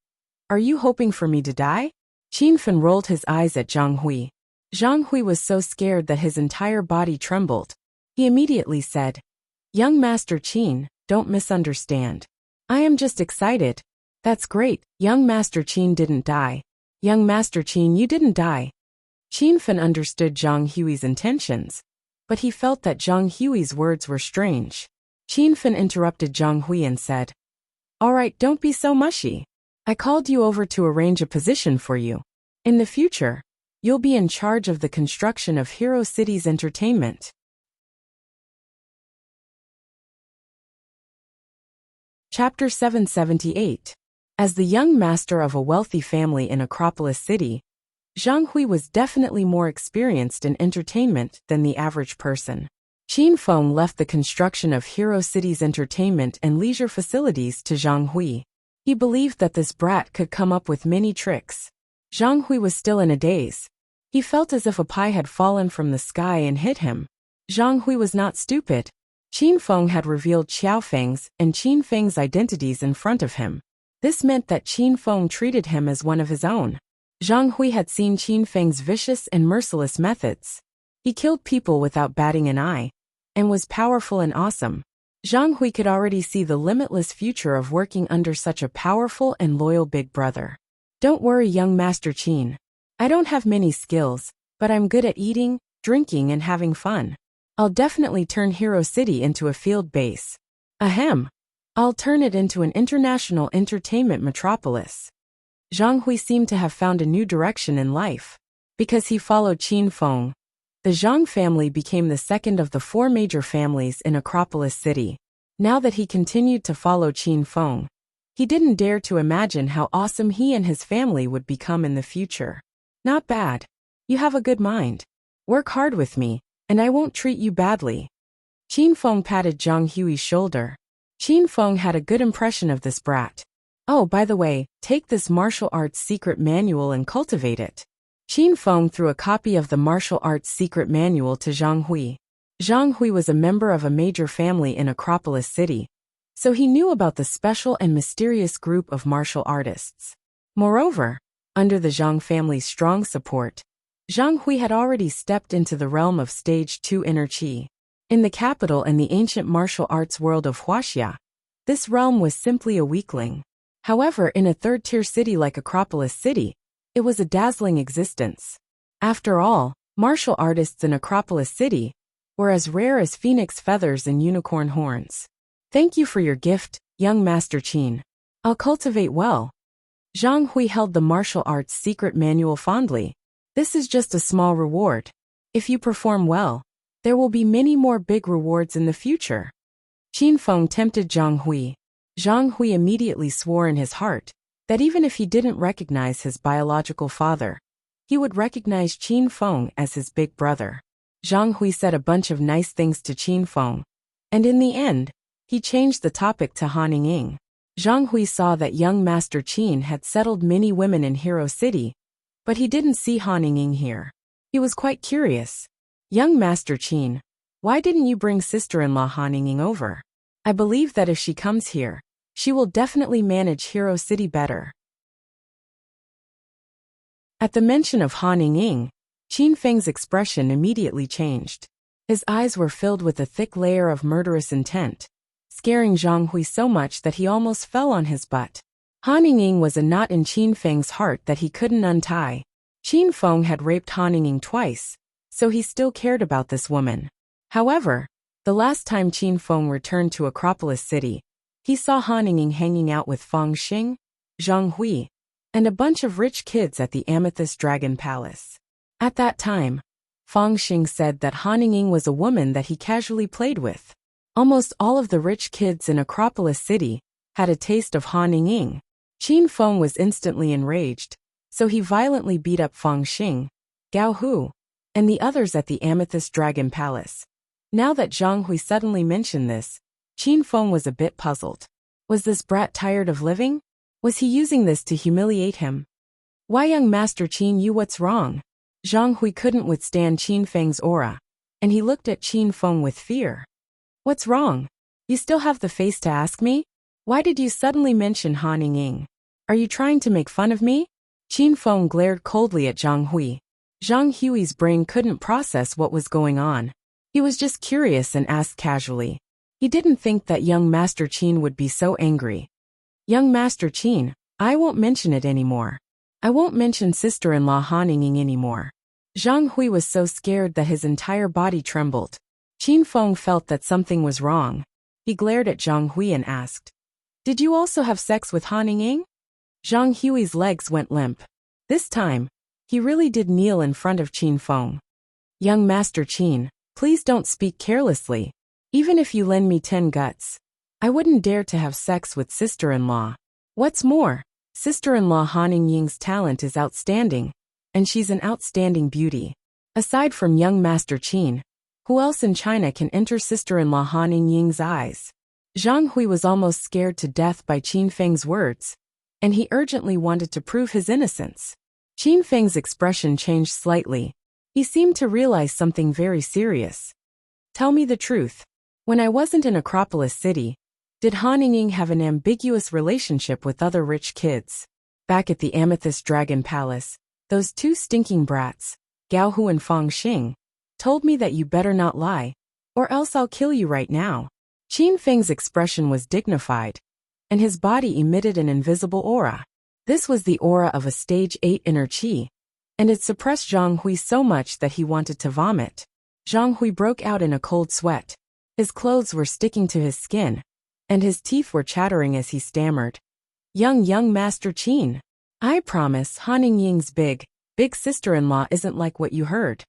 Speaker 1: Are you hoping for me to die? Qin Feng rolled his eyes at Zhang Hui. Zhang Hui was so scared that his entire body trembled. He immediately said, Young Master Qin, don't misunderstand. I am just excited. That's great, young Master Qin didn't die. Young Master Qin, you didn't die. Qin Feng understood Zhang Hui's intentions, but he felt that Zhang Hui's words were strange. Qin Feng interrupted Zhang Hui and said, All right, don't be so mushy. I called you over to arrange a position for you. In the future, you'll be in charge of the construction of Hero City's entertainment. Chapter 778. As the young master of a wealthy family in Acropolis City, Zhang Hui was definitely more experienced in entertainment than the average person. Qin Feng left the construction of Hero City's entertainment and leisure facilities to Zhang Hui. He believed that this brat could come up with many tricks. Zhang Hui was still in a daze. He felt as if a pie had fallen from the sky and hit him. Zhang Hui was not stupid. Qin Feng had revealed Xiao Feng's and Qin Feng's identities in front of him. This meant that Qin Feng treated him as one of his own. Zhang Hui had seen Qin Feng's vicious and merciless methods. He killed people without batting an eye, and was powerful and awesome. Zhang Hui could already see the limitless future of working under such a powerful and loyal big brother. Don't worry, young Master Qin. I don't have many skills, but I'm good at eating, drinking and having fun. I'll definitely turn Hero City into a field base. Ahem. I'll turn it into an international entertainment metropolis. Zhang Hui seemed to have found a new direction in life. Because he followed Qin Feng, the Zhang family became the second of the 4 major families in Acropolis City. Now that he continued to follow Qin Feng, he didn't dare to imagine how awesome he and his family would become in the future. Not bad. You have a good mind. Work hard with me, and I won't treat you badly. Qin Feng patted Zhang Hui's shoulder. Qin Feng had a good impression of this brat. Oh, by the way, take this martial arts secret manual and cultivate it. Qin Feng threw a copy of the martial arts secret manual to Zhang Hui. Zhang Hui was a member of a major family in Acropolis City, so he knew about the special and mysterious group of martial artists. Moreover, under the Zhang family's strong support, Zhang Hui had already stepped into the realm of Stage 2 Inner Qi. In the capital and the ancient martial arts world of Wuxia, this realm was simply a weakling. However, in a third-tier city like Acropolis City, it was a dazzling existence. After all, martial artists in Acropolis City were as rare as phoenix feathers and unicorn horns. Thank you for your gift, young Master Qin. I'll cultivate well. Zhang Hui held the martial arts secret manual fondly. This is just a small reward. If you perform well, there will be many more big rewards in the future. Qin Feng tempted Zhang Hui. Zhang Hui immediately swore in his heart that even if he didn't recognize his biological father, he would recognize Qin Feng as his big brother. Zhang Hui said a bunch of nice things to Qin Feng, and in the end, he changed the topic to Han Ying. Zhang Hui saw that young Master Qin had settled many women in Hero City, but he didn't see Han Ying here. He was quite curious. Young Master Qin, why didn't you bring sister-in-law Han Ying over? I believe that if she comes here, she will definitely manage Hero City better. At the mention of Han Ying, Qin Feng's expression immediately changed. His eyes were filled with a thick layer of murderous intent. scaring Zhang Hui so much that he almost fell on his butt. Han Ying was a knot in Qin Feng's heart that he couldn't untie. Qin Feng had raped Han Ying twice, so he still cared about this woman. However, the last time Qin Feng returned to Acropolis City, he saw Han Ying hanging out with Feng Xing, Zhang Hui, and a bunch of rich kids at the Amethyst Dragon Palace. At that time, Feng Xing said that Han Ying was a woman that he casually played with. Almost all of the rich kids in Acropolis City had a taste of Han Ying. Qin Feng was instantly enraged, so he violently beat up Feng Xing, Gao Hu, and the others at the Amethyst Dragon Palace. Now that Zhang Hui suddenly mentioned this, Qin Feng was a bit puzzled. Was this brat tired of living? Was he using this to humiliate him? Why, young Master Qin, you what's wrong? Zhang Hui couldn't withstand Qin Feng's aura, and he looked at Qin Feng with fear. What's wrong? You still have the face to ask me? Why did you suddenly mention Han Ying? Are you trying to make fun of me? Qin Feng glared coldly at Zhang Hui. Zhang Hui's brain couldn't process what was going on. He was just curious and asked casually. He didn't think that young Master Qin would be so angry. Young Master Qin, I won't mention it anymore. I won't mention sister-in-law Han Ying anymore. Zhang Hui was so scared that his entire body trembled. Qin Feng felt that something was wrong. He glared at Zhang Hui and asked, "Did you also have sex with Han Ying?" Zhang Hui's legs went limp. This time, he really did kneel in front of Qin Feng. Young Master Qin, please don't speak carelessly. Even if you lend me 10 guts, I wouldn't dare to have sex with sister-in-law. What's more, sister-in-law Han Ying's talent is outstanding, and she's an outstanding beauty. Aside from young Master Qin, who else in China can enter sister-in-law Han Ying's eyes? Zhang Hui was almost scared to death by Qin Feng's words, and he urgently wanted to prove his innocence. Qin Feng's expression changed slightly. He seemed to realize something very serious. Tell me the truth. When I wasn't in Acropolis City, did Han Ying have an ambiguous relationship with other rich kids? Back at the Amethyst Dragon Palace, those two stinking brats, Gao Hu and Feng Xing, told me that you better not lie, or else I'll kill you right now. Qin Feng's expression was dignified, and his body emitted an invisible aura. This was the aura of a stage 8 inner qi, and it suppressed Zhang Hui so much that he wanted to vomit. Zhang Hui broke out in a cold sweat. His clothes were sticking to his skin, and his teeth were chattering as he stammered. Young Master Qin, I promise Han Ying's big sister-in-law isn't like what you heard.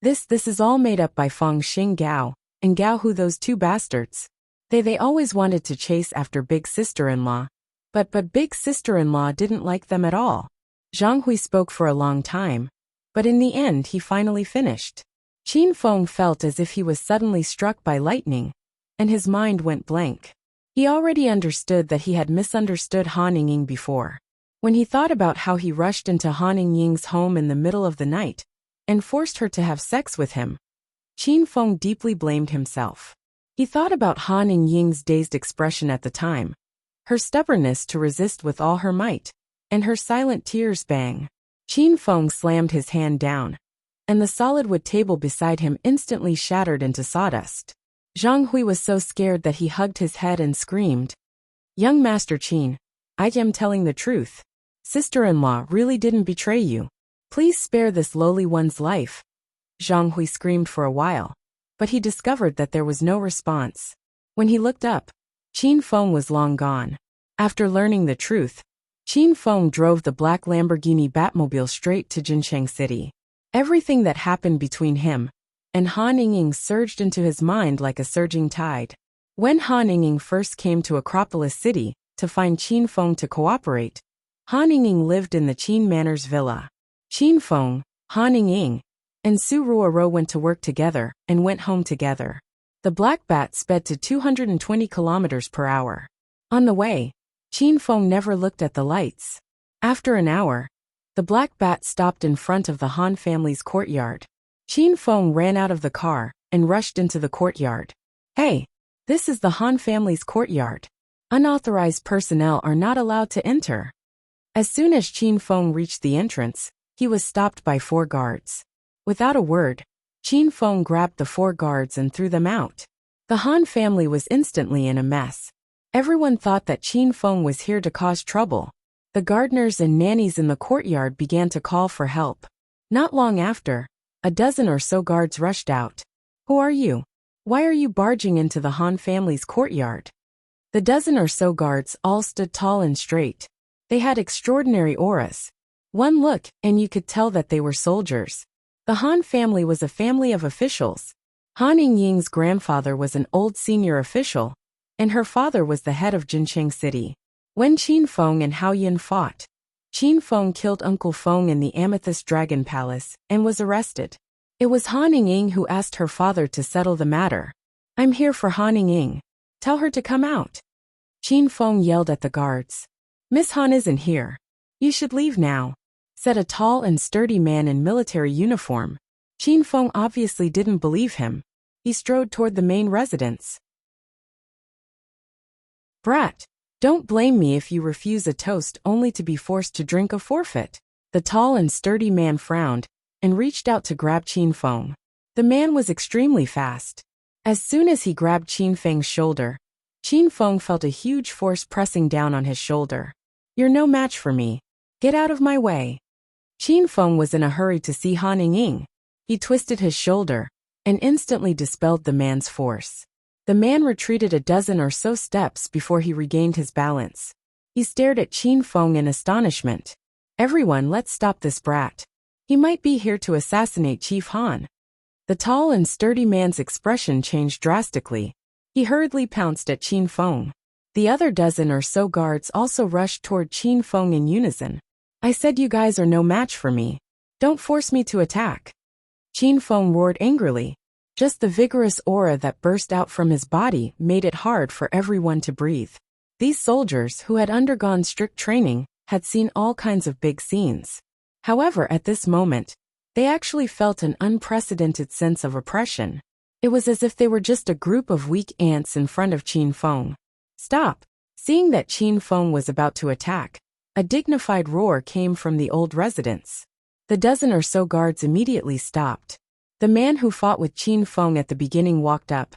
Speaker 1: This is all made up by Feng Xing Gao and Gao Hu, those two bastards. They always wanted to chase after big sister-in-law, but big sister-in-law didn't like them at all. Zhang Hui spoke for a long time, but in the end he finally finished. Qin Feng felt as if he was suddenly struck by lightning, and his mind went blank. He already understood that he had misunderstood Han Ying before. When he thought about how he rushed into Han Ying's home in the middle of the night and forced her to have sex with him, Qin Feng deeply blamed himself. He thought about Han Ying's dazed expression at the time, her stubbornness to resist with all her might, and her silent tears. Bang! Qin Feng slammed his hand down, and the solid wood table beside him instantly shattered into sawdust. Zhang Hui was so scared that he hugged his head and screamed, "Young Master Qin, I am telling the truth. Sister-in-law really didn't betray you. Please spare this lowly one's life." Zhang Hui screamed for a while, but he discovered that there was no response. When he looked up, Qin Feng was long gone. After learning the truth, Qin Feng drove the black Lamborghini Batmobile straight to Jincheng City. Everything that happened between him and Han Ying surged into his mind like a surging tide. When Han Ying first came to Acropolis City to find Qin Feng to cooperate, Han Ying lived in the Qin Manor's villa. Qin Feng, Han Ying, and Su Ruoro went to work together and went home together. The Black Bat sped to 220 kilometers per hour. On the way, Qin Feng never looked at the lights. After an hour, the Black Bat stopped in front of the Han family's courtyard. Qin Feng ran out of the car and rushed into the courtyard. "Hey, this is the Han family's courtyard. Unauthorized personnel are not allowed to enter." As soon as Qin Feng reached the entrance, he was stopped by 4 guards. Without a word, Qin Feng grabbed the 4 guards and threw them out. The Han family was instantly in a mess. Everyone thought that Qin Feng was here to cause trouble. The gardeners and nannies in the courtyard began to call for help. Not long after, a dozen or so guards rushed out. "Who are you? Why are you barging into the Han family's courtyard?" The dozen or so guards all stood tall and straight. They had extraordinary auras. One look, and you could tell that they were soldiers. The Han family was a family of officials. Han Yingying's grandfather was an old senior official, and her father was the head of Jincheng City. When Qin Feng and Hao Yin fought, Qin Feng killed Uncle Feng in the Amethyst Dragon Palace and was arrested. It was Han Yingying who asked her father to settle the matter. "I'm here for Han Yingying. Tell her to come out." Qin Feng yelled at the guards. "Miss Han isn't here. You should leave now," said a tall and sturdy man in military uniform. Qin Feng obviously didn't believe him. He strode toward the main residence. "Brat, don't blame me if you refuse a toast only to be forced to drink a forfeit." The tall and sturdy man frowned and reached out to grab Qin Feng. The man was extremely fast. As soon as he grabbed Qin Feng's shoulder, Qin Feng felt a huge force pressing down on his shoulder. "You're no match for me. Get out of my way." Qin Feng was in a hurry to see Han Yingying. He twisted his shoulder and instantly dispelled the man's force. The man retreated a dozen or so steps before he regained his balance. He stared at Qin Feng in astonishment. "Everyone, let's stop this brat. He might be here to assassinate Chief Han." The tall and sturdy man's expression changed drastically. He hurriedly pounced at Qin Feng. The other dozen or so guards also rushed toward Qin Feng in unison. "I said you guys are no match for me. Don't force me to attack." Qin Feng roared angrily. Just the vigorous aura that burst out from his body made it hard for everyone to breathe. These soldiers, who had undergone strict training, had seen all kinds of big scenes. However, at this moment, they actually felt an unprecedented sense of oppression. It was as if they were just a group of weak ants in front of Qin Feng. "Stop!" Seeing that Qin Feng was about to attack, a dignified roar came from the old residence. The dozen or so guards immediately stopped. The man who fought with Qin Feng at the beginning walked up.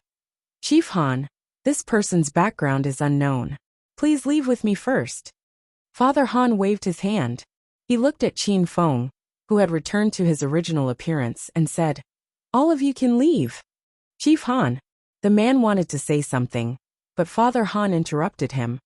Speaker 1: "Chief Han, this person's background is unknown. Please leave with me first." Father Han waved his hand. He looked at Qin Feng, who had returned to his original appearance, and said, "All of you can leave." "Chief Han," the man wanted to say something, but Father Han interrupted him.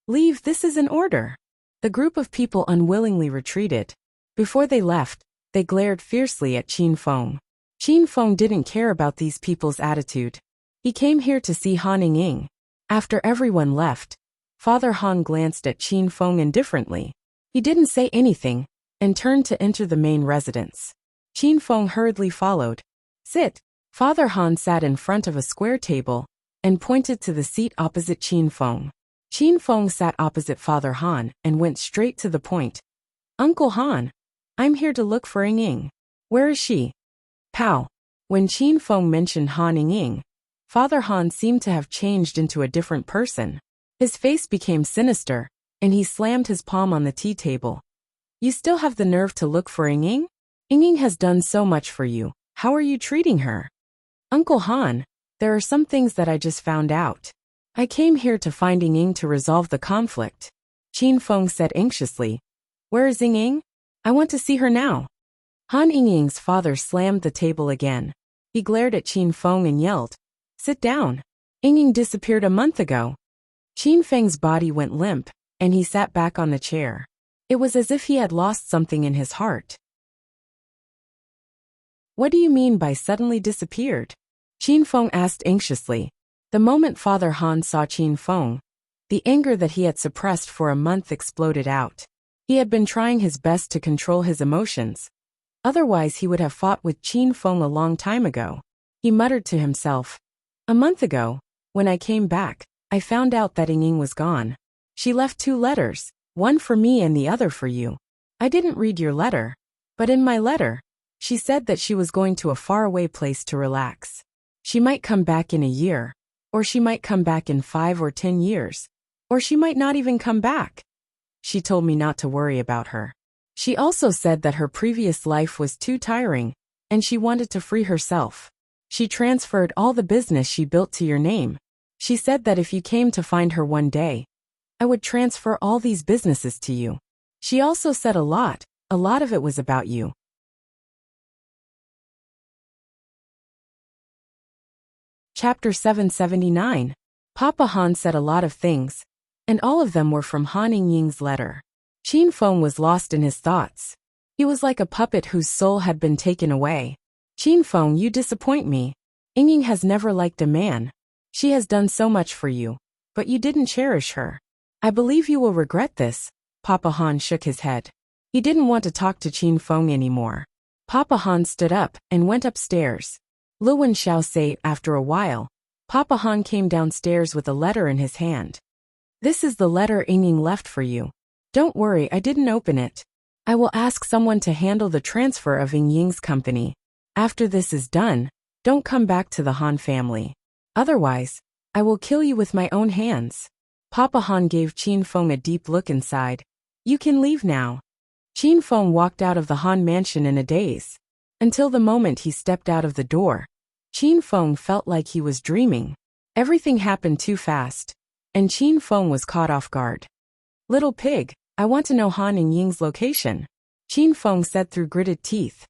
Speaker 1: "Leave, this is an order." The group of people unwillingly retreated. Before they left, they glared fiercely at Qin Feng. Qin Feng didn't care about these people's attitude. He came here to see Han Yingying. After everyone left, Father Han glanced at Qin Feng indifferently. He didn't say anything and turned to enter the main residence. Qin Feng hurriedly followed. "Sit." Father Han sat in front of a square table and pointed to the seat opposite Qin Feng. Qin Feng sat opposite Father Han and went straight to the point. "Uncle Han, I'm here to look for Yingying. Where is she?" "Pow." When Qin Feng mentioned Han Yingying, Father Han seemed to have changed into a different person. His face became sinister, and he slammed his palm on the tea table. "You still have the nerve to look for Yingying? Yingying has done so much for you. How are you treating her?" "Uncle Han, there are some things that I just found out. I came here to find Yingying to resolve the conflict," Qin Feng said anxiously. "Where is Yingying? I want to see her now." Han Yingying's father slammed the table again. He glared at Qin Feng and yelled, "Sit down. Yingying disappeared a month ago." Qin Feng's body went limp, and he sat back on the chair. It was as if he had lost something in his heart. "What do you mean by suddenly disappeared?" Qin Feng asked anxiously. The moment Father Han saw Qin Feng, the anger that he had suppressed for a month exploded out. He had been trying his best to control his emotions. Otherwise he would have fought with Qin Feng a long time ago. He muttered to himself, "A month ago, when I came back, I found out that Yingying was gone. She left 2 letters, one for me and the other for you. I didn't read your letter, but in my letter, she said that she was going to a faraway place to relax. She might come back in a year, or she might come back in 5 or 10 years, or she might not even come back. She told me not to worry about her. She also said that her previous life was too tiring, and she wanted to free herself. She transferred all the business she built to your name. She said that if you came to find her one day, I would transfer all these businesses to you. She also said a lot of it was about you. Chapter 779. Papa Han said a lot of things, and all of them were from Han Yingying's letter. Qin Feng was lost in his thoughts. He was like a puppet whose soul had been taken away. Qin Feng, you disappoint me. Yingying has never liked a man. She has done so much for you, but you didn't cherish her. I believe you will regret this. Papa Han shook his head. He didn't want to talk to Qin Feng anymore. Papa Han stood up and went upstairs. Lu Wenxiao said after a while. Papa Han came downstairs with a letter in his hand. This is the letter Yingying left for you. Don't worry, I didn't open it. I will ask someone to handle the transfer of Yingying's company. After this is done, don't come back to the Han family. Otherwise, I will kill you with my own hands. Papa Han gave Qin Feng a deep look inside. You can leave now. Qin Feng walked out of the Han mansion in a daze. Until the moment he stepped out of the door, Qin Feng felt like he was dreaming. Everything happened too fast, and Qin Feng was caught off guard. Little pig, I want to know Han Yingying's location, Qin Feng said through gritted teeth.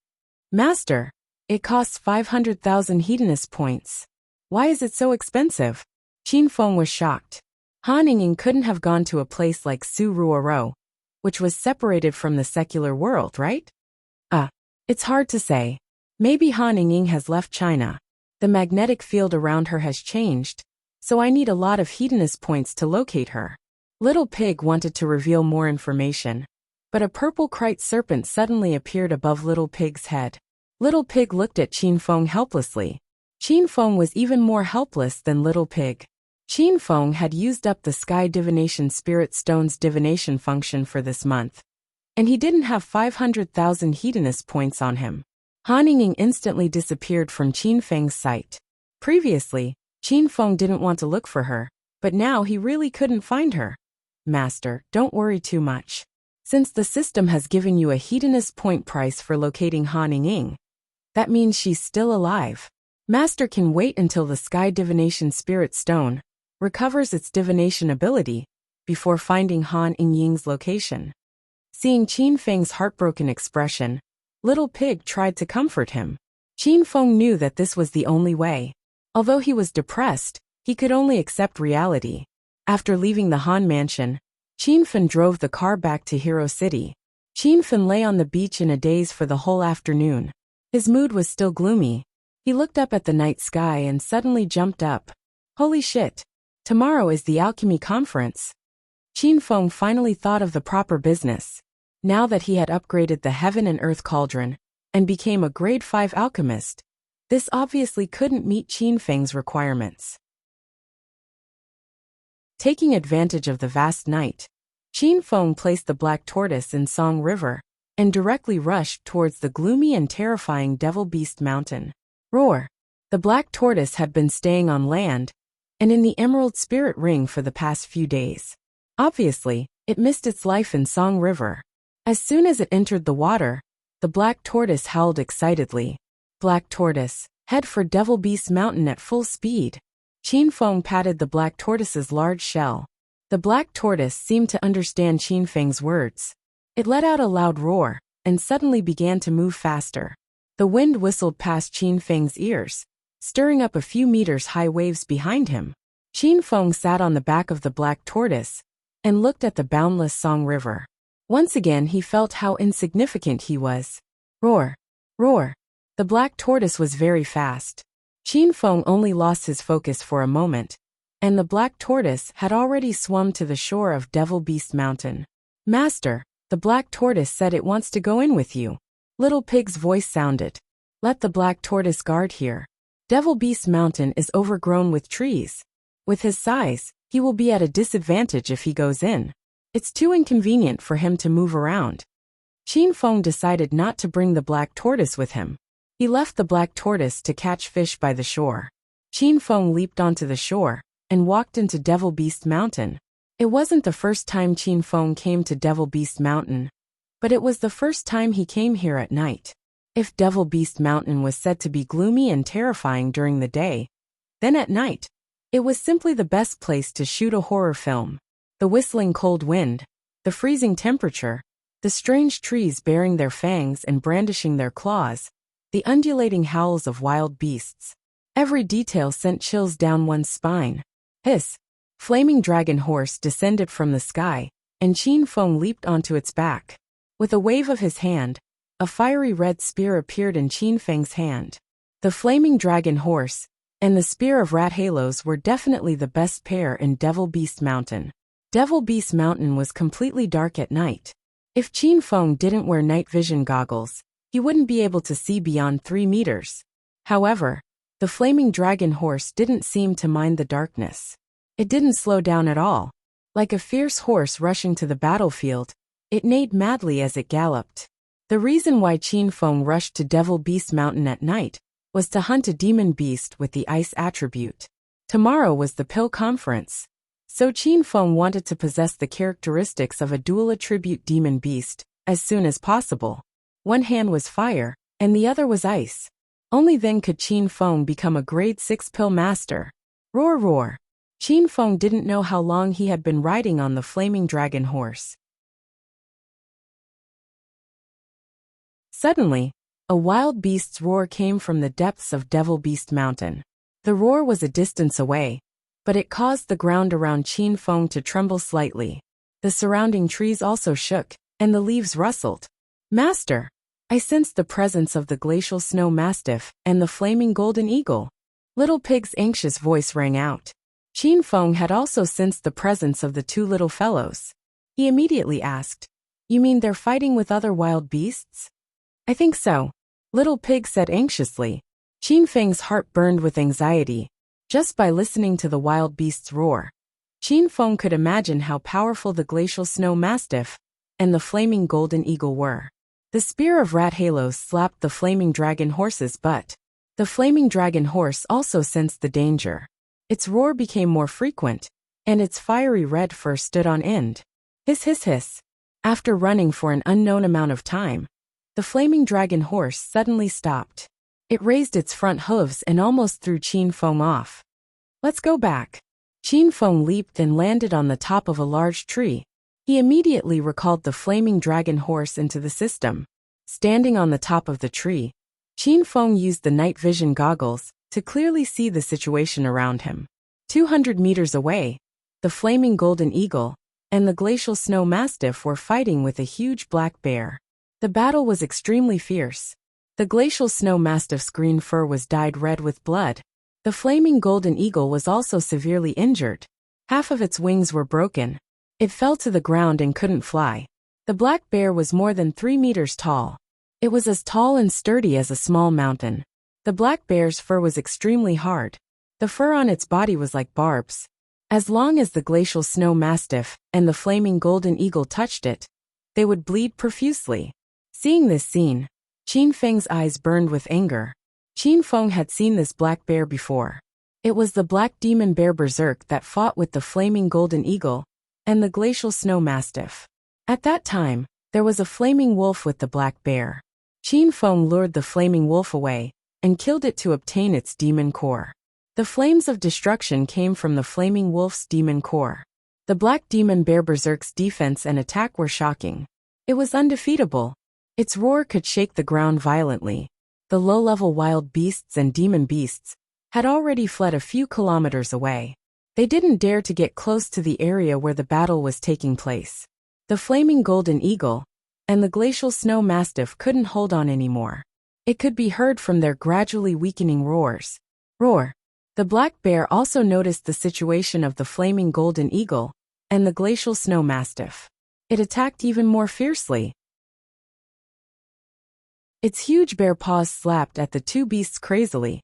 Speaker 1: Master, it costs 500,000 hedonist points. Why is it so expensive? Qin Feng was shocked. Han Yingying couldn't have gone to a place like Su Ruoro, which was separated from the secular world, right? It's hard to say. Maybe Han Yingying has left China. The magnetic field around her has changed, so I need a lot of hedonist points to locate her. Little Pig wanted to reveal more information, but a purple kite serpent suddenly appeared above Little Pig's head. Little Pig looked at Qin Feng helplessly. Qin Feng was even more helpless than Little Pig. Qin Feng had used up the Sky Divination Spirit Stone's divination function for this month, and he didn't have 500,000 hedonist points on him. Han Yingying instantly disappeared from Qin Feng's sight. Previously, Qin Feng didn't want to look for her, but now he really couldn't find her. Master, don't worry too much. Since the system has given you a hedonist point price for locating Han Yingying, that means she's still alive. Master can wait until the Sky Divination Spirit Stone recovers its divination ability before finding Han Yingying's location. Seeing Qin Feng's heartbroken expression, Little Pig tried to comfort him. Qin Feng knew that this was the only way. Although he was depressed, he could only accept reality. After leaving the Han mansion, Qin Feng drove the car back to Hero City. Qin Feng lay on the beach in a daze for the whole afternoon. His mood was still gloomy. He looked up at the night sky and suddenly jumped up. Holy shit! Tomorrow is the alchemy conference. Qin Feng finally thought of the proper business. Now that he had upgraded the Heaven and Earth Cauldron and became a grade 5 alchemist, this obviously couldn't meet Qin Feng's requirements. Taking advantage of the vast night, Qin Feng placed the Black Tortoise in Song River and directly rushed towards the gloomy and terrifying Devil Beast Mountain. Roar! The Black Tortoise had been staying on land and in the Emerald Spirit Ring for the past few days. Obviously, it missed its life in Song River. As soon as it entered the water, the Black Tortoise howled excitedly. Black Tortoise, head for Devil Beast Mountain at full speed. Qin Feng patted the Black Tortoise's large shell. The Black Tortoise seemed to understand Qin Feng's words. It let out a loud roar, and suddenly began to move faster. The wind whistled past Qin Feng's ears, stirring up a few meters high waves behind him. Qin Feng sat on the back of the Black Tortoise and looked at the boundless Song River. Once again he felt how insignificant he was. Roar! Roar! The Black Tortoise was very fast. Qin Feng only lost his focus for a moment, and the Black Tortoise had already swum to the shore of Devil Beast Mountain. Master, the Black Tortoise said it wants to go in with you. Little Pig's voice sounded. Let the Black Tortoise guard here. Devil Beast Mountain is overgrown with trees. With his size, he will be at a disadvantage if he goes in. It's too inconvenient for him to move around. Qin Feng decided not to bring the Black Tortoise with him. He left the Black Tortoise to catch fish by the shore. Qin Feng leaped onto the shore and walked into Devil Beast Mountain. It wasn't the first time Qin Feng came to Devil Beast Mountain, but it was the first time he came here at night. If Devil Beast Mountain was said to be gloomy and terrifying during the day, then at night, it was simply the best place to shoot a horror film. The whistling cold wind, the freezing temperature, the strange trees baring their fangs and brandishing their claws, the undulating howls of wild beasts. Every detail sent chills down one's spine. Hiss! Flaming dragon horse descended from the sky, and Qin Feng leaped onto its back. With a wave of his hand, a fiery red spear appeared in Qin Feng's hand. The flaming dragon horse and the spear of rat halos were definitely the best pair in Devil Beast Mountain. Devil Beast Mountain was completely dark at night. If Qin Feng didn't wear night vision goggles, he wouldn't be able to see beyond 3 meters. However, the flaming dragon horse didn't seem to mind the darkness. It didn't slow down at all. Like a fierce horse rushing to the battlefield, it neighed madly as it galloped. The reason why Qin Feng rushed to Devil Beast Mountain at night was to hunt a demon beast with the ice attribute. Tomorrow was the Pill Conference, so Qin Feng wanted to possess the characteristics of a dual attribute demon beast as soon as possible. One hand was fire, and the other was ice. Only then could Qin Feng become a grade 6 pill master. Roar roar! Qin Feng didn't know how long he had been riding on the flaming dragon horse. Suddenly, a wild beast's roar came from the depths of Devil Beast Mountain. The roar was a distance away, but it caused the ground around Qin Feng to tremble slightly. The surrounding trees also shook, and the leaves rustled. Master! I sensed the presence of the glacial snow mastiff and the flaming golden eagle. Little Pig's anxious voice rang out. Qin Feng had also sensed the presence of the 2 little fellows. He immediately asked, "You mean they're fighting with other wild beasts?" "I think so," Little Pig said anxiously. Qin Feng's heart burned with anxiety. Just by listening to the wild beast's roar, Qin Feng could imagine how powerful the glacial snow mastiff and the flaming golden eagle were. The spear of rat halos slapped the flaming dragon horse's butt. The flaming dragon horse also sensed the danger. Its roar became more frequent, and its fiery red fur stood on end. Hiss hiss hiss. After running for an unknown amount of time, the flaming dragon horse suddenly stopped. It raised its front hooves and almost threw Qin Feng off. "Let's go back." Qin Feng leaped and landed on the top of a large tree. He immediately recalled the flaming dragon horse into the system. Standing on the top of the tree, Qin Feng used the night vision goggles to clearly see the situation around him. 200 meters away, the flaming golden eagle and the glacial snow mastiff were fighting with a huge black bear. The battle was extremely fierce. The glacial snow mastiff's green fur was dyed red with blood. The flaming golden eagle was also severely injured. Half of its wings were broken. It fell to the ground and couldn't fly. The black bear was more than 3 meters tall. It was as tall and sturdy as a small mountain. The black bear's fur was extremely hard. The fur on its body was like barbs. As long as the glacial snow mastiff and the flaming golden eagle touched it, they would bleed profusely. Seeing this scene, Qin Feng's eyes burned with anger. Qin Feng had seen this black bear before. It was the black demon bear berserk that fought with the flaming golden eagle and the glacial snow mastiff. At that time, there was a flaming wolf with the black bear. Qin Feng lured the flaming wolf away and killed it to obtain its demon core. The flames of destruction came from the flaming wolf's demon core. The black demon bear berserk's defense and attack were shocking. It was undefeatable. Its roar could shake the ground violently. The low-level wild beasts and demon beasts had already fled a few kilometers away. They didn't dare to get close to the area where the battle was taking place. The flaming golden eagle and the glacial snow mastiff couldn't hold on anymore. It could be heard from their gradually weakening roars. Roar! The black bear also noticed the situation of the flaming golden eagle and the glacial snow mastiff. It attacked even more fiercely. Its huge bare paws slapped at the 2 beasts crazily,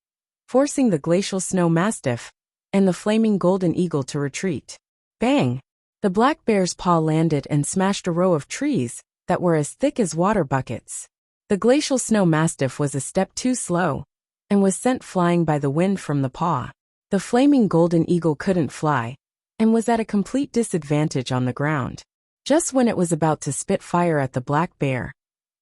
Speaker 1: forcing the glacial snow mastiff and the flaming golden eagle to retreat. Bang! The black bear's paw landed and smashed a row of trees that were as thick as water buckets. The glacial snow mastiff was a step too slow and was sent flying by the wind from the paw. The flaming golden eagle couldn't fly and was at a complete disadvantage on the ground. Just when it was about to spit fire at the black bear,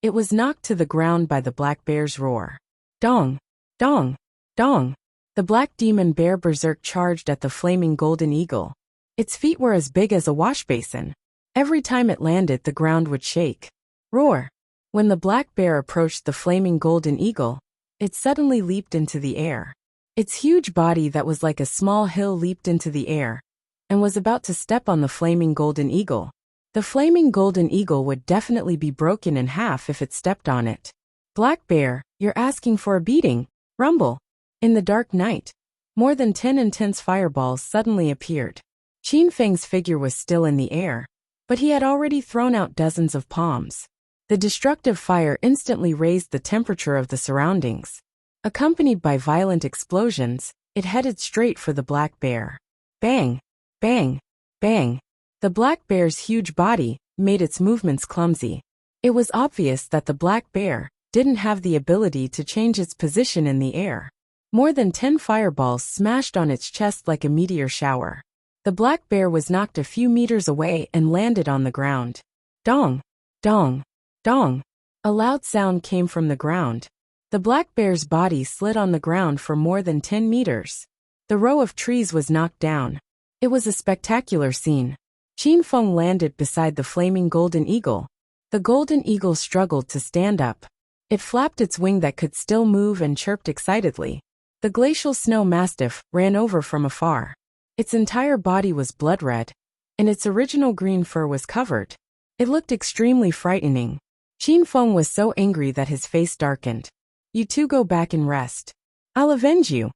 Speaker 1: It was knocked to the ground by the black bear's roar. Dong! Dong! Dong! The black demon bear berserk charged at the flaming golden eagle. Its feet were as big as a wash basin. Every time it landed, the ground would shake. Roar! When the black bear approached the flaming golden eagle, it suddenly leaped into the air. Its huge body that was like a small hill leaped into the air and was about to step on the flaming golden eagle. The flaming golden eagle would definitely be broken in half if it stepped on it. Black bear, you're asking for a beating. Rumble. In the dark night, more than 10 intense fireballs suddenly appeared. Qin Feng's figure was still in the air, but he had already thrown out dozens of palms. The destructive fire instantly raised the temperature of the surroundings. Accompanied by violent explosions, it headed straight for the black bear. Bang! Bang! Bang! The black bear's huge body made its movements clumsy. It was obvious that the black bear didn't have the ability to change its position in the air. More than 10 fireballs smashed on its chest like a meteor shower. The black bear was knocked a few meters away and landed on the ground. Dong! Dong! Dong! A loud sound came from the ground. The black bear's body slid on the ground for more than 10 meters. The row of trees was knocked down. It was a spectacular scene. Qin Feng landed beside the flaming golden eagle. The golden eagle struggled to stand up. It flapped its wing that could still move and chirped excitedly. The glacial snow mastiff ran over from afar. Its entire body was blood red, and its original green fur was covered. It looked extremely frightening. Qin Feng was so angry that his face darkened. You two go back and rest. I'll avenge you.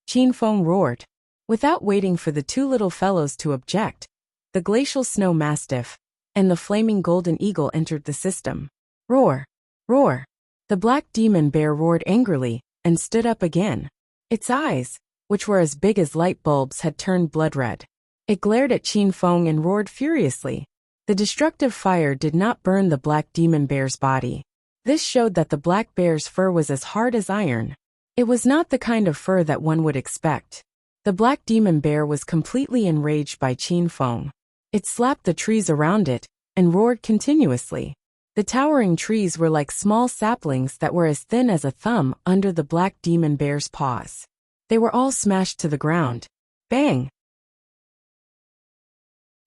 Speaker 1: Qin Feng roared. Without waiting for the two little fellows to object, the glacial snow mastiff and the flaming golden eagle entered the system. Roar! Roar! The black demon bear roared angrily and stood up again. Its eyes, which were as big as light bulbs, had turned blood red. It glared at Qin Feng and roared furiously. The destructive fire did not burn the black demon bear's body. This showed that the black bear's fur was as hard as iron. It was not the kind of fur that one would expect. The black demon bear was completely enraged by Qin Feng. It slapped the trees around it and roared continuously. The towering trees were like small saplings that were as thin as a thumb under the black demon bear's paws. They were all smashed to the ground. Bang!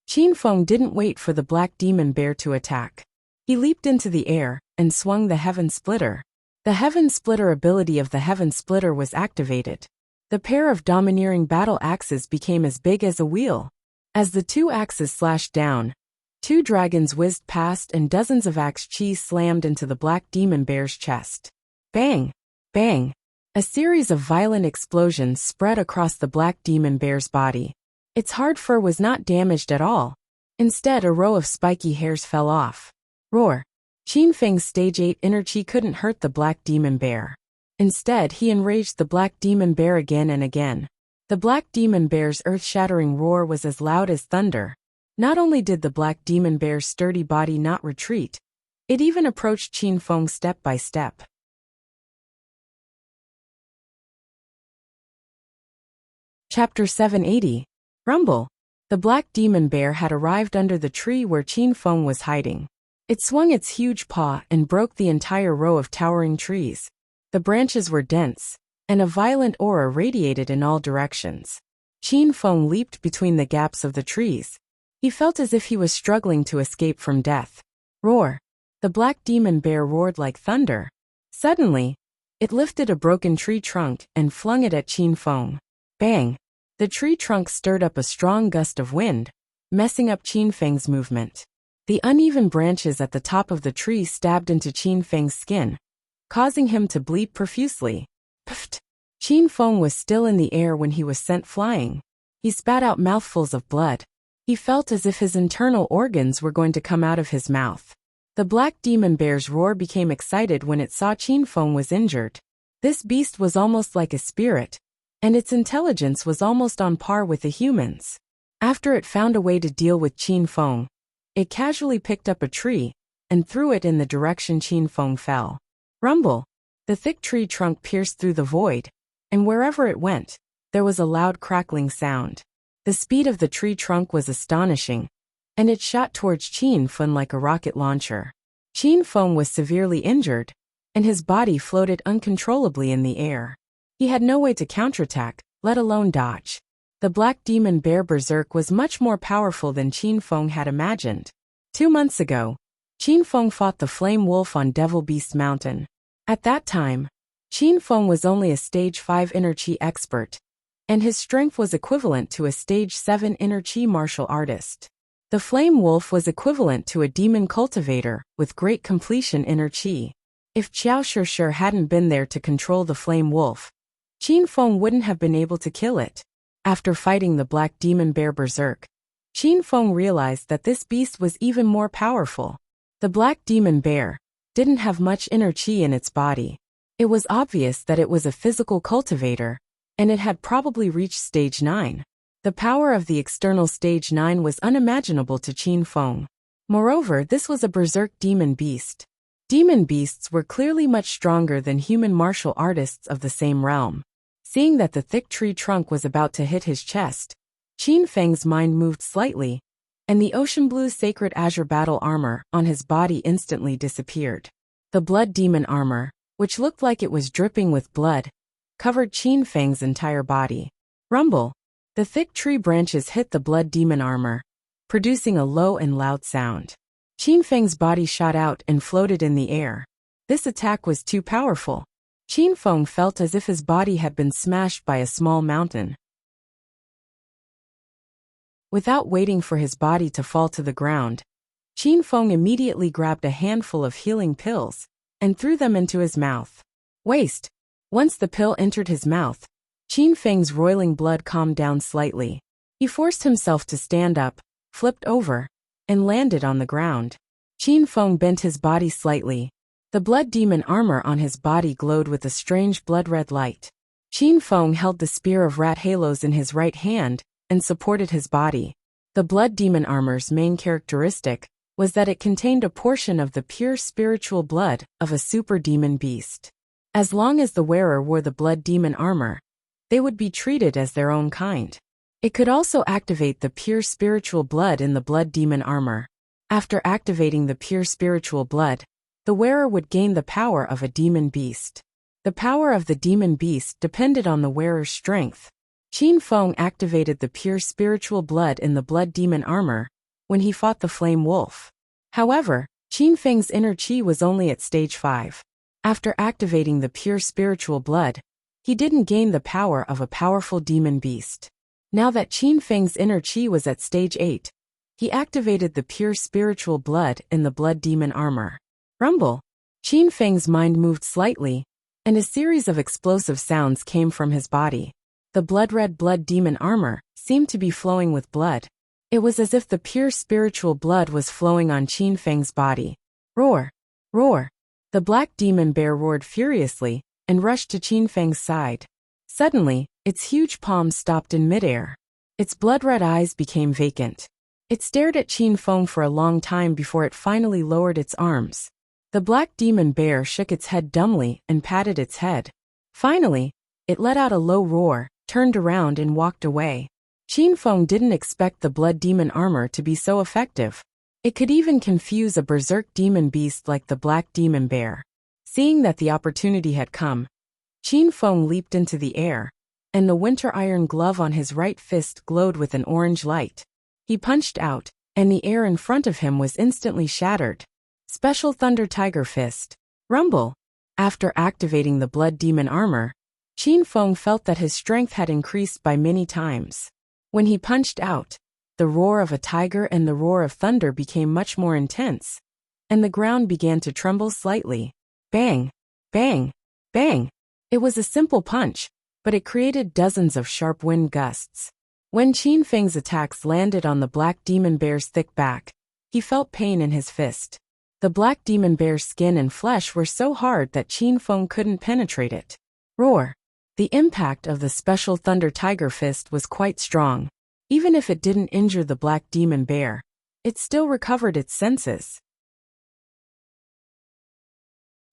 Speaker 1: Qin Feng didn't wait for the black demon bear to attack. He leaped into the air and swung the Heaven Splitter. The Heaven Splitter ability of the Heaven Splitter was activated. The pair of domineering battle axes became as big as a wheel. As the two axes slashed down, two dragons whizzed past and dozens of axe chi slammed into the black demon bear's chest. Bang! Bang! A series of violent explosions spread across the black demon bear's body. Its hard fur was not damaged at all. Instead, a row of spiky hairs fell off. Roar! Qin Feng's stage 8 inner chi couldn't hurt the black demon bear. Instead, he enraged the black demon bear again and again. The black demon bear's earth-shattering roar was as loud as thunder. Not only did the black demon bear's sturdy body not retreat, it even approached Qin Feng step by step. Chapter 780. Rumble. The black demon bear had arrived under the tree where Qin Feng was hiding. It swung its huge paw and broke the entire row of towering trees. The branches were dense, and a violent aura radiated in all directions. Qin Feng leaped between the gaps of the trees. He felt as if he was struggling to escape from death. Roar! The black demon bear roared like thunder. Suddenly, it lifted a broken tree trunk and flung it at Qin Feng. Bang! The tree trunk stirred up a strong gust of wind, messing up Qin Feng's movement. The uneven branches at the top of the tree stabbed into Qin Feng's skin, causing him to bleed profusely. Pfft! Qin Feng was still in the air when he was sent flying. He spat out mouthfuls of blood. He felt as if his internal organs were going to come out of his mouth. The black demon bear's roar became excited when it saw Qin Feng was injured. This beast was almost like a spirit, and its intelligence was almost on par with the humans. After it found a way to deal with Qin Feng, it casually picked up a tree and threw it in the direction Qin Feng fell. Rumble! The thick tree trunk pierced through the void, and wherever it went, there was a loud crackling sound. The speed of the tree trunk was astonishing, and it shot towards Qin Feng like a rocket launcher. Qin Feng was severely injured, and his body floated uncontrollably in the air. He had no way to counterattack, let alone dodge. The Black Demon Bear Berserk was much more powerful than Qin Feng had imagined. 2 months ago, Qin Feng fought the Flame Wolf on Devil Beast Mountain. At that time, Qin Feng was only a Stage 5 Inner Qi expert, and his strength was equivalent to a Stage 7 Inner Qi martial artist. The Flame Wolf was equivalent to a demon cultivator with great completion Inner Qi. If Qiao Shishir hadn't been there to control the Flame Wolf, Qin Feng wouldn't have been able to kill it. After fighting the Black Demon Bear Berserk, Qin Feng realized that this beast was even more powerful. The Black Demon Bear didn't have much Inner Qi in its body. It was obvious that it was a physical cultivator, and it had probably reached Stage 9. The power of the external Stage 9 was unimaginable to Qin Feng. Moreover, this was a berserk demon beast. Demon beasts were clearly much stronger than human martial artists of the same realm. Seeing that the thick tree trunk was about to hit his chest, Qin Feng's mind moved slightly, and the ocean blue sacred azure battle armor on his body instantly disappeared. The blood demon armor, which looked like it was dripping with blood, covered Qin Feng's entire body. Rumble! The thick tree branches hit the blood demon armor, producing a low and loud sound. Qin Feng's body shot out and floated in the air. This attack was too powerful. Qin Feng felt as if his body had been smashed by a small mountain. Without waiting for his body to fall to the ground, Qin Feng immediately grabbed a handful of healing pills and threw them into his mouth. Waste! Once the pill entered his mouth, Qin Feng's roiling blood calmed down slightly. He forced himself to stand up, flipped over, and landed on the ground. Qin Feng bent his body slightly. The blood demon armor on his body glowed with a strange blood-red light. Qin Feng held the spear of rat halos in his right hand and supported his body. The blood demon armor's main characteristic was that it contained a portion of the pure spiritual blood of a super demon beast. As long as the wearer wore the blood demon armor, they would be treated as their own kind. It could also activate the pure spiritual blood in the blood demon armor. After activating the pure spiritual blood, the wearer would gain the power of a demon beast. The power of the demon beast depended on the wearer's strength. Qin Feng activated the pure spiritual blood in the blood demon armor when he fought the Flame Wolf. However, Qin Feng's Inner Qi was only at Stage 5. After activating the pure spiritual blood, he didn't gain the power of a powerful demon beast. Now that Qin Feng's Inner Qi was at Stage 8, he activated the pure spiritual blood in the blood demon armor. Rumble! Qin Feng's mind moved slightly, and a series of explosive sounds came from his body. The blood-red blood demon armor seemed to be flowing with blood. It was as if the pure spiritual blood was flowing on Qin Feng's body. Roar! Roar! The black demon bear roared furiously and rushed to Qin Feng's side. Suddenly, its huge palms stopped in midair. Its blood-red eyes became vacant. It stared at Qin Feng for a long time before it finally lowered its arms. The black demon bear shook its head dumbly and patted its head. Finally, it let out a low roar, turned around and walked away. Qin Feng didn't expect the blood demon armor to be so effective. It could even confuse a berserk demon beast like the black demon bear. Seeing that the opportunity had come, Qin Feng leaped into the air, and the winter iron glove on his right fist glowed with an orange light. He punched out, and the air in front of him was instantly shattered. Special Thunder Tiger Fist. Rumble! After activating the blood demon armor, Qin Feng felt that his strength had increased by many times. When he punched out, the roar of a tiger and the roar of thunder became much more intense, and the ground began to tremble slightly. Bang! Bang! Bang! It was a simple punch, but it created dozens of sharp wind gusts. When Qin Feng's attacks landed on the black demon bear's thick back, he felt pain in his fist. The black demon bear's skin and flesh were so hard that Qin Feng couldn't penetrate it. Roar! The impact of the special Thunder Tiger Fist was quite strong. Even if it didn't injure the black demon bear, it still recovered its senses.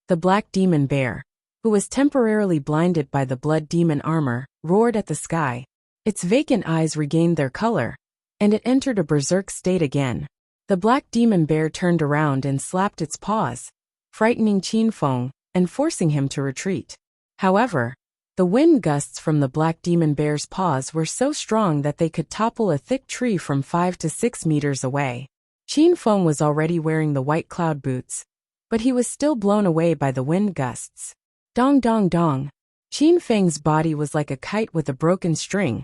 Speaker 1: The black demon bear, who was temporarily blinded by the blood demon armor, roared at the sky. Its vacant eyes regained their color, and it entered a berserk state again. The black demon bear turned around and slapped its paws, frightening Qin Feng and forcing him to retreat. However, the wind gusts from the black demon bear's paws were so strong that they could topple a thick tree from 5 to 6 meters away. Qin Feng was already wearing the white cloud boots, but he was still blown away by the wind gusts. Dong dong dong. Qin Feng's body was like a kite with a broken string,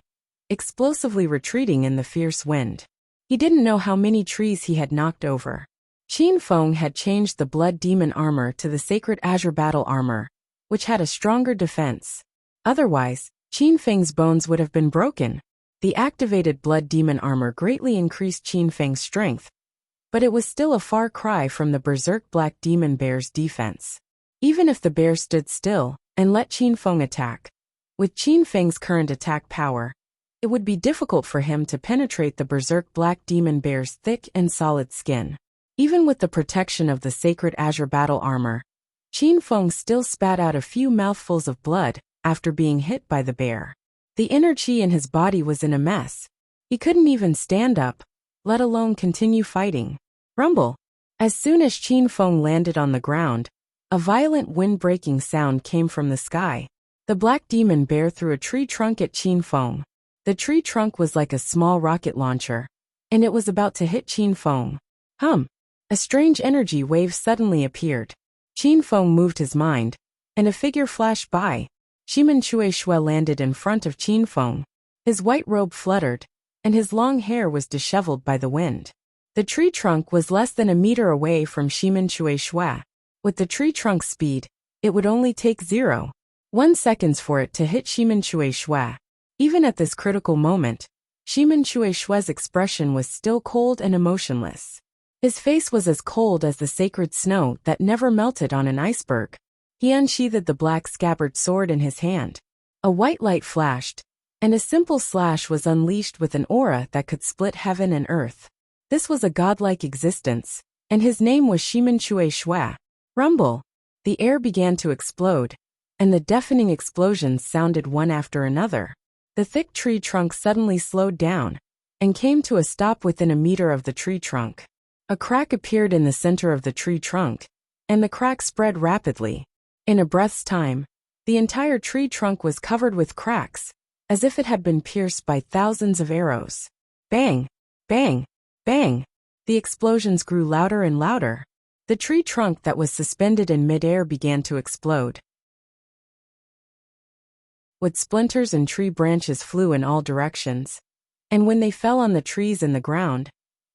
Speaker 1: explosively retreating in the fierce wind. He didn't know how many trees he had knocked over. Qin Feng had changed the blood demon armor to the sacred azure battle armor, which had a stronger defense. Otherwise, Qin Feng's bones would have been broken. The activated blood demon armor greatly increased Qin Feng's strength, but it was still a far cry from the berserk black demon bear's defense. Even if the bear stood still and let Qin Feng attack, with Qin Feng's current attack power, it would be difficult for him to penetrate the berserk black demon bear's thick and solid skin. Even with the protection of the sacred azure battle armor, Qin Feng still spat out a few mouthfuls of blood after being hit by the bear. The inner qi in his body was in a mess. He couldn't even stand up, let alone continue fighting. Rumble! As soon as Qin Feng landed on the ground, a violent wind-breaking sound came from the sky. The black demon bear threw a tree trunk at Qin Feng. The tree trunk was like a small rocket launcher, and it was about to hit Qin Feng. A strange energy wave suddenly appeared. Qin Feng moved his mind, and a figure flashed by. Shimen Shui landed in front of Qin Feng. His white robe fluttered, and his long hair was disheveled by the wind. The tree trunk was less than a meter away from Shimen Shui. With the tree trunk's speed, it would only take 0.1 seconds for it to hit Shimen Shui. Even at this critical moment, Shimen Shui's expression was still cold and emotionless. His face was as cold as the sacred snow that never melted on an iceberg. He unsheathed the black scabbard sword in his hand. A white light flashed, and a simple slash was unleashed with an aura that could split heaven and earth. This was a godlike existence, and his name was Shimen Shui. Rumble! The air began to explode, and the deafening explosions sounded one after another. The thick tree trunk suddenly slowed down, and came to a stop within a meter of the tree trunk. A crack appeared in the center of the tree trunk, and the crack spread rapidly. In a breath's time, the entire tree trunk was covered with cracks, as if it had been pierced by thousands of arrows. Bang! Bang! Bang! The explosions grew louder and louder. The tree trunk that was suspended in midair began to explode. Wood splinters and tree branches flew in all directions, and when they fell on the trees and the ground,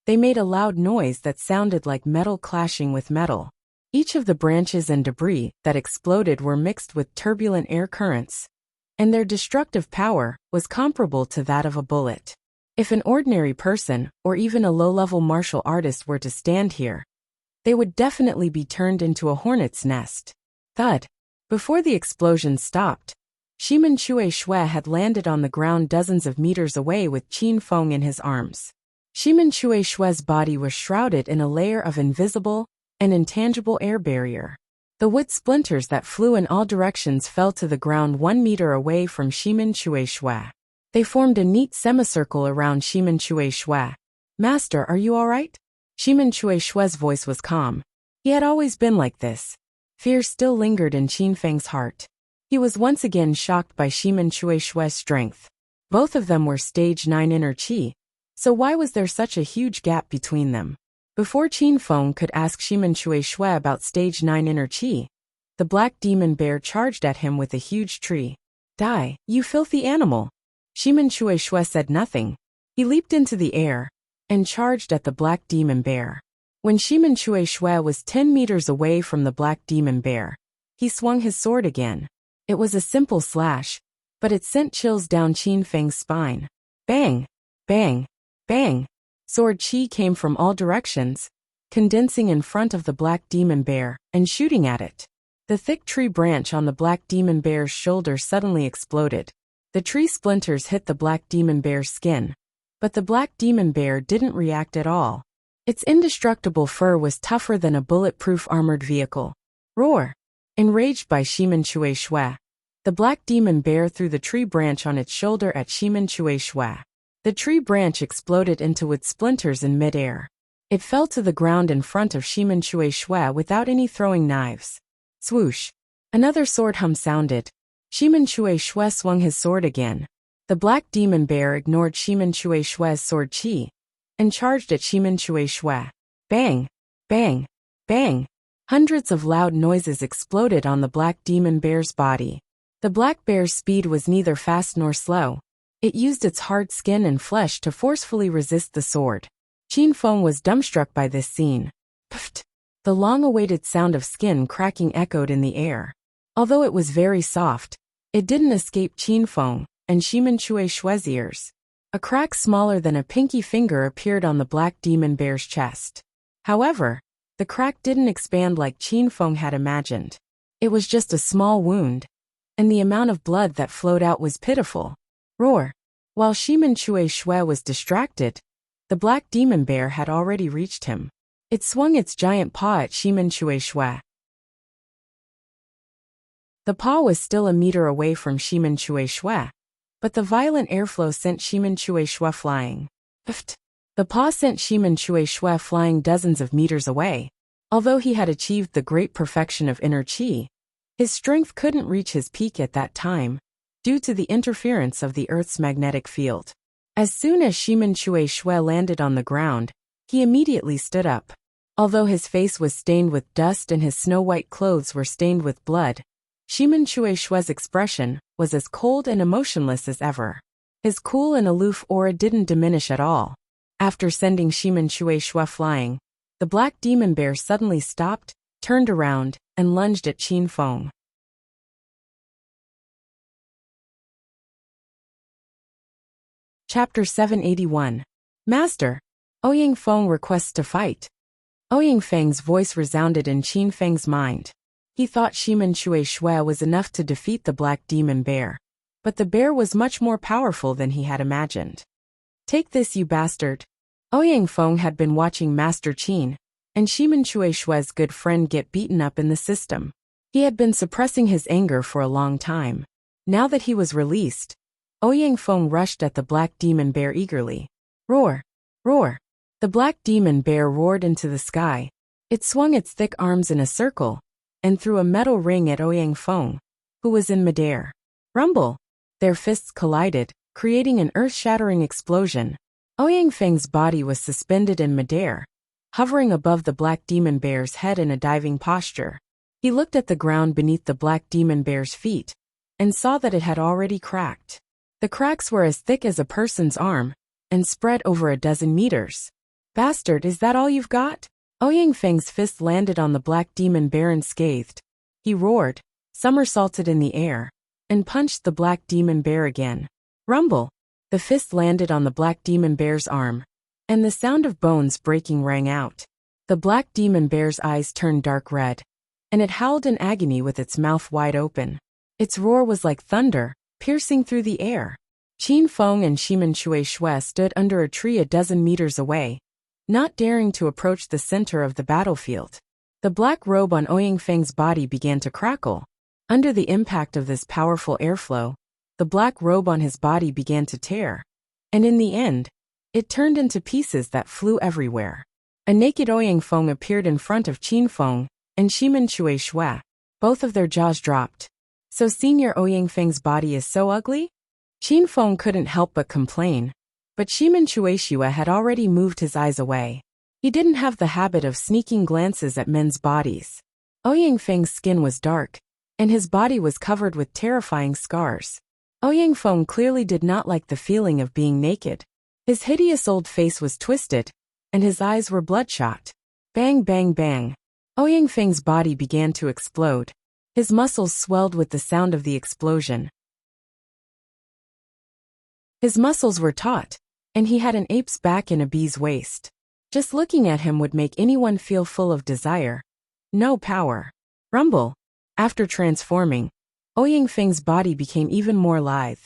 Speaker 1: they made a loud noise that sounded like metal clashing with metal. Each of the branches and debris that exploded were mixed with turbulent air currents, and their destructive power was comparable to that of a bullet. If an ordinary person or even a low-level martial artist were to stand here, they would definitely be turned into a hornet's nest. Thud! Before the explosion stopped, Shimen Shui had landed on the ground dozens of meters away with Qin Feng in his arms. Shimen Shui's body was shrouded in a layer of invisible and intangible air barrier. The wood splinters that flew in all directions fell to the ground 1 meter away from Shimen Shui. They formed a neat semicircle around Shimen Shui. Master, are you all right? Shimen Shui's voice was calm. He had always been like this. Fear still lingered in Qin Feng's heart. He was once again shocked by Shimen Shui's strength. Both of them were stage 9 inner qi, so why was there such a huge gap between them? Before Qin Feng could ask Shimen Shui about stage 9 inner qi, the black demon bear charged at him with a huge tree. Die, you filthy animal! Shimen Shui said nothing. He leaped into the air and charged at the black demon bear. When Shimen Shui was 10 meters away from the black demon bear, he swung his sword again. It was a simple slash, but it sent chills down Qin Feng's spine. Bang! Bang! Bang! Sword chi came from all directions, condensing in front of the black demon bear and shooting at it. The thick tree branch on the black demon bear's shoulder suddenly exploded. The tree splinters hit the black demon bear's skin, but the black demon bear didn't react at all. Its indestructible fur was tougher than a bulletproof armored vehicle. Roar! Enraged by Shimen Shui, the black demon bear threw the tree branch on its shoulder at Shimen Shui. The tree branch exploded into wood splinters in midair. It fell to the ground in front of Shimen Shui without any throwing knives. Swoosh! Another sword hum sounded. Shimen Shui swung his sword again. The black demon bear ignored Shimen Shui's sword chi and charged at Shimen Shui. Bang! Bang! Bang! Hundreds of loud noises exploded on the black demon bear's body. The black bear's speed was neither fast nor slow. It used its hard skin and flesh to forcefully resist the sword. Qin Feng was dumbstruck by this scene. Pft! The long-awaited sound of skin cracking echoed in the air. Although it was very soft, it didn't escape Qin Feng and Shimen Shui's ears. A crack smaller than a pinky finger appeared on the black demon bear's chest. However, the crack didn't expand like Qin Feng had imagined. It was just a small wound, and the amount of blood that flowed out was pitiful. Roar! While Shimen Shui was distracted, the black demon bear had already reached him. It swung its giant paw at Shimen Shui. The paw was still a meter away from Shimen Shui, but the violent airflow sent Shimen Shui flying. Pft! The paw sent Shimen Shui flying dozens of meters away. Although he had achieved the great perfection of inner chi, his strength couldn't reach his peak at that time, due to the interference of the Earth's magnetic field. As soon as Shimen Shui landed on the ground, he immediately stood up. Although his face was stained with dust and his snow-white clothes were stained with blood, Shimen Shui's expression was as cold and emotionless as ever. His cool and aloof aura didn't diminish at all. After sending Shimen Shui flying, the black demon bear suddenly stopped, turned around, and lunged at Qin Feng. Chapter 781. Master, Ouyang Feng requests to fight. Ouyang Feng's voice resounded in Qin Feng's mind. He thought Shimen Shui was enough to defeat the black demon bear, but the bear was much more powerful than he had imagined. Take this, you bastard. Ouyang Feng had been watching Master Qin and Shimen Shui's good friend get beaten up in the system. He had been suppressing his anger for a long time. Now that he was released, Ouyang Feng rushed at the black demon bear eagerly. Roar! Roar! The black demon bear roared into the sky. It swung its thick arms in a circle and threw a metal ring at Ouyang Feng, who was in midair. Rumble! Their fists collided, creating an earth-shattering explosion. Ouyang Feng's body was suspended in midair, hovering above the black demon bear's head in a diving posture. He looked at the ground beneath the black demon bear's feet and saw that it had already cracked. The cracks were as thick as a person's arm and spread over a dozen meters. Bastard, is that all you've got? Ouyang Feng's fist landed on the black demon bear unscathed. He roared, somersaulted in the air, and punched the black demon bear again. Rumble! The fist landed on the black demon bear's arm, and the sound of bones breaking rang out. The black demon bear's eyes turned dark red, and it howled in agony with its mouth wide open. Its roar was like thunder, piercing through the air. Qin Feng and Shimen Shui stood under a tree a dozen meters away, not daring to approach the center of the battlefield. The black robe on Ouyang Feng's body began to crackle. Under the impact of this powerful airflow, the black robe on his body began to tear, and in the end, it turned into pieces that flew everywhere. A naked Ouyang Feng appeared in front of Qin Feng and Shimen Shui. Both of their jaws dropped. So Senior Ouyang Feng's body is so ugly? Qin Feng couldn't help but complain, but Shimen Shui had already moved his eyes away. He didn't have the habit of sneaking glances at men's bodies. Ouyang Feng's skin was dark, and his body was covered with terrifying scars. Ouyang Feng clearly did not like the feeling of being naked. His hideous old face was twisted, and his eyes were bloodshot. Bang bang bang. Ouyang Feng's body began to explode. His muscles swelled with the sound of the explosion. His muscles were taut, and he had an ape's back and a bee's waist. Just looking at him would make anyone feel full of desire. No power. Rumble. After transforming, Ouyang Feng's body became even more lithe.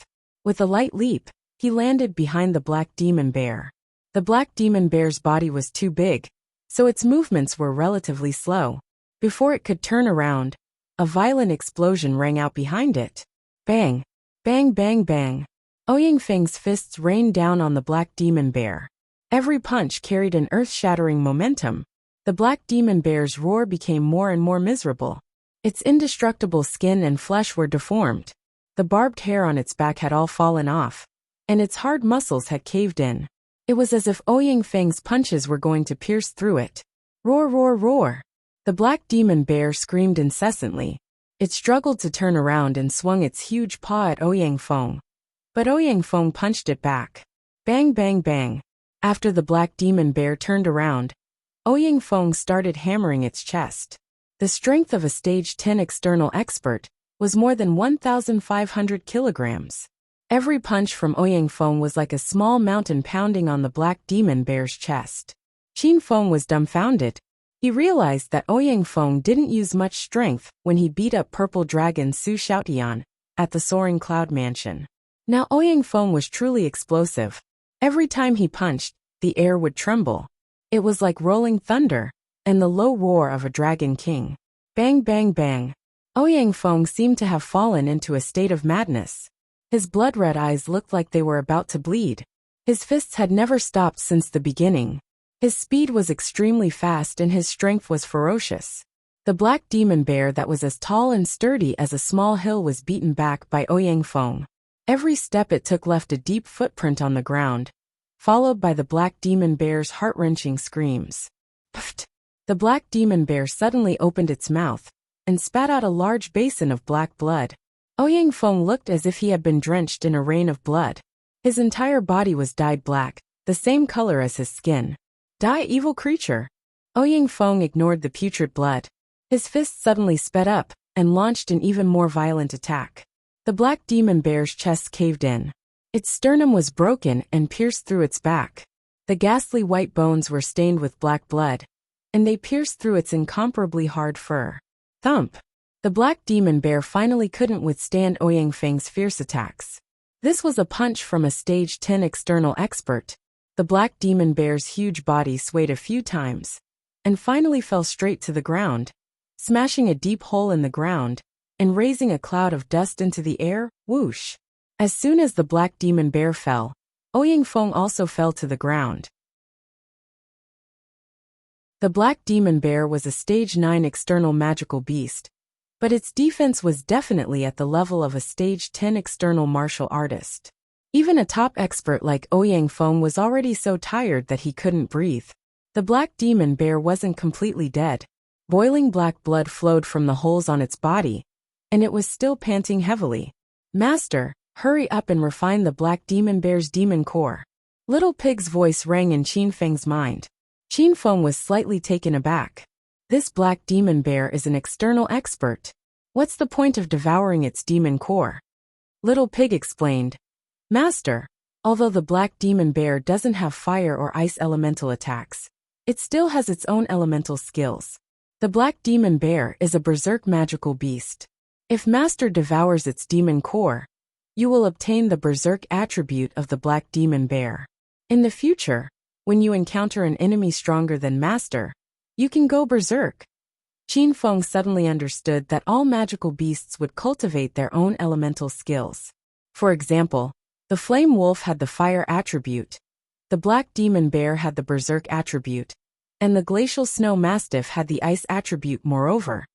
Speaker 1: With a light leap, he landed behind the black demon bear. The black demon bear's body was too big, so its movements were relatively slow. Before it could turn around, a violent explosion rang out behind it. Bang! Bang bang bang! Ouyang Feng's fists rained down on the black demon bear. Every punch carried an earth-shattering momentum. The black demon bear's roar became more and more miserable. Its indestructible skin and flesh were deformed. The barbed hair on its back had all fallen off, and its hard muscles had caved in. It was as if Ouyang Feng's punches were going to pierce through it. Roar, roar, roar! The black demon bear screamed incessantly. It struggled to turn around and swung its huge paw at Ouyang Feng. But Ouyang Feng punched it back. Bang, bang, bang. After the black demon bear turned around, Ouyang Feng started hammering its chest. The strength of a stage 10 external expert was more than 1,500 kilograms. Every punch from Ouyang Feng was like a small mountain pounding on the black demon bear's chest. Qin Feng was dumbfounded. He realized that Ouyang Feng didn't use much strength when he beat up purple dragon Su Xiaotian at the Soaring Cloud Mansion. Now Ouyang Feng was truly explosive. Every time he punched, the air would tremble. It was like rolling thunder and the low roar of a dragon king. Bang, bang, bang. Ouyang Feng seemed to have fallen into a state of madness. His blood-red eyes looked like they were about to bleed. His fists had never stopped since the beginning. His speed was extremely fast and his strength was ferocious. The black demon bear that was as tall and sturdy as a small hill was beaten back by Ouyang Feng. Every step it took left a deep footprint on the ground, followed by the black demon bear's heart-wrenching screams. Pfft! The black demon bear suddenly opened its mouth and spat out a large basin of black blood. Ouyang Feng looked as if he had been drenched in a rain of blood. His entire body was dyed black, the same color as his skin. Die, evil creature! Ouyang Feng ignored the putrid blood. His fist suddenly sped up and launched an even more violent attack. The black demon bear's chest caved in. Its sternum was broken and pierced through its back. The ghastly white bones were stained with black blood, and they pierced through its incomparably hard fur. Thump! The black demon bear finally couldn't withstand Ouyang Feng's fierce attacks. This was a punch from a stage 10 external expert. The black demon bear's huge body swayed a few times, and finally fell straight to the ground, smashing a deep hole in the ground, and raising a cloud of dust into the air, whoosh. As soon as the black demon bear fell, Ouyang Feng also fell to the ground. The black demon bear was a stage 9 external magical beast, but its defense was definitely at the level of a stage 10 external martial artist. Even a top expert like Ouyang Feng was already so tired that he couldn't breathe. The black demon bear wasn't completely dead. Boiling black blood flowed from the holes on its body, and it was still panting heavily. Master, hurry up and refine the black demon bear's demon core. Little Pig's voice rang in Qin Feng's mind. Qin Feng was slightly taken aback. This black demon bear is an external expert. What's the point of devouring its demon core? Little Pig explained. Master, although the black demon bear doesn't have fire or ice elemental attacks, it still has its own elemental skills. The black demon bear is a berserk magical beast. If Master devours its demon core, you will obtain the berserk attribute of the black demon bear. In the future, when you encounter an enemy stronger than Master, you can go berserk. Qin Feng suddenly understood that all magical beasts would cultivate their own elemental skills. For example, the flame wolf had the fire attribute, the black demon bear had the berserk attribute, and the glacial snow mastiff had the ice attribute. Moreover,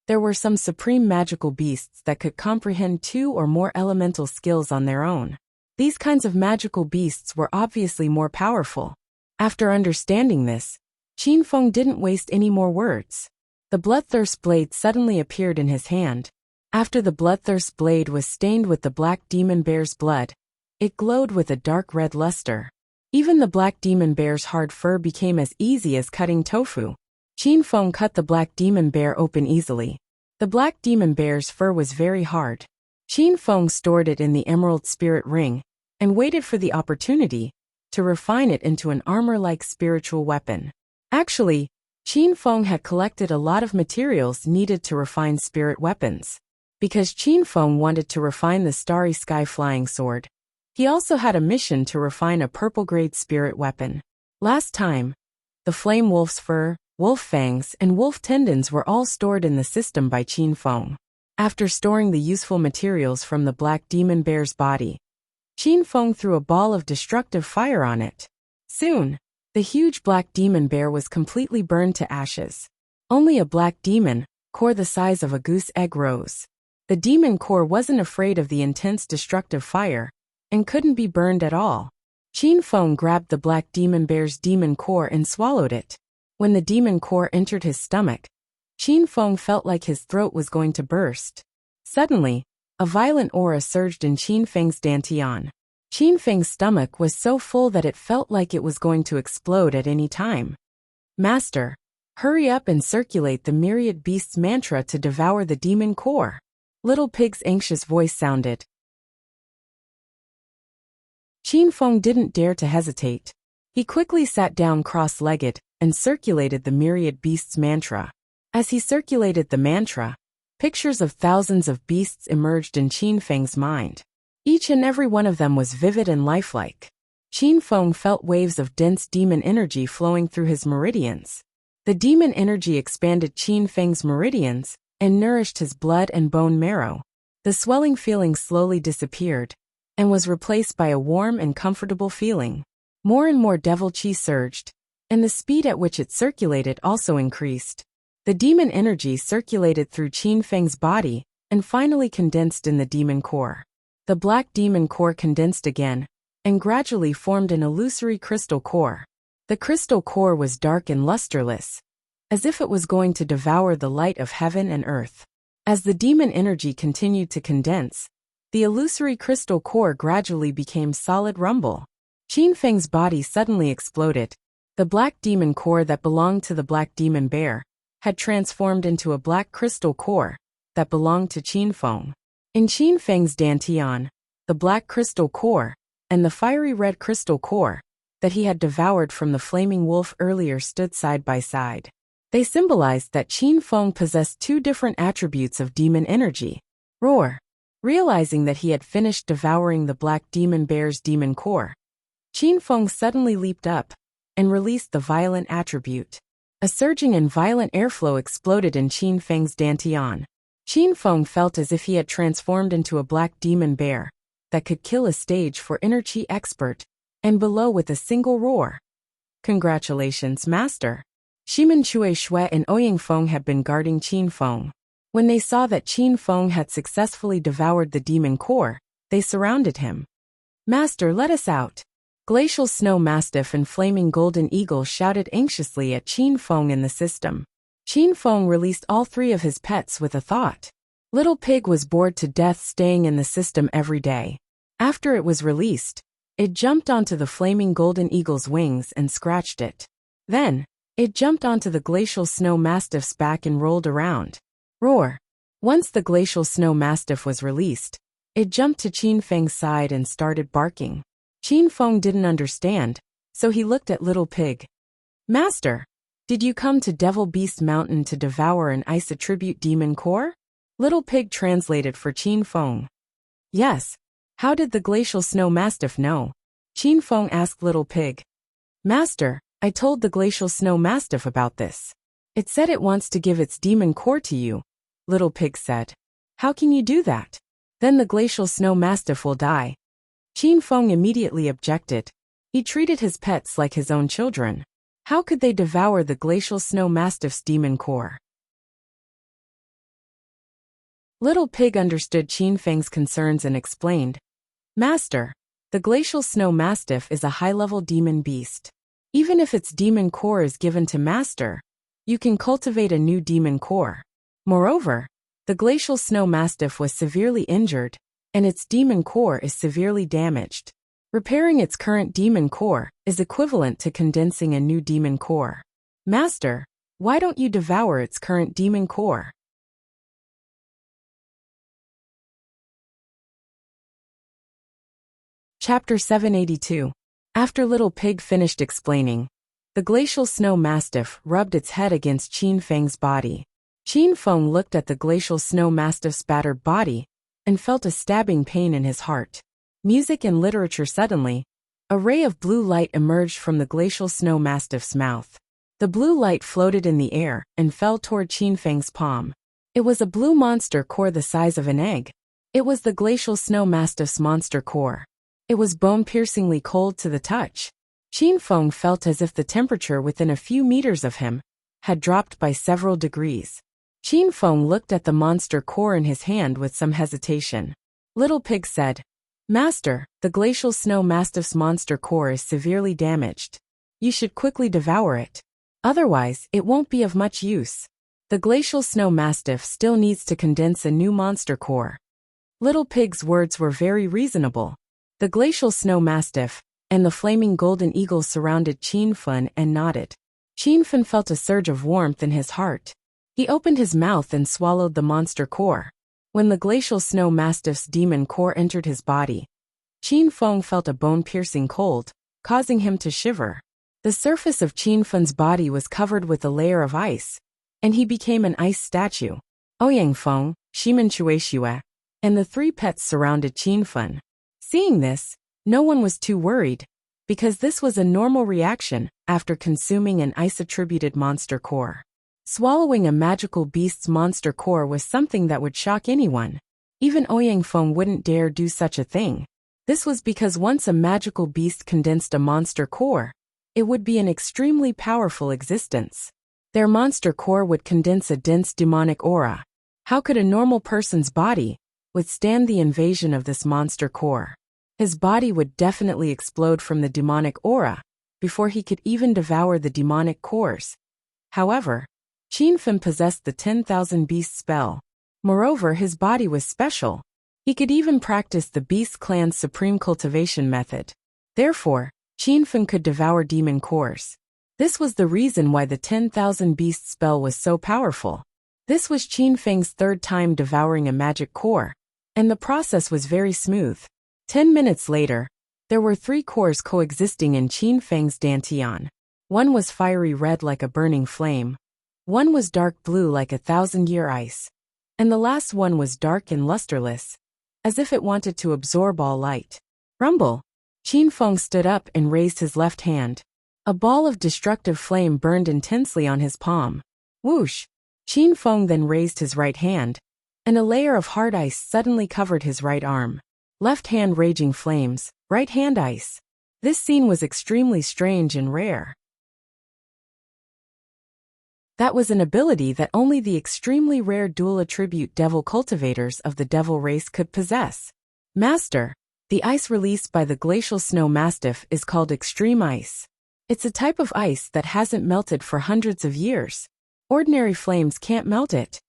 Speaker 1: there were some supreme magical beasts that could comprehend 2 or more elemental skills on their own. These kinds of magical beasts were obviously more powerful. After understanding this, Qin Feng didn't waste any more words. The bloodthirst blade suddenly appeared in his hand. After the bloodthirst blade was stained with the black demon bear's blood, it glowed with a dark red luster. Even the black demon bear's hard fur became as easy as cutting tofu. Qin Feng cut the black demon bear open easily. The black demon bear's fur was very hard. Qin Feng stored it in the emerald spirit ring and waited for the opportunity to refine it into an armor-like spiritual weapon. Actually, Qin Feng had collected a lot of materials needed to refine spirit weapons. Because Qin Feng wanted to refine the Starry Sky Flying Sword, he also had a mission to refine a purple-grade spirit weapon. Last time, the flame wolf's fur, wolf fangs, and wolf tendons were all stored in the system by Qin Feng. After storing the useful materials from the black demon bear's body, Qin Feng threw a ball of destructive fire on it. Soon, The huge black demon bear was completely burned to ashes. Only a black demon core the size of a goose egg rose. The demon core wasn't afraid of the intense destructive fire and couldn't be burned at all. Qin Feng grabbed the black demon bear's demon core and swallowed it. When the demon core entered his stomach, Qin Feng felt like his throat was going to burst. Suddenly, a violent aura surged in Qin Feng's dantian. Qin Feng's stomach was so full that it felt like it was going to explode at any time. Master, hurry up and circulate the myriad beasts mantra to devour the demon core. Little Pig's anxious voice sounded. Qin Feng didn't dare to hesitate. He quickly sat down cross-legged and circulated the myriad beasts mantra. As he circulated the mantra, pictures of thousands of beasts emerged in Qin Feng's mind. Each and every one of them was vivid and lifelike. Qin Feng felt waves of dense demon energy flowing through his meridians. The demon energy expanded Qin Feng's meridians and nourished his blood and bone marrow. The swelling feeling slowly disappeared and was replaced by a warm and comfortable feeling. More and more devil qi surged, and the speed at which it circulated also increased. The demon energy circulated through Qin Feng's body and finally condensed in the demon core. The black demon core condensed again and gradually formed an illusory crystal core. The crystal core was dark and lusterless, as if it was going to devour the light of heaven and earth. As the demon energy continued to condense, the illusory crystal core gradually became solid rumble. Qin Feng's body suddenly exploded. The black demon core that belonged to the black demon bear had transformed into a black crystal core that belonged to Qin Feng. In Qin Feng's dantian, the black crystal core and the fiery red crystal core that he had devoured from the flaming wolf earlier stood side by side. They symbolized that Qin Feng possessed two different attributes of demon energy. Roar! Realizing that he had finished devouring the black demon bear's demon core, Qin Feng suddenly leaped up and released the violent attribute. A surging and violent airflow exploded in Qin Feng's dantian. Qin Feng felt as if he had transformed into a black demon bear that could kill a stage for inner qi expert and below with a single roar. Congratulations, Master! Shimen Chui Shui and Ouyang Feng had been guarding Qin Feng. When they saw that Qin Feng had successfully devoured the demon core, they surrounded him. Master, let us out! Glacial Snow Mastiff and Flaming Golden Eagle shouted anxiously at Qin Feng in the system. Qin Feng released all three of his pets with a thought. Little Pig was bored to death staying in the system every day. After it was released, it jumped onto the Flaming Golden Eagle's wings and scratched it. Then, it jumped onto the Glacial Snow Mastiff's back and rolled around. Roar! Once the Glacial Snow Mastiff was released, it jumped to Qin Feng's side and started barking. Qin Feng didn't understand, so he looked at Little Pig. Master, did you come to Devil Beast Mountain to devour an ice attribute demon core? Little Pig translated for Qin Feng. Yes. How did the Glacial Snow Mastiff know? Qin Feng asked Little Pig. Master, I told the Glacial Snow Mastiff about this. It said it wants to give its demon core to you, Little Pig said. How can you do that? Then the Glacial Snow Mastiff will die. Qin Feng immediately objected. He treated his pets like his own children. How could they devour the Glacial Snow Mastiff's demon core? Little Pig understood Qin Feng's concerns and explained. Master, the Glacial Snow Mastiff is a high-level demon beast. Even if its demon core is given to Master, you can cultivate a new demon core. Moreover, the Glacial Snow Mastiff was severely injured, and its demon core is severely damaged. Repairing its current demon core is equivalent to condensing a new demon core. Master, why don't you devour its current demon core? Chapter 782. After Little Pig finished explaining, the Glacial Snow Mastiff rubbed its head against Qin Feng's body. Qin Feng looked at the Glacial Snow Mastiff's battered body and felt a stabbing pain in his heart. Music and literature. Suddenly, a ray of blue light emerged from the Glacial Snow Mastiff's mouth. The blue light floated in the air and fell toward Qin Feng's palm. It was a blue monster core the size of an egg. It was the Glacial Snow Mastiff's monster core. It was bone-piercingly cold to the touch. Qin Feng felt as if the temperature within a few meters of him had dropped by several degrees. Qin Feng looked at the monster core in his hand with some hesitation. Little Pig said, "Master, the glacial snow mastiff's monster core is severely damaged. You should quickly devour it. Otherwise, it won't be of much use. The glacial snow mastiff still needs to condense a new monster core." Little Pig's words were very reasonable. The glacial snow mastiff and the flaming golden eagle surrounded Qin Feng and nodded. Qin Feng felt a surge of warmth in his heart. He opened his mouth and swallowed the monster core. When the glacial snow mastiff's demon core entered his body, Qin Feng felt a bone-piercing cold, causing him to shiver. The surface of Qin Feng's body was covered with a layer of ice, and he became an ice statue. Ouyang Feng, Shimen Chueshue, and the three pets surrounded Qin Feng. Seeing this, no one was too worried, because this was a normal reaction after consuming an ice-attributed monster core. Swallowing a magical beast's monster core was something that would shock anyone. Even Ouyang Feng wouldn't dare do such a thing. This was because once a magical beast condensed a monster core, it would be an extremely powerful existence. Their monster core would condense a dense demonic aura. How could a normal person's body withstand the invasion of this monster core? His body would definitely explode from the demonic aura before he could even devour the demonic cores. However, Qin Feng possessed the 10,000 Beast spell. Moreover, his body was special. He could even practice the Beast clan's supreme cultivation method. Therefore, Qin Feng could devour demon cores. This was the reason why the 10,000 Beast spell was so powerful. This was Qin Feng's third time devouring a magic core, and the process was very smooth. 10 minutes later, there were 3 cores coexisting in Qin Feng's dantian. One was fiery red like a burning flame. One was dark blue like a 1,000-year ice. And the last one was dark and lusterless, as if it wanted to absorb all light. Rumble! Qin Feng stood up and raised his left hand. A ball of destructive flame burned intensely on his palm. Whoosh! Qin Feng then raised his right hand, and a layer of hard ice suddenly covered his right arm. Left hand raging flames, right hand ice. This scene was extremely strange and rare. That was an ability that only the extremely rare dual attribute devil cultivators of the devil race could possess. Master, the ice released by the glacial snow mastiff is called extreme ice. It's a type of ice that hasn't melted for hundreds of years. Ordinary flames can't melt it.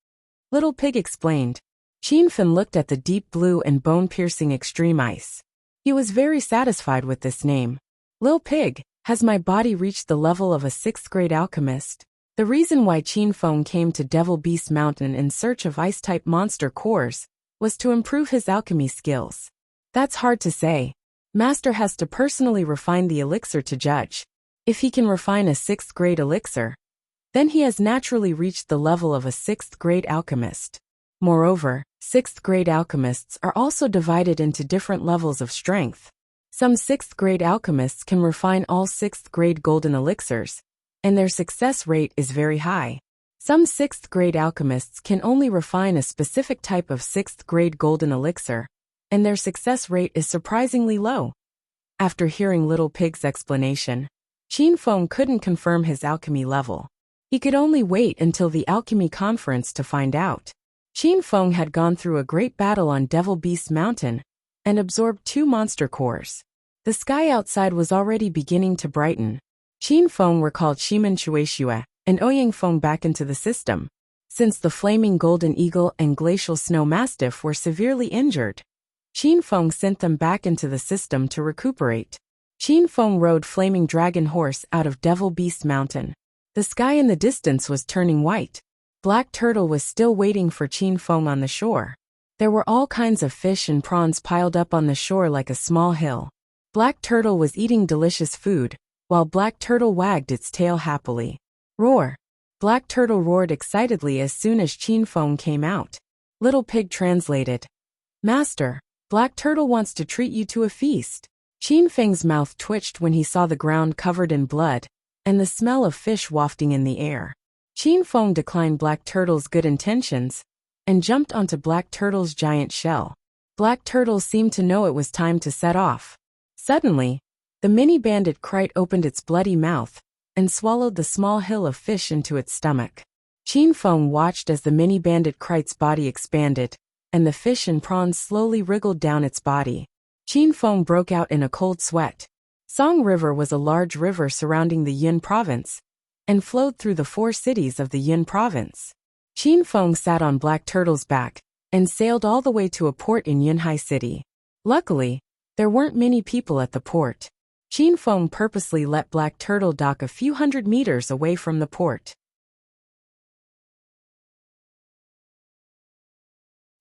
Speaker 1: Little Pig explained. Qin Feng looked at the deep blue and bone-piercing extreme ice. He was very satisfied with this name. Lil Pig, has my body reached the level of a 6th grade alchemist? The reason why Qin Feng came to Devil Beast Mountain in search of ice-type monster cores was to improve his alchemy skills. That's hard to say. Master has to personally refine the elixir to judge. If he can refine a 6th grade elixir, then he has naturally reached the level of a 6th grade alchemist. Moreover, 6th grade alchemists are also divided into different levels of strength. Some 6th grade alchemists can refine all 6th grade golden elixirs, and their success rate is very high. Some 6th grade alchemists can only refine a specific type of 6th grade golden elixir, and their success rate is surprisingly low. After hearing Little Pig's explanation, Qin Feng couldn't confirm his alchemy level. He could only wait until the alchemy conference to find out. Qin Feng had gone through a great battle on Devil Beast Mountain and absorbed 2 monster cores. The sky outside was already beginning to brighten. Qin Feng recalled Shimen Chueshue and Ouyang Feng back into the system, since the flaming golden eagle and glacial snow mastiff were severely injured. Qin Feng sent them back into the system to recuperate. Qin Feng rode Flaming Dragon Horse out of Devil Beast Mountain. The sky in the distance was turning white. Black Turtle was still waiting for Qin Feng on the shore. There were all kinds of fish and prawns piled up on the shore like a small hill. Black Turtle was eating delicious food, while Black Turtle wagged its tail happily. Roar! Black Turtle roared excitedly as soon as Qin Feng came out. Little Pig translated. Master, Black Turtle wants to treat you to a feast. Qin Feng's mouth twitched when he saw the ground covered in blood, and the smell of fish wafting in the air. Qin Feng declined Black Turtle's good intentions, and jumped onto Black Turtle's giant shell. Black Turtle seemed to know it was time to set off. Suddenly, The mini bandit kite opened its bloody mouth and swallowed the small hill of fish into its stomach. Qin Feng watched as the mini bandit kite's body expanded, and the fish and prawns slowly wriggled down its body. Qin Feng broke out in a cold sweat. Song River was a large river surrounding the Yun province and flowed through the 4 cities of the Yun province. Qin Feng sat on Black Turtle's back and sailed all the way to a port in Yunhai City. Luckily, there weren't many people at the port. Qin Feng purposely let Black Turtle dock a few hundred meters away from the port.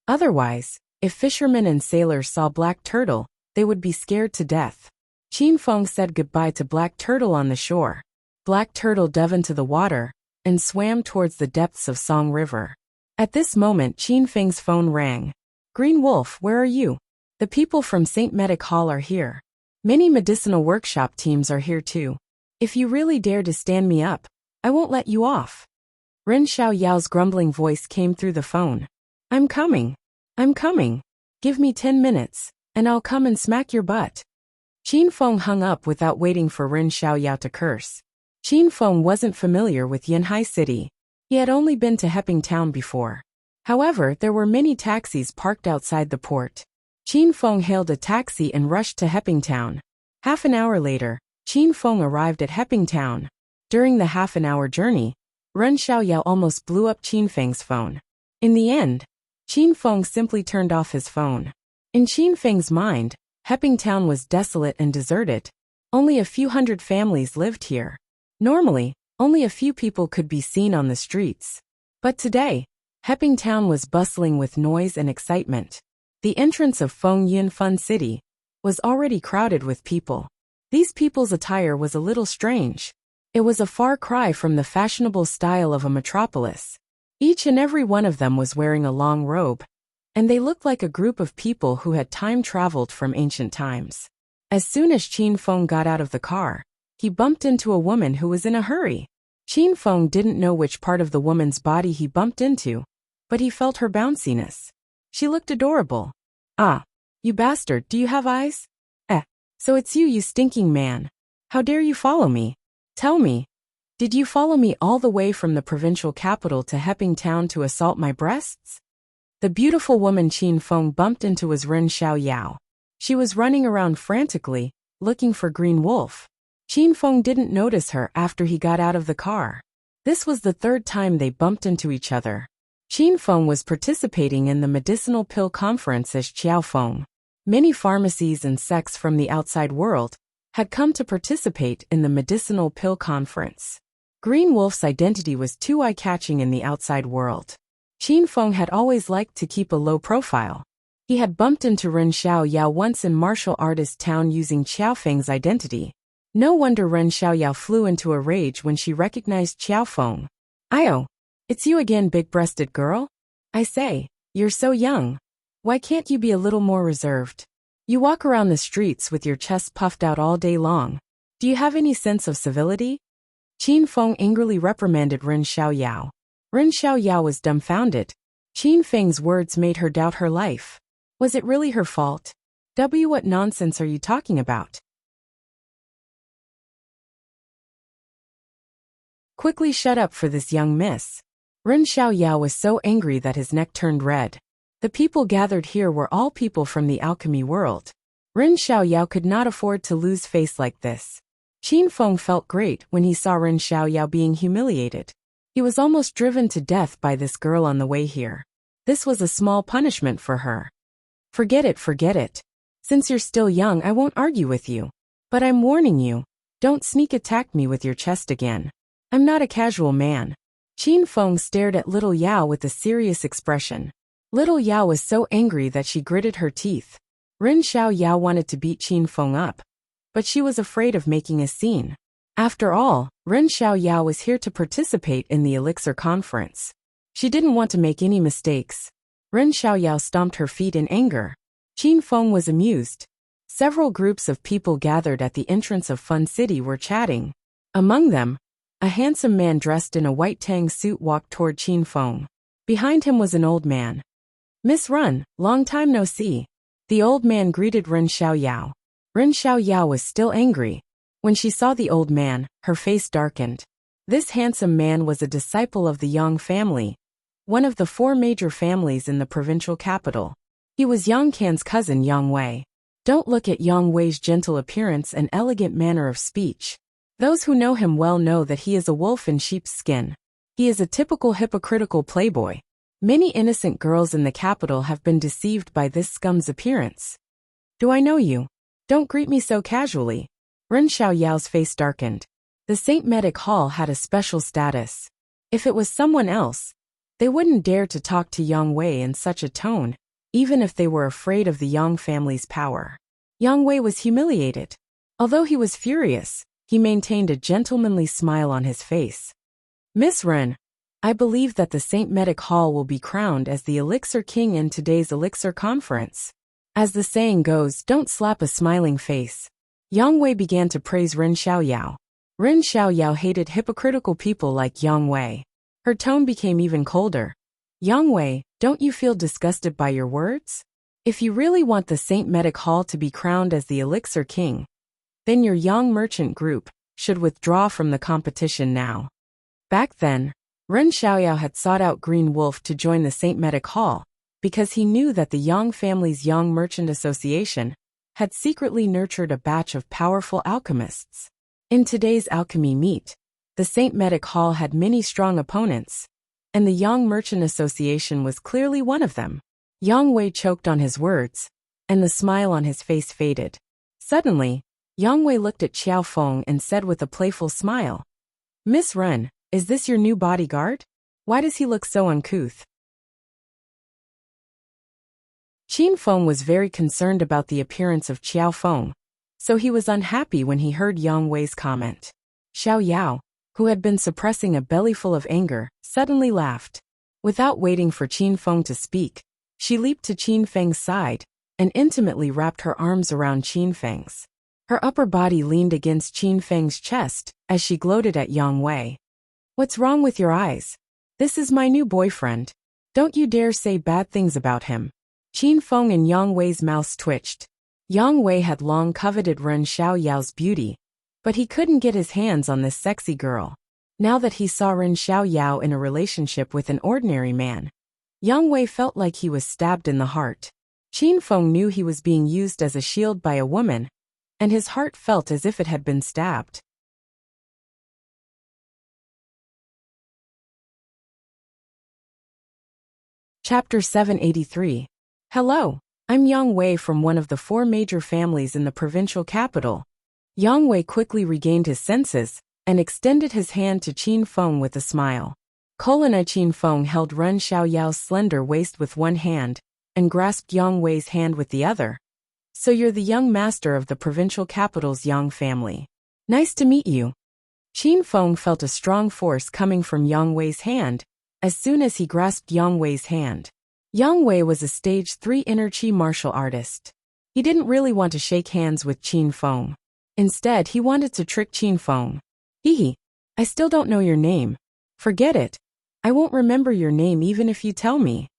Speaker 1: Otherwise, if fishermen and sailors saw Black Turtle, they would be scared to death. Qin Feng said goodbye to Black Turtle on the shore. Black Turtle dove into the water and swam towards the depths of Song River. At this moment, Qin Feng's phone rang. "Green Wolf, where are you? The people from St. Medic Hall are here. Many medicinal workshop teams are here too. If you really dare to stand me up, I won't let you off." Ren Xiaoyao's grumbling voice came through the phone. "I'm coming. I'm coming. Give me 10 minutes, and I'll come and smack your butt." Qin Feng hung up without waiting for Ren Xiaoyao to curse. Qin Feng wasn't familiar with Yunhai City. He had only been to Heping Town before. However, there were many taxis parked outside the port. Qin Feng hailed a taxi and rushed to Heping Town. Half an hour later, Qin Feng arrived at Heping Town. During the half-an-hour journey, Ren Xiaoyao almost blew up Qin Feng's phone. In the end, Qin Feng simply turned off his phone. In Qin Feng's mind, Heping Town was desolate and deserted. Only a few hundred families lived here. Normally, only a few people could be seen on the streets. But today, Heping Town was bustling with noise and excitement. The entrance of Feng Yun Fun City was already crowded with people. These people's attire was a little strange. It was a far cry from the fashionable style of a metropolis. Each and every one of them was wearing a long robe, and they looked like a group of people who had time-traveled from ancient times. As soon as Qin Feng got out of the car, he bumped into a woman who was in a hurry. Qin Feng didn't know which part of the woman's body he bumped into, but he felt her bounciness. She looked adorable. "Ah, you bastard, do you have eyes? So it's you, you stinking man. How dare you follow me? Tell me, did you follow me all the way from the provincial capital to Heping Town to assault my breasts?" The beautiful woman Qin Feng bumped into was Ren Xiaoyao. She was running around frantically, looking for Green Wolf. Qin Feng didn't notice her after he got out of the car. This was the 3rd time they bumped into each other. Qin Feng was participating in the medicinal pill conference as Qiao Feng. Many pharmacies and sects from the outside world had come to participate in the medicinal pill conference. Green Wolf's identity was too eye-catching in the outside world. Qin Feng had always liked to keep a low profile. He had bumped into Ren Xiaoyao once in martial artist town using Qiao Feng's identity. No wonder Ren Xiaoyao flew into a rage when she recognized Qiao Feng. "Io, it's you again, big-breasted girl. I say, you're so young. Why can't you be a little more reserved? You walk around the streets with your chest puffed out all day long. Do you have any sense of civility?" Qin Feng angrily reprimanded Ren Xiaoyao. Ren Xiaoyao was dumbfounded. Qin Feng's words made her doubt her life. Was it really her fault? What nonsense are you talking about? Quickly shut up for this young miss. Ren Xiaoyao was so angry that his neck turned red. The people gathered here were all people from the alchemy world. Ren Xiaoyao could not afford to lose face like this. Qin Feng felt great when he saw Ren Xiaoyao being humiliated. He was almost driven to death by this girl on the way here. This was a small punishment for her. Forget it, forget it. Since you're still young, I won't argue with you. But I'm warning you, don't sneak attack me with your chest again. I'm not a casual man. Qin Feng stared at Little Yao with a serious expression. Little Yao was so angry that she gritted her teeth. Ren Xiaoyao wanted to beat Qin Feng up, but she was afraid of making a scene. After all, Ren Xiaoyao was here to participate in the Elixir conference. She didn't want to make any mistakes. Ren Xiaoyao stomped her feet in anger. Qin Feng was amused. Several groups of people gathered at the entrance of Fun City were chatting. Among them, a handsome man dressed in a white tang suit walked toward Qin Feng. Behind him was an old man. "Miss Run, long time no see." The old man greeted Ren Xiaoyao. Ren Xiaoyao was still angry. When she saw the old man, her face darkened. This handsome man was a disciple of the Yang family, one of the 4 major families in the provincial capital. He was Yang Can's cousin Yang Wei. Don't look at Yang Wei's gentle appearance and elegant manner of speech. Those who know him well know that he is a wolf in sheep's skin. He is a typical hypocritical playboy. Many innocent girls in the capital have been deceived by this scum's appearance. Do I know you? Don't greet me so casually. Ren Xiaoyao's face darkened. The St. Medic Hall had a special status. If it was someone else, they wouldn't dare to talk to Yang Wei in such a tone, even if they were afraid of the Yang family's power. Yang Wei was humiliated. Although he was furious, he maintained a gentlemanly smile on his face. Miss Ren, I believe that the St. Medic Hall will be crowned as the Elixir King in today's Elixir Conference. As the saying goes, don't slap a smiling face. Yang Wei began to praise Ren Xiaoyao. Ren Xiaoyao hated hypocritical people like Yang Wei. Her tone became even colder. Yang Wei, don't you feel disgusted by your words? If you really want the St. Medic Hall to be crowned as the Elixir King, then your Yang merchant group should withdraw from the competition now. Back then, Ren Xiaoyao had sought out Green Wolf to join the St. Medic Hall because he knew that the Yang family's Yang Merchant Association had secretly nurtured a batch of powerful alchemists. In today's alchemy meet, the St. Medic Hall had many strong opponents, and the Yang Merchant Association was clearly one of them. Yang Wei choked on his words, and the smile on his face faded. Suddenly, Yang Wei looked at Qiao Feng and said with a playful smile, Miss Ren, is this your new bodyguard? Why does he look so uncouth? Qin Feng was very concerned about the appearance of Qiao Feng, so he was unhappy when he heard Yang Wei's comment. Xiao Yao, who had been suppressing a bellyful of anger, suddenly laughed. Without waiting for Qin Feng to speak, she leaped to Qin Feng's side and intimately wrapped her arms around Qin Feng's. Her upper body leaned against Qin Feng's chest as she gloated at Yang Wei. What's wrong with your eyes? This is my new boyfriend. Don't you dare say bad things about him. Qin Feng and Yang Wei's mouths twitched. Yang Wei had long coveted Ren Xiaoyao's beauty, but he couldn't get his hands on this sexy girl. Now that he saw Ren Xiaoyao in a relationship with an ordinary man, Yang Wei felt like he was stabbed in the heart. Qin Feng knew he was being used as a shield by a woman, and his heart felt as if it had been stabbed. Chapter 783. Hello, I'm Yang Wei from one of the 4 major families in the provincial capital. Yang Wei quickly regained his senses and extended his hand to Qin Feng with a smile. Qin Feng held Ren Xiaoyao's slender waist with one hand and grasped Yang Wei's hand with the other. So you're the young master of the provincial capital's Yang family. Nice to meet you. Qin Feng felt a strong force coming from Yang Wei's hand as soon as he grasped Yang Wei's hand. Yang Wei was a stage 3 inner chi martial artist. He didn't really want to shake hands with Qin Feng. Instead, he wanted to trick Qin Feng. Hee, I still don't know your name. Forget it. I won't remember your name even if you tell me.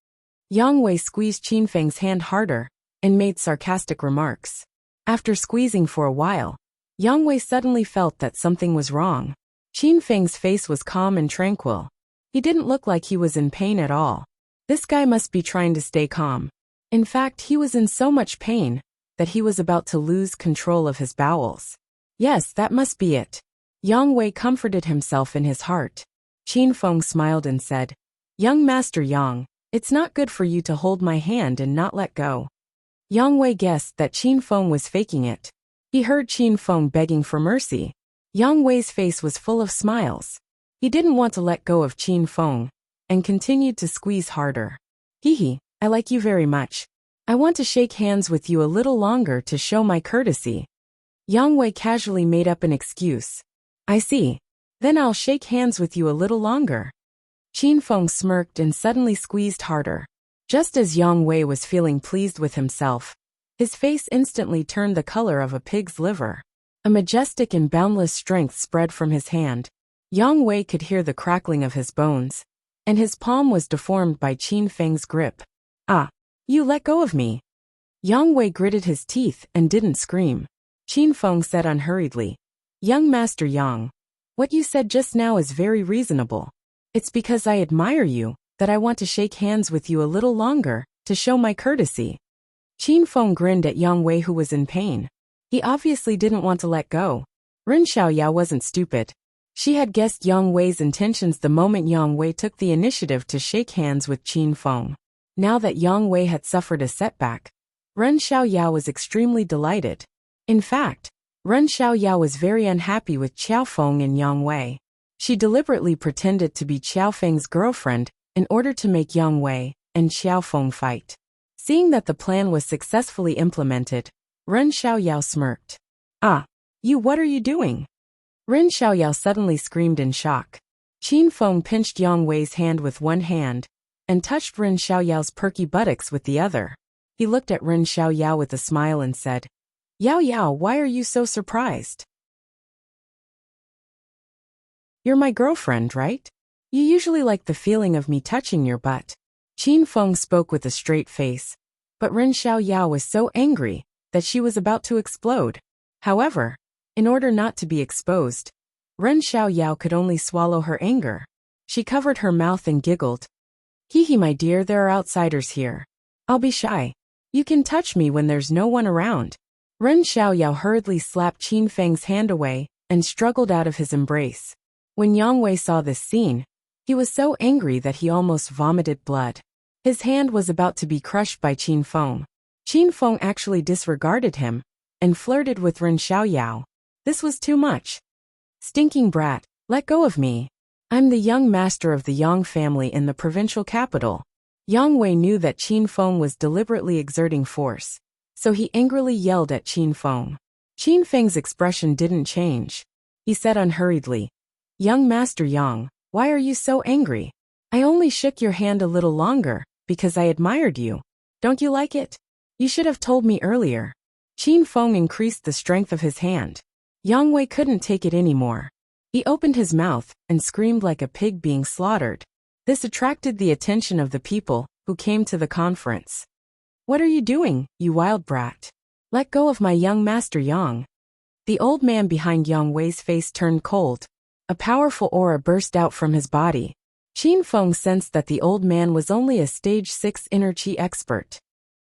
Speaker 1: Yang Wei squeezed Qin Feng's hand harder and made sarcastic remarks. After squeezing for a while, Yang Wei suddenly felt that something was wrong. Qin Feng's face was calm and tranquil. He didn't look like he was in pain at all. This guy must be trying to stay calm. In fact, he was in so much pain that he was about to lose control of his bowels. Yes, that must be it. Yang Wei comforted himself in his heart. Qin Feng smiled and said, Young Master Yang, it's not good for you to hold my hand and not let go. Yang Wei guessed that Qin Feng was faking it. He heard Qin Feng begging for mercy. Yang Wei's face was full of smiles. He didn't want to let go of Qin Feng and continued to squeeze harder. Hee, I like you very much. I want to shake hands with you a little longer to show my courtesy. Yang Wei casually made up an excuse. I see. Then I'll shake hands with you a little longer. Qin Feng smirked and suddenly squeezed harder. Just as Yang Wei was feeling pleased with himself, his face instantly turned the color of a pig's liver. A majestic and boundless strength spread from his hand. Yang Wei could hear the crackling of his bones, and his palm was deformed by Qin Feng's grip. Ah, you let go of me. Yang Wei gritted his teeth and didn't scream. Qin Feng said unhurriedly. Young Master Yang, what you said just now is very reasonable. It's because I admire you that I want to shake hands with you a little longer, to show my courtesy. Qin Feng grinned at Yang Wei, who was in pain. He obviously didn't want to let go. Ren Xiaoyao wasn't stupid. She had guessed Yang Wei's intentions the moment Yang Wei took the initiative to shake hands with Qin Feng. Now that Yang Wei had suffered a setback, Ren Xiaoyao was extremely delighted. In fact, Ren Xiaoyao was very unhappy with Qiao Feng and Yang Wei. She deliberately pretended to be Qiao Feng's girlfriend in order to make Yang Wei and Qiao Feng fight. Seeing that the plan was successfully implemented, Ren Xiaoyao smirked. Ah, you, what are you doing? Ren Xiaoyao suddenly screamed in shock. Qin Feng pinched Yang Wei's hand with one hand and touched Ren Xiaoyao's perky buttocks with the other. He looked at Ren Xiaoyao with a smile and said, Yao Yao, why are you so surprised? You're my girlfriend, right? You usually like the feeling of me touching your butt. Qin Feng spoke with a straight face, but Ren Xiaoyao was so angry that she was about to explode. However, in order not to be exposed, Ren Xiaoyao could only swallow her anger. She covered her mouth and giggled. Hee hee, my dear, there are outsiders here. I'll be shy. You can touch me when there's no one around. Ren Xiaoyao hurriedly slapped Qin Feng's hand away and struggled out of his embrace. When Yang Wei saw this scene, he was so angry that he almost vomited blood. His hand was about to be crushed by Qin Feng. Qin Feng actually disregarded him and flirted with Ren Xiaoyao. This was too much. Stinking brat, let go of me. I'm the young master of the Yang family in the provincial capital. Yang Wei knew that Qin Feng was deliberately exerting force, so he angrily yelled at Qin Feng. Qin Feng's expression didn't change. He said unhurriedly, Young Master Yang, why are you so angry? I only shook your hand a little longer because I admired you. Don't you like it? You should have told me earlier. Qin Feng increased the strength of his hand. Yang Wei couldn't take it anymore. He opened his mouth and screamed like a pig being slaughtered. This attracted the attention of the people who came to the conference. What are you doing, you wild brat? Let go of my young Master Yang. The old man behind Yang Wei's face turned cold. A powerful aura burst out from his body. Qin Feng sensed that the old man was only a stage 6 inner chi expert.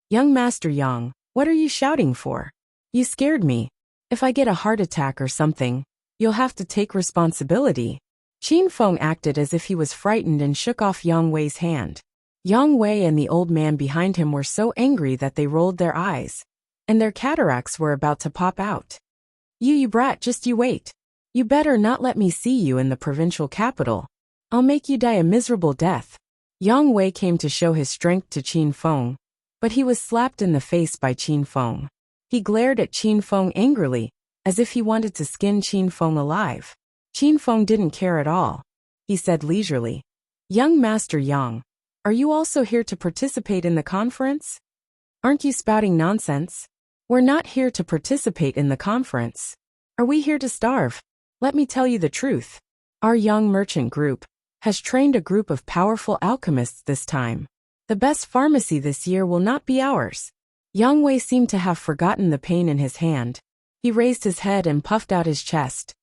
Speaker 1: Young Master Yang, what are you shouting for? You scared me. If I get a heart attack or something, you'll have to take responsibility. Qin Feng acted as if he was frightened and shook off Yang Wei's hand. Yang Wei and the old man behind him were so angry that they rolled their eyes, and their cataracts were about to pop out. You brat, just you wait. You better not let me see you in the provincial capital. I'll make you die a miserable death. Yang Wei came to show his strength to Qin Feng, but he was slapped in the face by Qin Feng. He glared at Qin Feng angrily, as if he wanted to skin Qin Feng alive. Qin Feng didn't care at all. He said leisurely, Young Master Yang, are you also here to participate in the conference? Aren't you spouting nonsense? We're not here to participate in the conference. Are we here to starve? Let me tell you the truth. Our young merchant group has trained a group of powerful alchemists this time. The best pharmacy this year will not be ours. Yang Wei seemed to have forgotten the pain in his hand. He raised his head and puffed out his chest.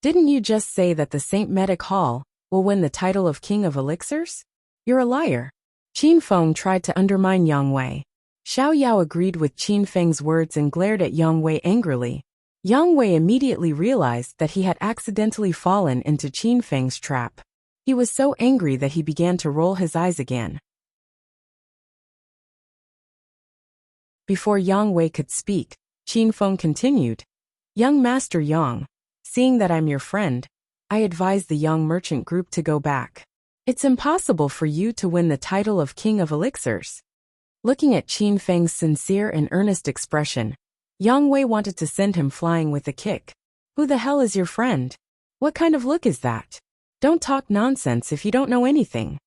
Speaker 1: Didn't you just say that the St. Medic Hall will win the title of King of Elixirs? You're a liar. Qin Feng tried to undermine Yang Wei. Xiao Yao agreed with Qin Feng's words and glared at Yang Wei angrily. Yang Wei immediately realized that he had accidentally fallen into Qin Feng's trap. He was so angry that he began to roll his eyes again. Before Yang Wei could speak, Qin Feng continued, Young Master Yang, seeing that I'm your friend, I advise the young merchant group to go back. It's impossible for you to win the title of King of Elixirs. Looking at Qin Feng's sincere and earnest expression, Yang Wei wanted to send him flying with a kick. Who the hell is your friend? What kind of look is that? Don't talk nonsense if you don't know anything.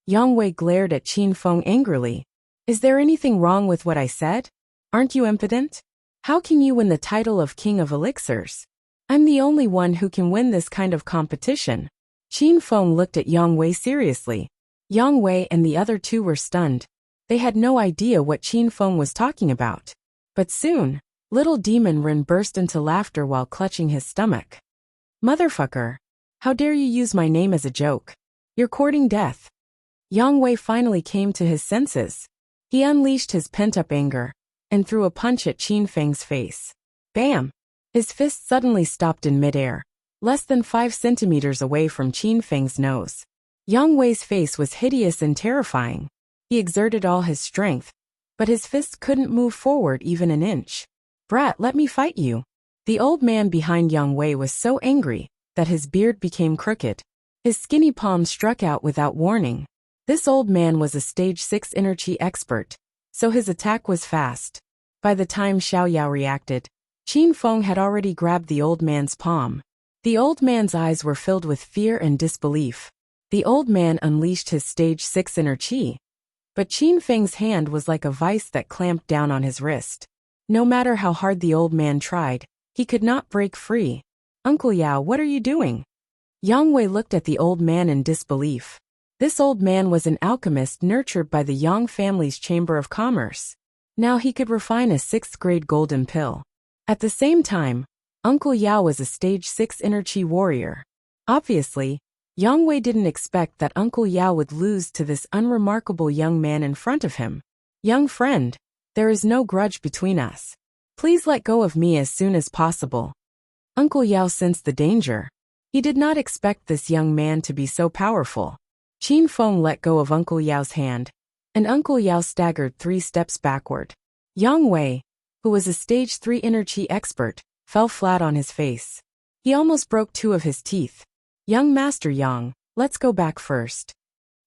Speaker 1: Yang Wei glared at Qin Feng angrily. Is there anything wrong with what I said? Aren't you impotent? How can you win the title of King of Elixirs? I'm the only one who can win this kind of competition. Qin Feng looked at Yang Wei seriously. Yang Wei and the other two were stunned. They had no idea what Qin Feng was talking about. But soon, Little Demon Rin burst into laughter while clutching his stomach. Motherfucker! How dare you use my name as a joke? You're courting death. Yang Wei finally came to his senses. He unleashed his pent-up anger and threw a punch at Qin Feng's face. Bam! His fist suddenly stopped in midair, less than 5 centimeters away from Qin Feng's nose. Yang Wei's face was hideous and terrifying. He exerted all his strength, but his fist couldn't move forward even an inch. Brat, let me fight you. The old man behind Yang Wei was so angry that his beard became crooked. His skinny palm struck out without warning. This old man was a stage 6 inner chi expert, so his attack was fast. By the time Xiao Yao reacted, Qin Feng had already grabbed the old man's palm. The old man's eyes were filled with fear and disbelief. The old man unleashed his stage 6 inner chi, but Qin Feng's hand was like a vice that clamped down on his wrist. No matter how hard the old man tried, he could not break free. Uncle Yao, what are you doing? Yang Wei looked at the old man in disbelief. This old man was an alchemist nurtured by the Yang family's Chamber of Commerce. Now he could refine a 6th grade golden pill. At the same time, Uncle Yao was a stage 6 inner chi warrior. Obviously, Yang Wei didn't expect that Uncle Yao would lose to this unremarkable young man in front of him. Young friend, there is no grudge between us. Please let go of me as soon as possible. Uncle Yao sensed the danger. He did not expect this young man to be so powerful. Qin Feng let go of Uncle Yao's hand, and Uncle Yao staggered 3 steps backward. Yang Wei, who was a stage 3 inner chi expert, fell flat on his face. He almost broke 2 of his teeth. Young Master Yang, let's go back first.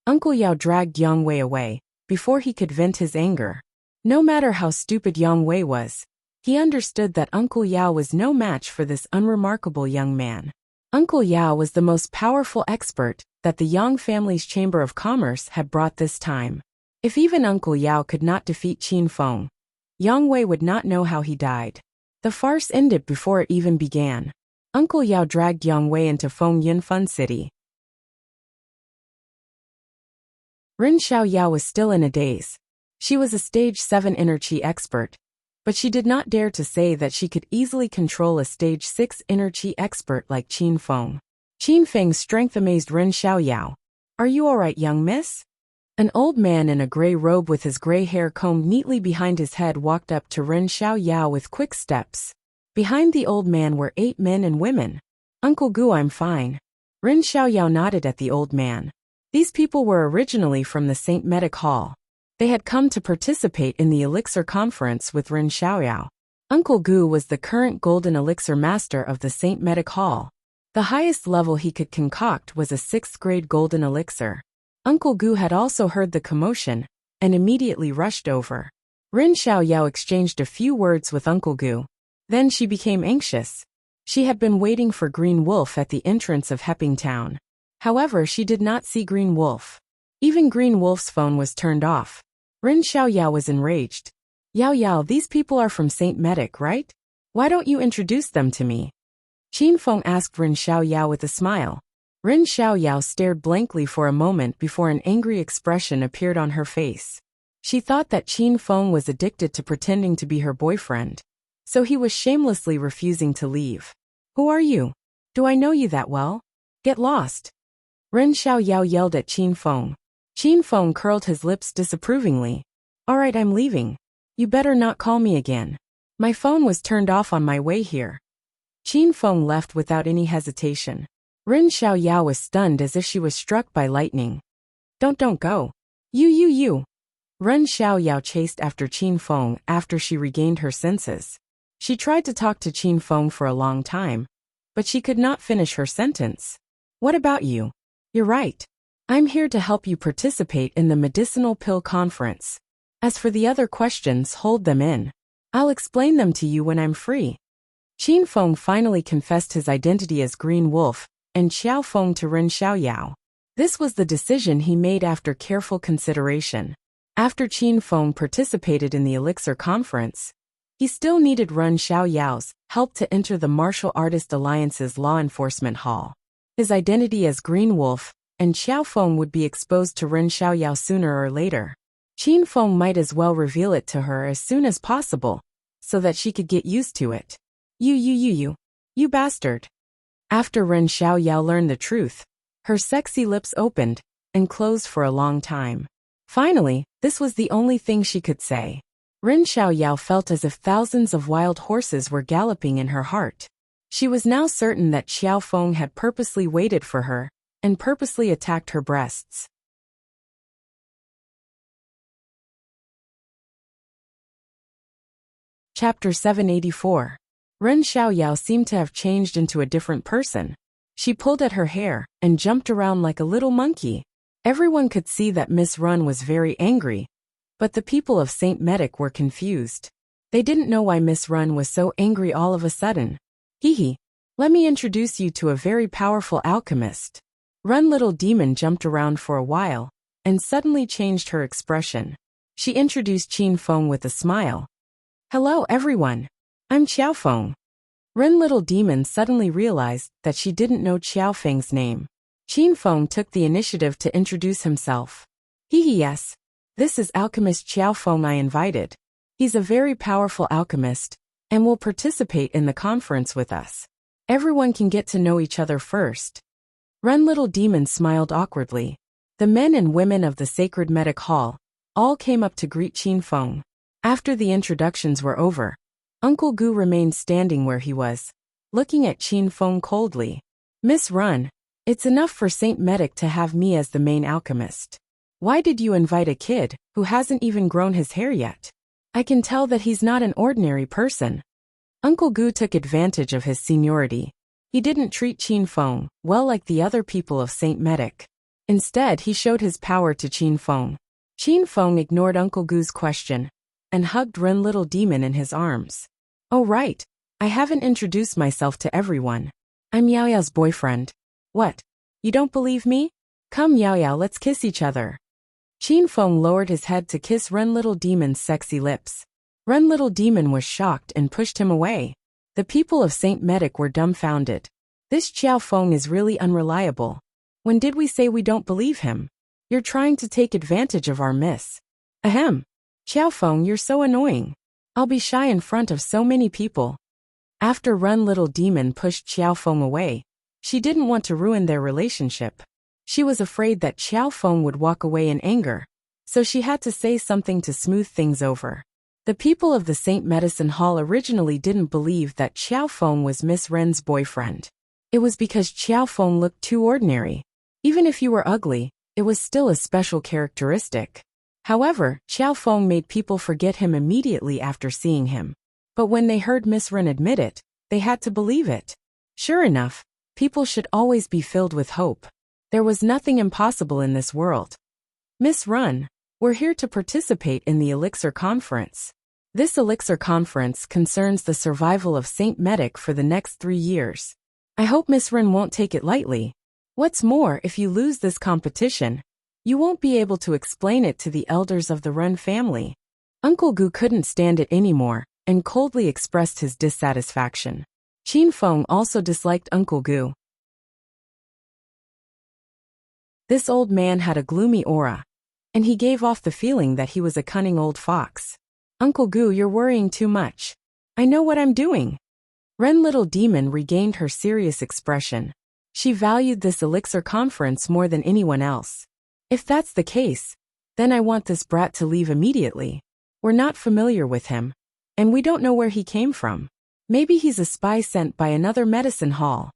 Speaker 1: Uncle Yao dragged Yang Wei away before he could vent his anger. No matter how stupid Yang Wei was, he understood that Uncle Yao was no match for this unremarkable young man. Uncle Yao was the most powerful expert that the Yang family's Chamber of Commerce had brought this time. If even Uncle Yao could not defeat Qin Feng, Yang Wei would not know how he died. The farce ended before it even began. Uncle Yao dragged Yang Wei into Feng Yunfun City. Rin Xiao Yao was still in a daze. She was a stage 7 inner chi expert, but she did not dare to say that she could easily control a stage 6 inner chi expert like Qin Feng. Qin Feng's strength amazed Rin Xiao Yao. Are you alright, young miss? An old man in a gray robe with his gray hair combed neatly behind his head walked up to Rin Xiao Yao with quick steps. Behind the old man were 8 men and women. Uncle Gu, I'm fine. Rin Xiao Yao nodded at the old man. These people were originally from the St. Medic Hall. They had come to participate in the Elixir Conference with Rin Xiao Yao. Uncle Gu was the current Golden Elixir Master of the St. Medic Hall. The highest level he could concoct was a 6th grade Golden Elixir. Uncle Gu had also heard the commotion and immediately rushed over. Rin Xiao Yao exchanged a few words with Uncle Gu. Then she became anxious. She had been waiting for Green Wolf at the entrance of Hepping Town. However, she did not see Green Wolf. Even Green Wolf's phone was turned off. Rin Xiao Yao was enraged. Yao Yao, these people are from St. Medic, right? Why don't you introduce them to me? Qin Feng asked Rin Xiao Yao with a smile. Rin Xiao Yao stared blankly for a moment before an angry expression appeared on her face. She thought that Qin Feng was addicted to pretending to be her boyfriend, so he was shamelessly refusing to leave. Who are you? Do I know you that well? Get lost. Rin Xiao Yao yelled at Qin Feng. Qin Feng curled his lips disapprovingly. Alright, I'm leaving. You better not call me again. My phone was turned off on my way here. Qin Feng left without any hesitation. Rin Xiao Yao was stunned as if she was struck by lightning. Don't go. You. Rin Xiao Yao chased after Qin Feng after she regained her senses. She tried to talk to Qin Feng for a long time, but she could not finish her sentence. What about you? You're right. I'm here to help you participate in the medicinal pill conference. As for the other questions, hold them in. I'll explain them to you when I'm free. Qin Feng finally confessed his identity as Green Wolf and Xiao Feng to Rin Xiao Yao. This was the decision he made after careful consideration. After Qin Feng participated in the Elixir Conference, he still needed Rin Xiao Yao's help to enter the Martial Artist Alliance's law enforcement hall. His identity as Green Wolf and Xiao Feng would be exposed to Rin Xiao Yao sooner or later. Qin Feng might as well reveal it to her as soon as possible, so that she could get used to it. You bastard. After Ren Xiaoyao learned the truth, her sexy lips opened and closed for a long time. Finally, this was the only thing she could say. Ren Xiaoyao felt as if thousands of wild horses were galloping in her heart. She was now certain that Xiao Feng had purposely waited for her and purposely attacked her breasts. Chapter 784. Ren Xiaoyao seemed to have changed into a different person. She pulled at her hair and jumped around like a little monkey. Everyone could see that Miss Ren was very angry, but the people of Saint Medic were confused. They didn't know why Miss Ren was so angry all of a sudden. Hee, let me introduce you to a very powerful alchemist. Ren Little Demon jumped around for a while and suddenly changed her expression. She introduced Qin Feng with a smile. Hello everyone. I'm Xiao Feng. Ren Little Demon suddenly realized that she didn't know Xiao Feng's name. Qin Feng took the initiative to introduce himself. Yes. This is alchemist Xiao Feng I invited. He's a very powerful alchemist and will participate in the conference with us. Everyone can get to know each other first. Ren Little Demon smiled awkwardly. The men and women of the Sacred Medic Hall all came up to greet Qin Feng. After the introductions were over, Uncle Gu remained standing where he was, looking at Qin Feng coldly. Miss Ren, it's enough for Saint Medic to have me as the main alchemist. Why did you invite a kid who hasn't even grown his hair yet? I can tell that he's not an ordinary person. Uncle Gu took advantage of his seniority. He didn't treat Qin Feng well like the other people of Saint Medic. Instead, he showed his power to Qin Feng. Qin Feng ignored Uncle Gu's question and hugged Ren Little Demon in his arms. Oh right, I haven't introduced myself to everyone. I'm Yao Yao's boyfriend. What? You don't believe me? Come Yao Yao, let's kiss each other. Qin Feng lowered his head to kiss Ren Little Demon's sexy lips. Ren Little Demon was shocked and pushed him away. The people of Saint Medic were dumbfounded. This Xiao Feng is really unreliable. When did we say we don't believe him? You're trying to take advantage of our miss. Ahem. Xiao Feng, you're so annoying. I'll be shy in front of so many people. After Ren Little Demon pushed Xiao Feng away, she didn't want to ruin their relationship. She was afraid that Xiao Feng would walk away in anger, so she had to say something to smooth things over. The people of the Saint Medicine Hall originally didn't believe that Xiao Feng was Miss Ren's boyfriend. It was because Xiao Feng looked too ordinary. Even if you were ugly, it was still a special characteristic. However, Xiao Feng made people forget him immediately after seeing him. But when they heard Miss Ren admit it, they had to believe it. Sure enough, people should always be filled with hope. There was nothing impossible in this world. Miss Ren, we're here to participate in the Elixir Conference. This Elixir Conference concerns the survival of Saint Medic for the next 3 years. I hope Miss Ren won't take it lightly. What's more, if you lose this competition, you won't be able to explain it to the elders of the Ren family. Uncle Gu couldn't stand it anymore and coldly expressed his dissatisfaction. Qin Feng also disliked Uncle Gu. This old man had a gloomy aura, and he gave off the feeling that he was a cunning old fox. Uncle Gu, you're worrying too much. I know what I'm doing. Ren Little Demon regained her serious expression. She valued this Elixir Conference more than anyone else. If that's the case, then I want this brat to leave immediately. We're not familiar with him, and we don't know where he came from. Maybe he's a spy sent by another medicine hall.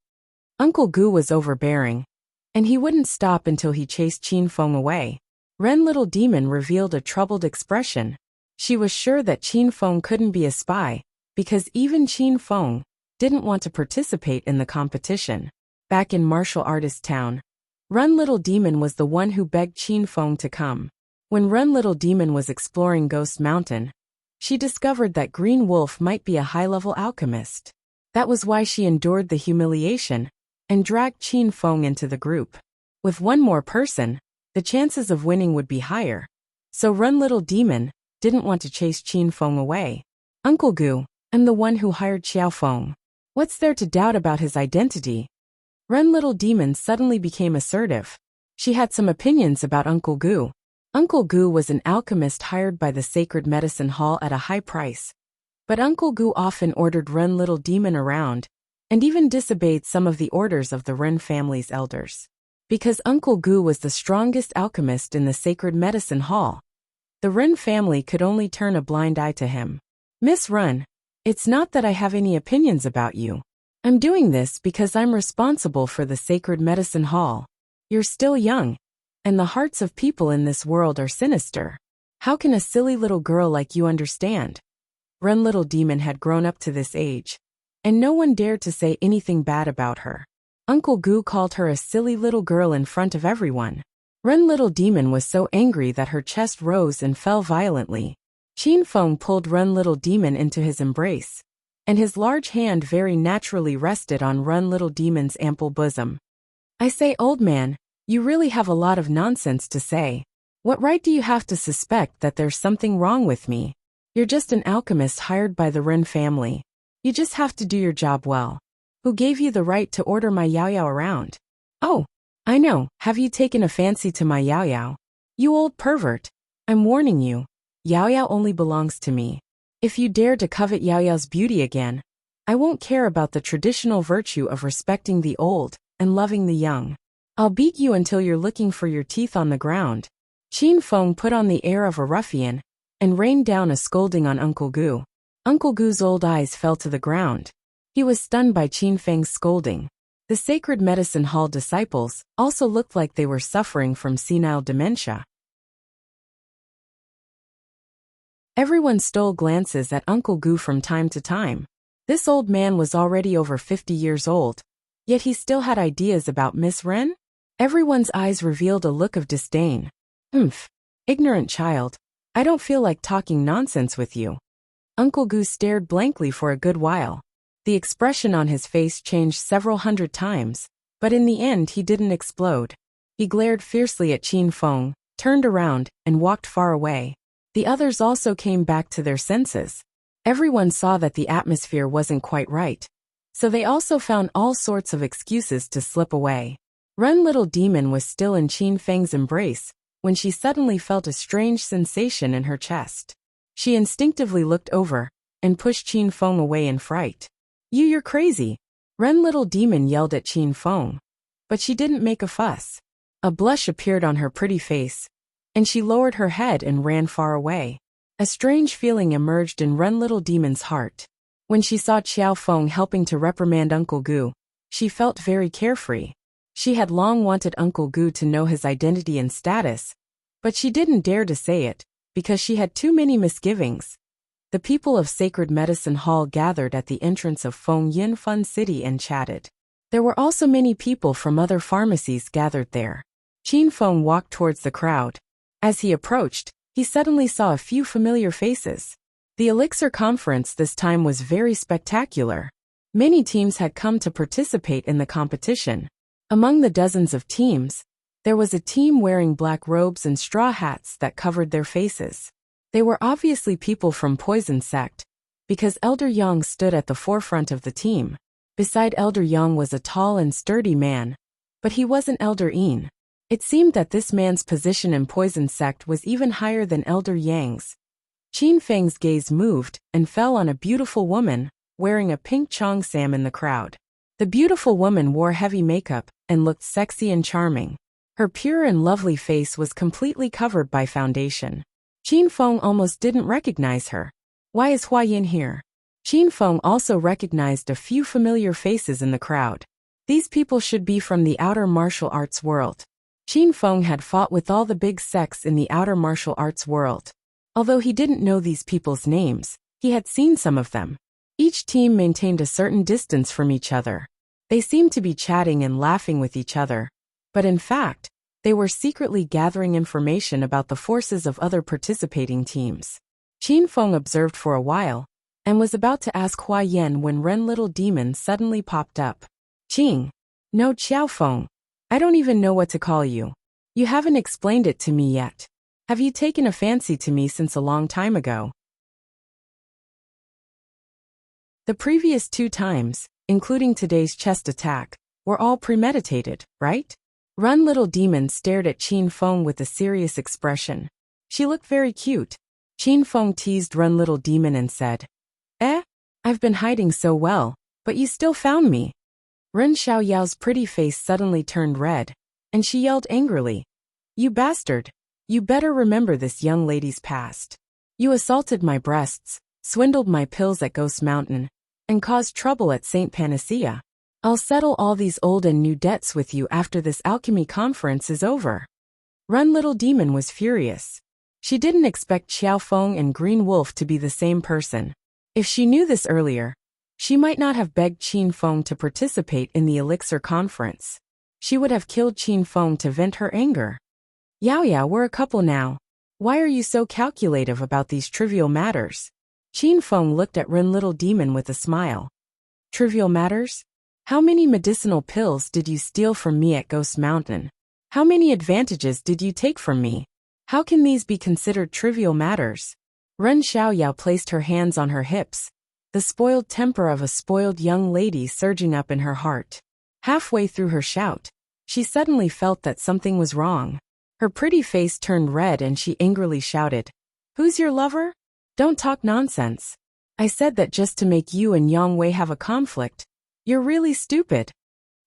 Speaker 1: Uncle Gu was overbearing, and he wouldn't stop until he chased Qin Feng away. Ren Little Demon revealed a troubled expression. She was sure that Qin Feng couldn't be a spy, because even Qin Feng didn't want to participate in the competition. Back in Martial Artist Town, Ren Little Demon was the one who begged Qin Feng to come. When Ren Little Demon was exploring Ghost Mountain, she discovered that Green Wolf might be a high-level alchemist. That was why she endured the humiliation and dragged Qin Feng into the group. With one more person, the chances of winning would be higher. So Ren Little Demon didn't want to chase Qin Feng away. Uncle Gu, I'm the one who hired Xiao Feng. What's there to doubt about his identity? Ren Little Demon suddenly became assertive. She had some opinions about Uncle Gu. Uncle Gu was an alchemist hired by the Sacred Medicine Hall at a high price. But Uncle Gu often ordered Ren Little Demon around, and even disobeyed some of the orders of the Ren family's elders. Because Uncle Gu was the strongest alchemist in the sacred medicine hall, the Ren family could only turn a blind eye to him. Miss Ren, it's not that I have any opinions about you. I'm doing this because I'm responsible for the sacred medicine hall. You're still young, and the hearts of people in this world are sinister. How can a silly little girl like you understand? Ren Little Demon had grown up to this age, and no one dared to say anything bad about her. Uncle Gu called her a silly little girl in front of everyone. Ren Little Demon was so angry that her chest rose and fell violently. Qin Feng pulled Ren Little Demon into his embrace, and his large hand very naturally rested on Ren Little Demon's ample bosom. I say, old man, you really have a lot of nonsense to say. What right do you have to suspect that there's something wrong with me? You're just an alchemist hired by the Ren family. You just have to do your job well. Who gave you the right to order my Yao Yao around? Oh, I know. Have you taken a fancy to my Yao Yao? You old pervert. I'm warning you. Yao Yao only belongs to me. If you dare to covet Yao Yao's beauty again, I won't care about the traditional virtue of respecting the old and loving the young. I'll beat you until you're looking for your teeth on the ground. Qin Feng put on the air of a ruffian and rained down a scolding on Uncle Gu. Uncle Gu's old eyes fell to the ground. He was stunned by Qin Feng's scolding. The Sacred Medicine Hall disciples also looked like they were suffering from senile dementia. Everyone stole glances at Uncle Gu from time to time. This old man was already over 50 years old, yet he still had ideas about Miss Ren? Everyone's eyes revealed a look of disdain. Ignorant child. I don't feel like talking nonsense with you. Uncle Gu stared blankly for a good while. The expression on his face changed several hundred times, but in the end he didn't explode. He glared fiercely at Qin Feng, turned around, and walked far away. The others also came back to their senses. Everyone saw that the atmosphere wasn't quite right, so they also found all sorts of excuses to slip away. Ren Little Demon was still in Qin Feng's embrace when she suddenly felt a strange sensation in her chest. She instinctively looked over and pushed Qin Feng away in fright. You're crazy. Ren Little Demon yelled at Qin Feng, but she didn't make a fuss. A blush appeared on her pretty face, and she lowered her head and ran far away. A strange feeling emerged in Ren Little Demon's heart. When she saw Qiao Feng helping to reprimand Uncle Gu, she felt very carefree. She had long wanted Uncle Gu to know his identity and status, but she didn't dare to say it, because she had too many misgivings. The people of Sacred Medicine Hall gathered at the entrance of Feng Yin Fun City and chatted. There were also many people from other pharmacies gathered there. Qin Feng walked towards the crowd. As he approached, he suddenly saw a few familiar faces. The Elixir Conference this time was very spectacular. Many teams had come to participate in the competition. Among the dozens of teams, there was a team wearing black robes and straw hats that covered their faces. They were obviously people from Poison Sect, because Elder Yang stood at the forefront of the team. Beside Elder Yang was a tall and sturdy man, but he wasn't Elder Yin. It seemed that this man's position in Poison Sect was even higher than Elder Yang's. Qin Feng's gaze moved and fell on a beautiful woman wearing a pink cheongsam in the crowd. The beautiful woman wore heavy makeup and looked sexy and charming. Her pure and lovely face was completely covered by foundation. Qin Feng almost didn't recognize her. Why is Hua Yin here? Qin Feng also recognized a few familiar faces in the crowd. These people should be from the outer martial arts world. Qin Feng had fought with all the big sects in the outer martial arts world. Although he didn't know these people's names, he had seen some of them. Each team maintained a certain distance from each other. They seemed to be chatting and laughing with each other, but in fact, they were secretly gathering information about the forces of other participating teams. Qin Feng observed for a while, and was about to ask Hua Yin when Ren Little Demon suddenly popped up. Qing. No, Qiao Feng. I don't even know what to call you. You haven't explained it to me yet. Have you taken a fancy to me since a long time ago? The previous 2 times, including today's chest attack, were all premeditated, right? Ren Little Demon stared at Qin Feng with a serious expression. She looked very cute. Qin Feng teased Ren Little Demon and said, I've been hiding so well, but you still found me. Ren Xiaoyao's pretty face suddenly turned red, and she yelled angrily. You bastard! You better remember this young lady's past. You assaulted my breasts, swindled my pills at Ghost Mountain, and caused trouble at St. Panacea. I'll settle all these old and new debts with you after this alchemy conference is over. Run Little Demon was furious. She didn't expect Xiaofeng and Green Wolf to be the same person. If she knew this earlier, she might not have begged Qin Feng to participate in the Elixir conference. She would have killed Qin Feng to vent her anger. Yao, we're a couple now. Why are you so calculative about these trivial matters? Qin Feng looked at Ren Little Demon with a smile. Trivial matters? How many medicinal pills did you steal from me at Ghost Mountain? How many advantages did you take from me? How can these be considered trivial matters? Ren Xiaoyao placed her hands on her hips, the spoiled temper of a spoiled young lady surging up in her heart. Halfway through her shout, she suddenly felt that something was wrong. Her pretty face turned red and she angrily shouted, Who's your lover? Don't talk nonsense. I said that just to make you and Yang Wei have a conflict. You're really stupid.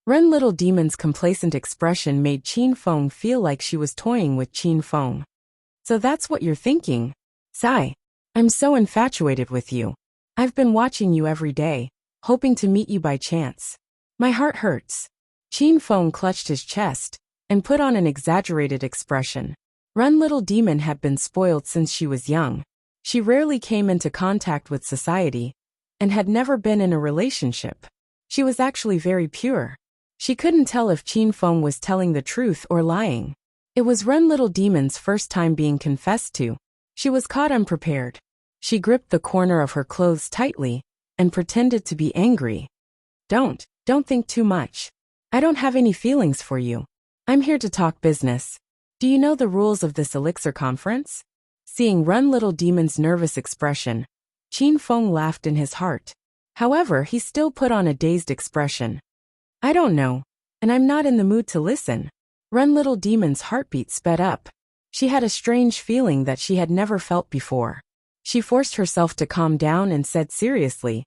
Speaker 1: Ren Little Demon's complacent expression made Qin Feng feel like she was toying with Qin Feng. So that's what you're thinking? Sigh. I'm so infatuated with you. I've been watching you every day, hoping to meet you by chance. My heart hurts. Qin Feng clutched his chest and put on an exaggerated expression. Ren Little Demon had been spoiled since she was young. She rarely came into contact with society and had never been in a relationship. She was actually very pure. She couldn't tell if Qin Feng was telling the truth or lying. It was Ren Little Demon's first time being confessed to. She was caught unprepared. She gripped the corner of her clothes tightly and pretended to be angry. Don't think too much. I don't have any feelings for you. I'm here to talk business. Do you know the rules of this Elixir conference? Seeing Ren Little Demon's nervous expression, Qin Feng laughed in his heart. However, he still put on a dazed expression. I don't know, and I'm not in the mood to listen. Ren Little Demon's heartbeat sped up. She had a strange feeling that she had never felt before. She forced herself to calm down and said seriously,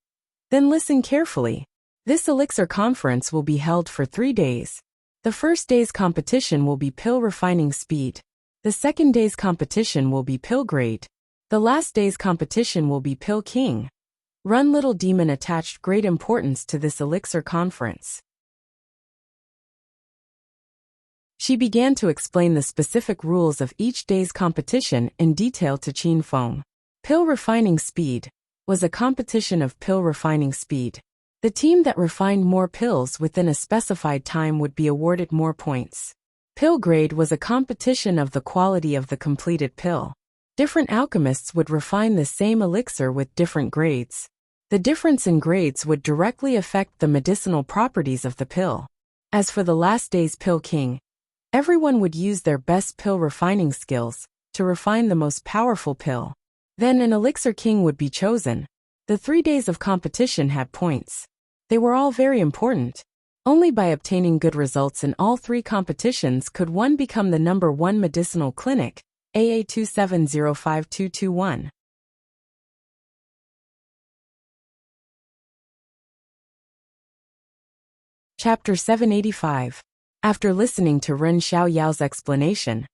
Speaker 1: Then listen carefully. This Elixir conference will be held for 3 days. The first day's competition will be pill refining speed. The second day's competition will be pill grade. The last day's competition will be pill king. Run Little Demon attached great importance to this Elixir conference. She began to explain the specific rules of each day's competition in detail to Qin Feng. Pill refining speed was a competition of pill refining speed. The team that refined more pills within a specified time would be awarded more points. Pill grade was a competition of the quality of the completed pill. Different alchemists would refine the same elixir with different grades. The difference in grades would directly affect the medicinal properties of the pill. As for the last day's pill king, everyone would use their best pill refining skills to refine the most powerful pill. Then an elixir king would be chosen. The 3 days of competition had points. They were all very important. Only by obtaining good results in all 3 competitions could one become the number 1 medicinal clinic, AA2705221. Chapter 785. After listening to Ren Xiaoyao's explanation,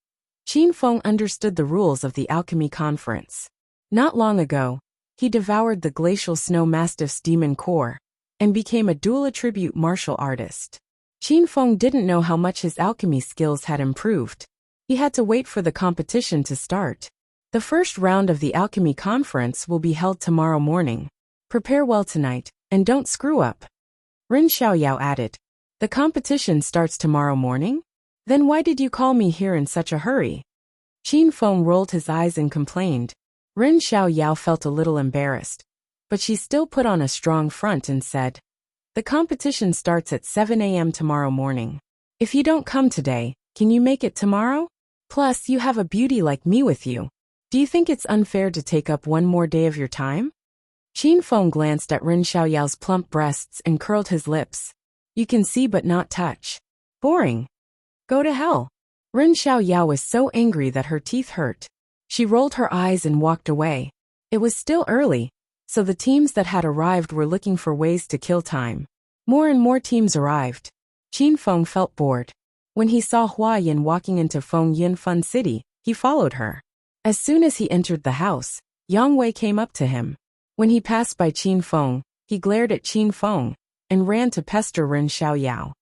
Speaker 1: Qin Feng understood the rules of the alchemy conference. Not long ago, he devoured the glacial snow mastiff's demon core and became a dual attribute martial artist. Qin Feng didn't know how much his alchemy skills had improved. He had to wait for the competition to start. The first round of the alchemy conference will be held tomorrow morning. Prepare well tonight, and don't screw up. Ren Xiaoyao added. The competition starts tomorrow morning? Then why did you call me here in such a hurry? Qin Feng rolled his eyes and complained. Ren Xiaoyao felt a little embarrassed, but she still put on a strong front and said, The competition starts at 7 a.m. tomorrow morning. If you don't come today, can you make it tomorrow? Plus, you have a beauty like me with you. Do you think it's unfair to take up one more day of your time? Qin Feng glanced at Ren Xiaoyao's plump breasts and curled his lips. You can see but not touch. Boring. Go to hell. Ren Xiaoyao was so angry that her teeth hurt. She rolled her eyes and walked away. It was still early, So the teams that had arrived were looking for ways to kill time. More and more teams arrived. Qin Feng felt bored. When he saw Hua Yin walking into Feng Yin Fun City, he followed her. As soon as he entered the house, Yang Wei came up to him. When he passed by Qin Feng, he glared at Qin Feng and ran to pester Ren Xiaoyao.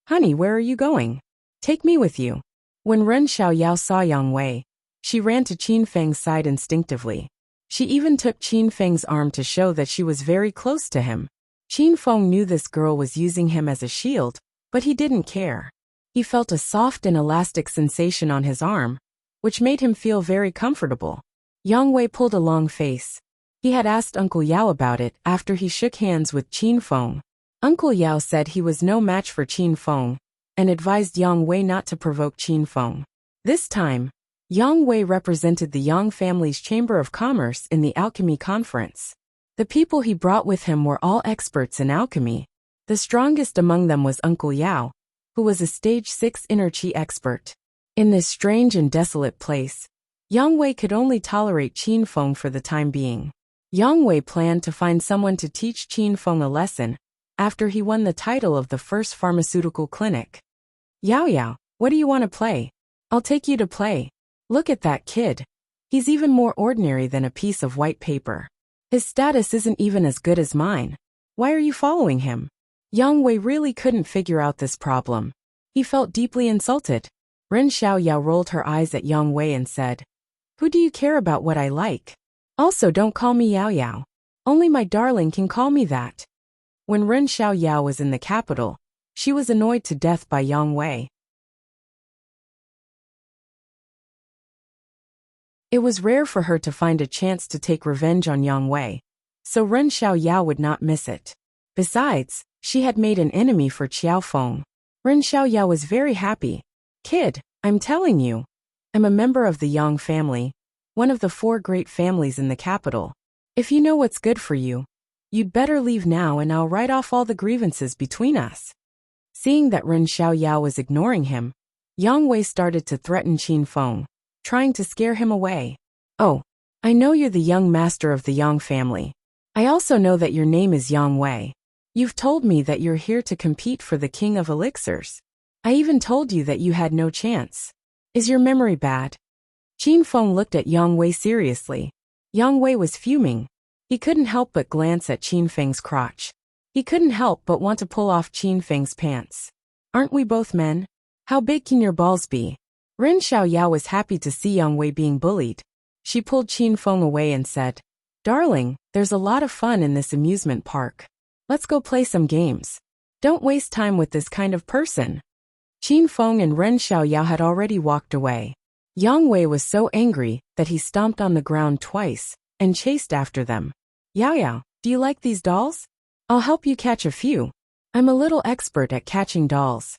Speaker 1: "Honey, where are you going? Take me with you." When Ren Xiaoyao saw Yang Wei, she ran to Qin Feng's side instinctively. She even took Qin Feng's arm to show that she was very close to him. Qin Feng knew this girl was using him as a shield, but he didn't care. He felt a soft and elastic sensation on his arm, which made him feel very comfortable. Yang Wei pulled a long face. He had asked Uncle Yao about it after he shook hands with Qin Feng. Uncle Yao said he was no match for Qin Feng and advised Yang Wei not to provoke Qin Feng. This time, Yang Wei represented the Yang family's Chamber of Commerce in the alchemy conference. The people he brought with him were all experts in alchemy. The strongest among them was Uncle Yao, who was a stage 6 inner qi expert. In this strange and desolate place, Yang Wei could only tolerate Qin Feng for the time being. Yang Wei planned to find someone to teach Qin Feng a lesson after he won the title of the first pharmaceutical clinic. "Yao Yao, what do you want to play? I'll take you to play. Look at that kid. He's even more ordinary than a piece of white paper. His status isn't even as good as mine. Why are you following him?" Yang Wei really couldn't figure out this problem. He felt deeply insulted. Ren Xiaoyao rolled her eyes at Yang Wei and said, "Who do you care about what I like? Also, don't call me Yao Yao. Only my darling can call me that." When Ren Xiaoyao was in the capital, she was annoyed to death by Yang Wei. It was rare for her to find a chance to take revenge on Yang Wei, so Ren Xiaoyao would not miss it. Besides, she had made an enemy for Qiao Feng. Ren Xiaoyao was very happy. "Kid, I'm telling you, I'm a member of the Yang family, one of the 4 great families in the capital. If you know what's good for you, you'd better leave now and I'll write off all the grievances between us." Seeing that Ren Xiaoyao was ignoring him, Yang Wei started to threaten Qin Feng, trying to scare him away. "Oh, I know you're the young master of the Yang family. I also know that your name is Yang Wei. You've told me that you're here to compete for the king of elixirs. I even told you that you had no chance. Is your memory bad?" Qin Feng looked at Yang Wei seriously. Yang Wei was fuming. He couldn't help but glance at Qin Feng's crotch. He couldn't help but want to pull off Qin Feng's pants. "Aren't we both men? How big can your balls be?" Ren Xiaoyao was happy to see Yang Wei being bullied. She pulled Qin Feng away and said, "Darling, there's a lot of fun in this amusement park. Let's go play some games. Don't waste time with this kind of person." Qin Feng and Ren Xiaoyao had already walked away. Yang Wei was so angry that he stomped on the ground twice and chased after them. "Yao Yao, do you like these dolls? I'll help you catch a few. I'm a little expert at catching dolls."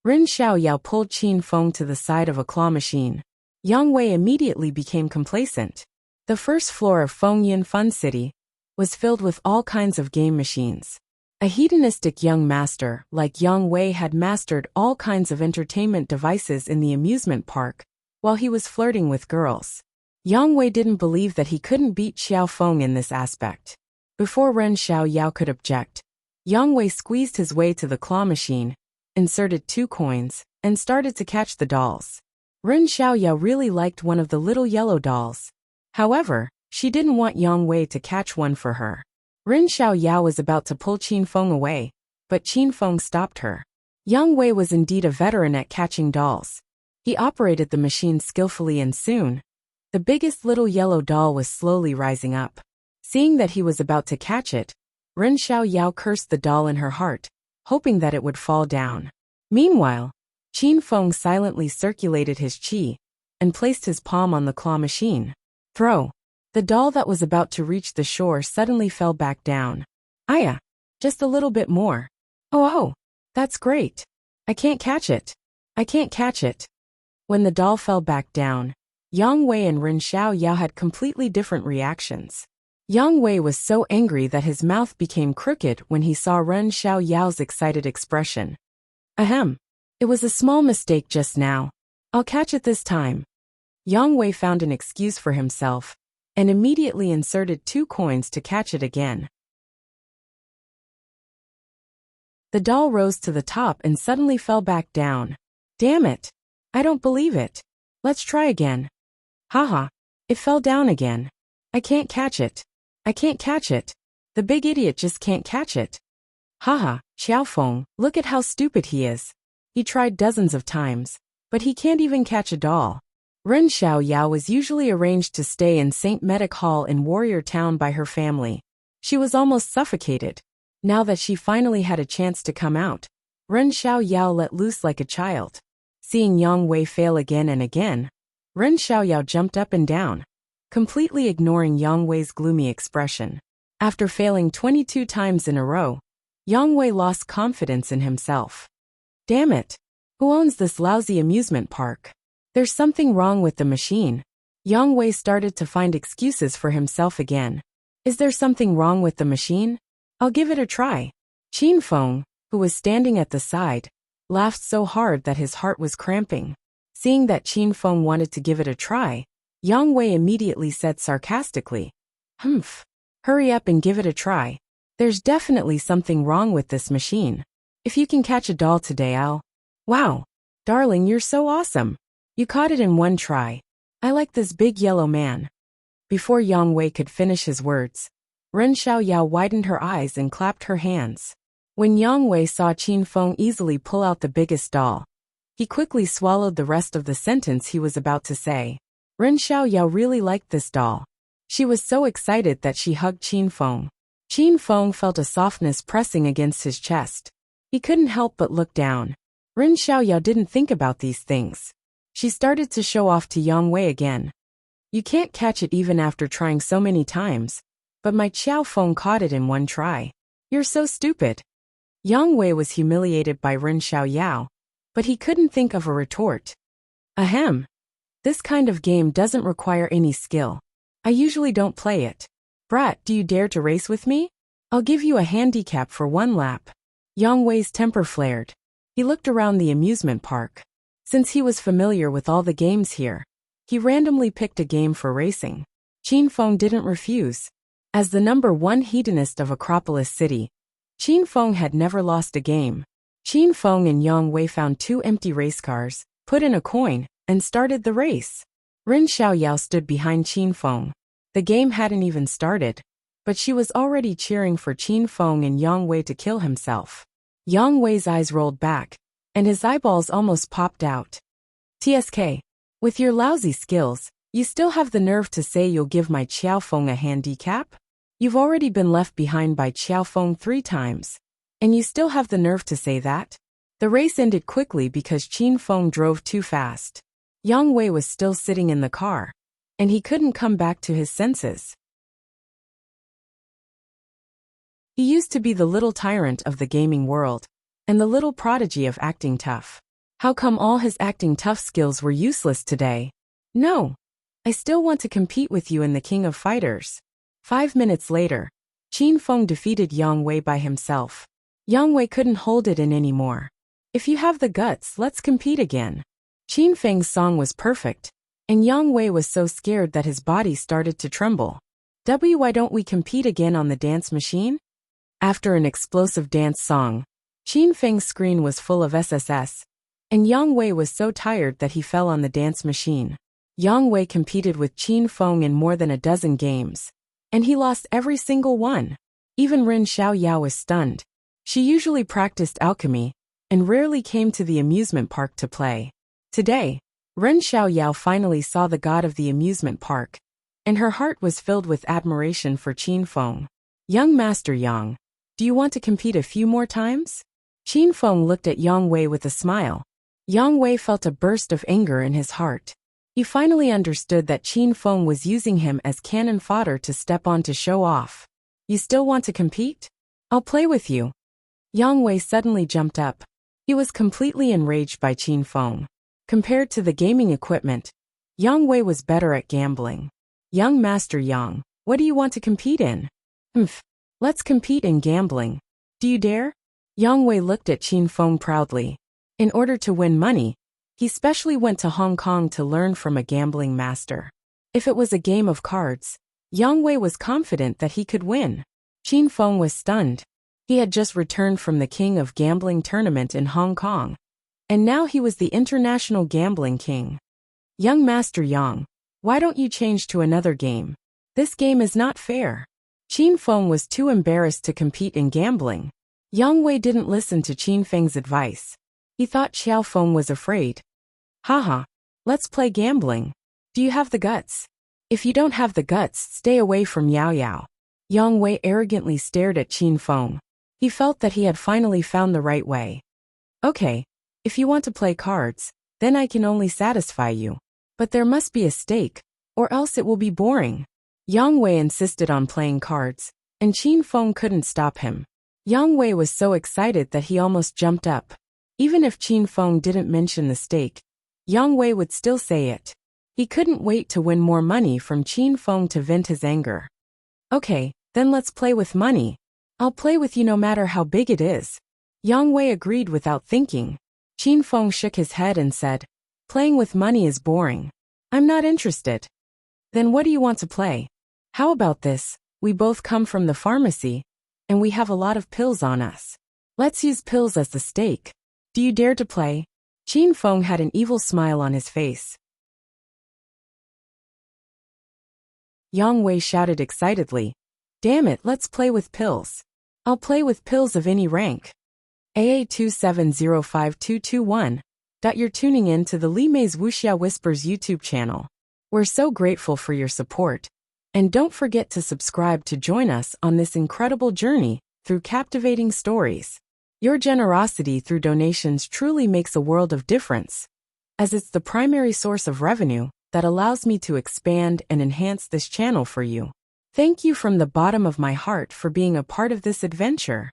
Speaker 1: Ren Xiaoyao pulled Qin Feng to the side of a claw machine. Yang Wei immediately became complacent. The first floor of Feng Yin Fun City was filled with all kinds of game machines. A hedonistic young master like Yang Wei had mastered all kinds of entertainment devices in the amusement park while he was flirting with girls. Yang Wei didn't believe that he couldn't beat Qiao Feng in this aspect. Before Ren Xiaoyao could object, Yang Wei squeezed his way to the claw machine, inserted 2 coins, and started to catch the dolls. Ren Xiaoyao really liked one of the little yellow dolls. However, she didn't want Yang Wei to catch one for her. Ren Xiaoyao was about to pull Qin Feng away, but Qin Feng stopped her. Yang Wei was indeed a veteran at catching dolls. He operated the machine skillfully and soon, the biggest little yellow doll was slowly rising up. Seeing that he was about to catch it, Ren Xiaoyao cursed the doll in her heart, hoping that it would fall down. Meanwhile, Qin Feng silently circulated his qi and placed his palm on the claw machine. Throw. The doll that was about to reach the shore suddenly fell back down. "Aya, just a little bit more. Oh, that's great. I can't catch it. I can't catch it." When the doll fell back down, Yang Wei and Ren Xiaoyao had completely different reactions. Yang Wei was so angry that his mouth became crooked when he saw Ren Xiaoyao's excited expression. "Ahem. It was a small mistake just now. I'll catch it this time." Yang Wei found an excuse for himself. and immediately inserted 2 coins to catch it again. The doll rose to the top and suddenly fell back down. Damn it! I don't believe it. Let's try again. Haha. It fell down again. I can't catch it. I can't catch it. The big idiot just can't catch it. Haha, Xiaofeng, look at how stupid he is. He tried dozens of times, but he can't even catch a doll. Ren Xiaoyao was usually arranged to stay in St. Medic Hall in Warrior Town by her family. She was almost suffocated. Now that she finally had a chance to come out, Ren Xiaoyao let loose like a child. Seeing Yang Wei fail again and again, Ren Xiaoyao jumped up and down, completely ignoring Yang Wei's gloomy expression. After failing 22 times in a row, Yang Wei lost confidence in himself. Damn it! Who owns this lousy amusement park? There's something wrong with the machine. Yang Wei started to find excuses for himself again. Is there something wrong with the machine? I'll give it a try. Qin Feng, who was standing at the side, laughed so hard that his heart was cramping. Seeing that Qin Feng wanted to give it a try, Yang Wei immediately said sarcastically, "Humph. Hurry up and give it a try. There's definitely something wrong with this machine. If you can catch a doll today, I'll..." Wow! Darling, you're so awesome. You caught it in one try. I like this big yellow man. Before Yang Wei could finish his words, Ren Xiaoyao widened her eyes and clapped her hands. When Yang Wei saw Qin Feng easily pull out the biggest doll, he quickly swallowed the rest of the sentence he was about to say. Ren Xiaoyao really liked this doll. She was so excited that she hugged Qin Feng. Qin Feng felt a softness pressing against his chest. He couldn't help but look down. Ren Xiaoyao didn't think about these things. She started to show off to Yang Wei again. You can't catch it even after trying so many times, but my Xiaofeng caught it in one try. You're so stupid. Yang Wei was humiliated by Ren Xiaoyao, but he couldn't think of a retort. Ahem. This kind of game doesn't require any skill. I usually don't play it. Brat, do you dare to race with me? I'll give you a handicap for 1 lap. Yang Wei's temper flared. He looked around the amusement park. Since he was familiar with all the games here, he randomly picked a game for racing. Qin Feng didn't refuse. As the #1 hedonist of Acropolis City, Qin Feng had never lost a game. Qin Feng and Yang Wei found 2 empty race cars, put in a coin, and started the race. Ren Xiaoyao stood behind Qin Feng. The game hadn't even started, but she was already cheering for Qin Feng and Yang Wei to kill himself. Yang Wei's eyes rolled back, and his eyeballs almost popped out. TSK. With your lousy skills, you still have the nerve to say you'll give my Xiaofeng a handicap? You've already been left behind by Xiaofeng 3 times, and you still have the nerve to say that? The race ended quickly because Qin Feng drove too fast. Yang Wei was still sitting in the car, and he couldn't come back to his senses. He used to be the little tyrant of the gaming world, and the little prodigy of acting tough. How come all his acting tough skills were useless today? No. I still want to compete with you in the King of Fighters. 5 minutes later, Qin Feng defeated Yang Wei by himself. Yang Wei couldn't hold it in anymore. If you have the guts, let's compete again. Qin Feng's song was perfect, and Yang Wei was so scared that his body started to tremble. Why don't we compete again on the dance machine? After an explosive dance song, Qin Feng's screen was full of SSS, and Yang Wei was so tired that he fell on the dance machine. Yang Wei competed with Qin Feng in more than a dozen games, and he lost every single one. Even Ren Xiaoyao was stunned. She usually practiced alchemy, and rarely came to the amusement park to play. Today, Ren Xiaoyao finally saw the god of the amusement park, and her heart was filled with admiration for Qin Feng. Young Master Yang, do you want to compete a few more times? Qin Feng looked at Yang Wei with a smile. Yang Wei felt a burst of anger in his heart. He finally understood that Qin Feng was using him as cannon fodder to step on to show off. You still want to compete? I'll play with you. Yang Wei suddenly jumped up. He was completely enraged by Qin Feng. Compared to the gaming equipment, Yang Wei was better at gambling. Young Master Yang, what do you want to compete in? Let's compete in gambling. Do you dare? Yang Wei looked at Qin Feng proudly. In order to win money, he specially went to Hong Kong to learn from a gambling master. If it was a game of cards, Yang Wei was confident that he could win. Qin Feng was stunned. He had just returned from the King of Gambling tournament in Hong Kong. And now he was the international gambling king. Young Master Yang, why don't you change to another game? This game is not fair. Qin Feng was too embarrassed to compete in gambling. Yang Wei didn't listen to Qin Feng's advice. He thought Xiao Feng was afraid. Haha, let's play gambling. Do you have the guts? If you don't have the guts, stay away from Yao Yao. Yang Wei arrogantly stared at Qin Feng. He felt that he had finally found the right way. Okay, if you want to play cards, then I can only satisfy you. But there must be a stake, or else it will be boring. Yang Wei insisted on playing cards, and Qin Feng couldn't stop him. Yang Wei was so excited that he almost jumped up. Even if Qin Feng didn't mention the stake, Yang Wei would still say it. He couldn't wait to win more money from Qin Feng to vent his anger. Okay, then let's play with money. I'll play with you no matter how big it is. Yang Wei agreed without thinking. Qin Feng shook his head and said, playing with money is boring. I'm not interested. Then what do you want to play? How about this? We both come from the pharmacy, and we have a lot of pills on us. Let's use pills as the stake. Do you dare to play? Qin Feng had an evil smile on his face. Yang Wei shouted excitedly, damn it, let's play with pills. I'll play with pills of any rank. AA2705221. You're tuning in to the Li Mei's Wuxia Whispers YouTube channel. We're so grateful for your support. And don't forget to subscribe to join us on this incredible journey through captivating stories. Your generosity through donations truly makes a world of difference, as it's the primary source of revenue that allows me to expand and enhance this channel for you. Thank you from the bottom of my heart for being a part of this adventure.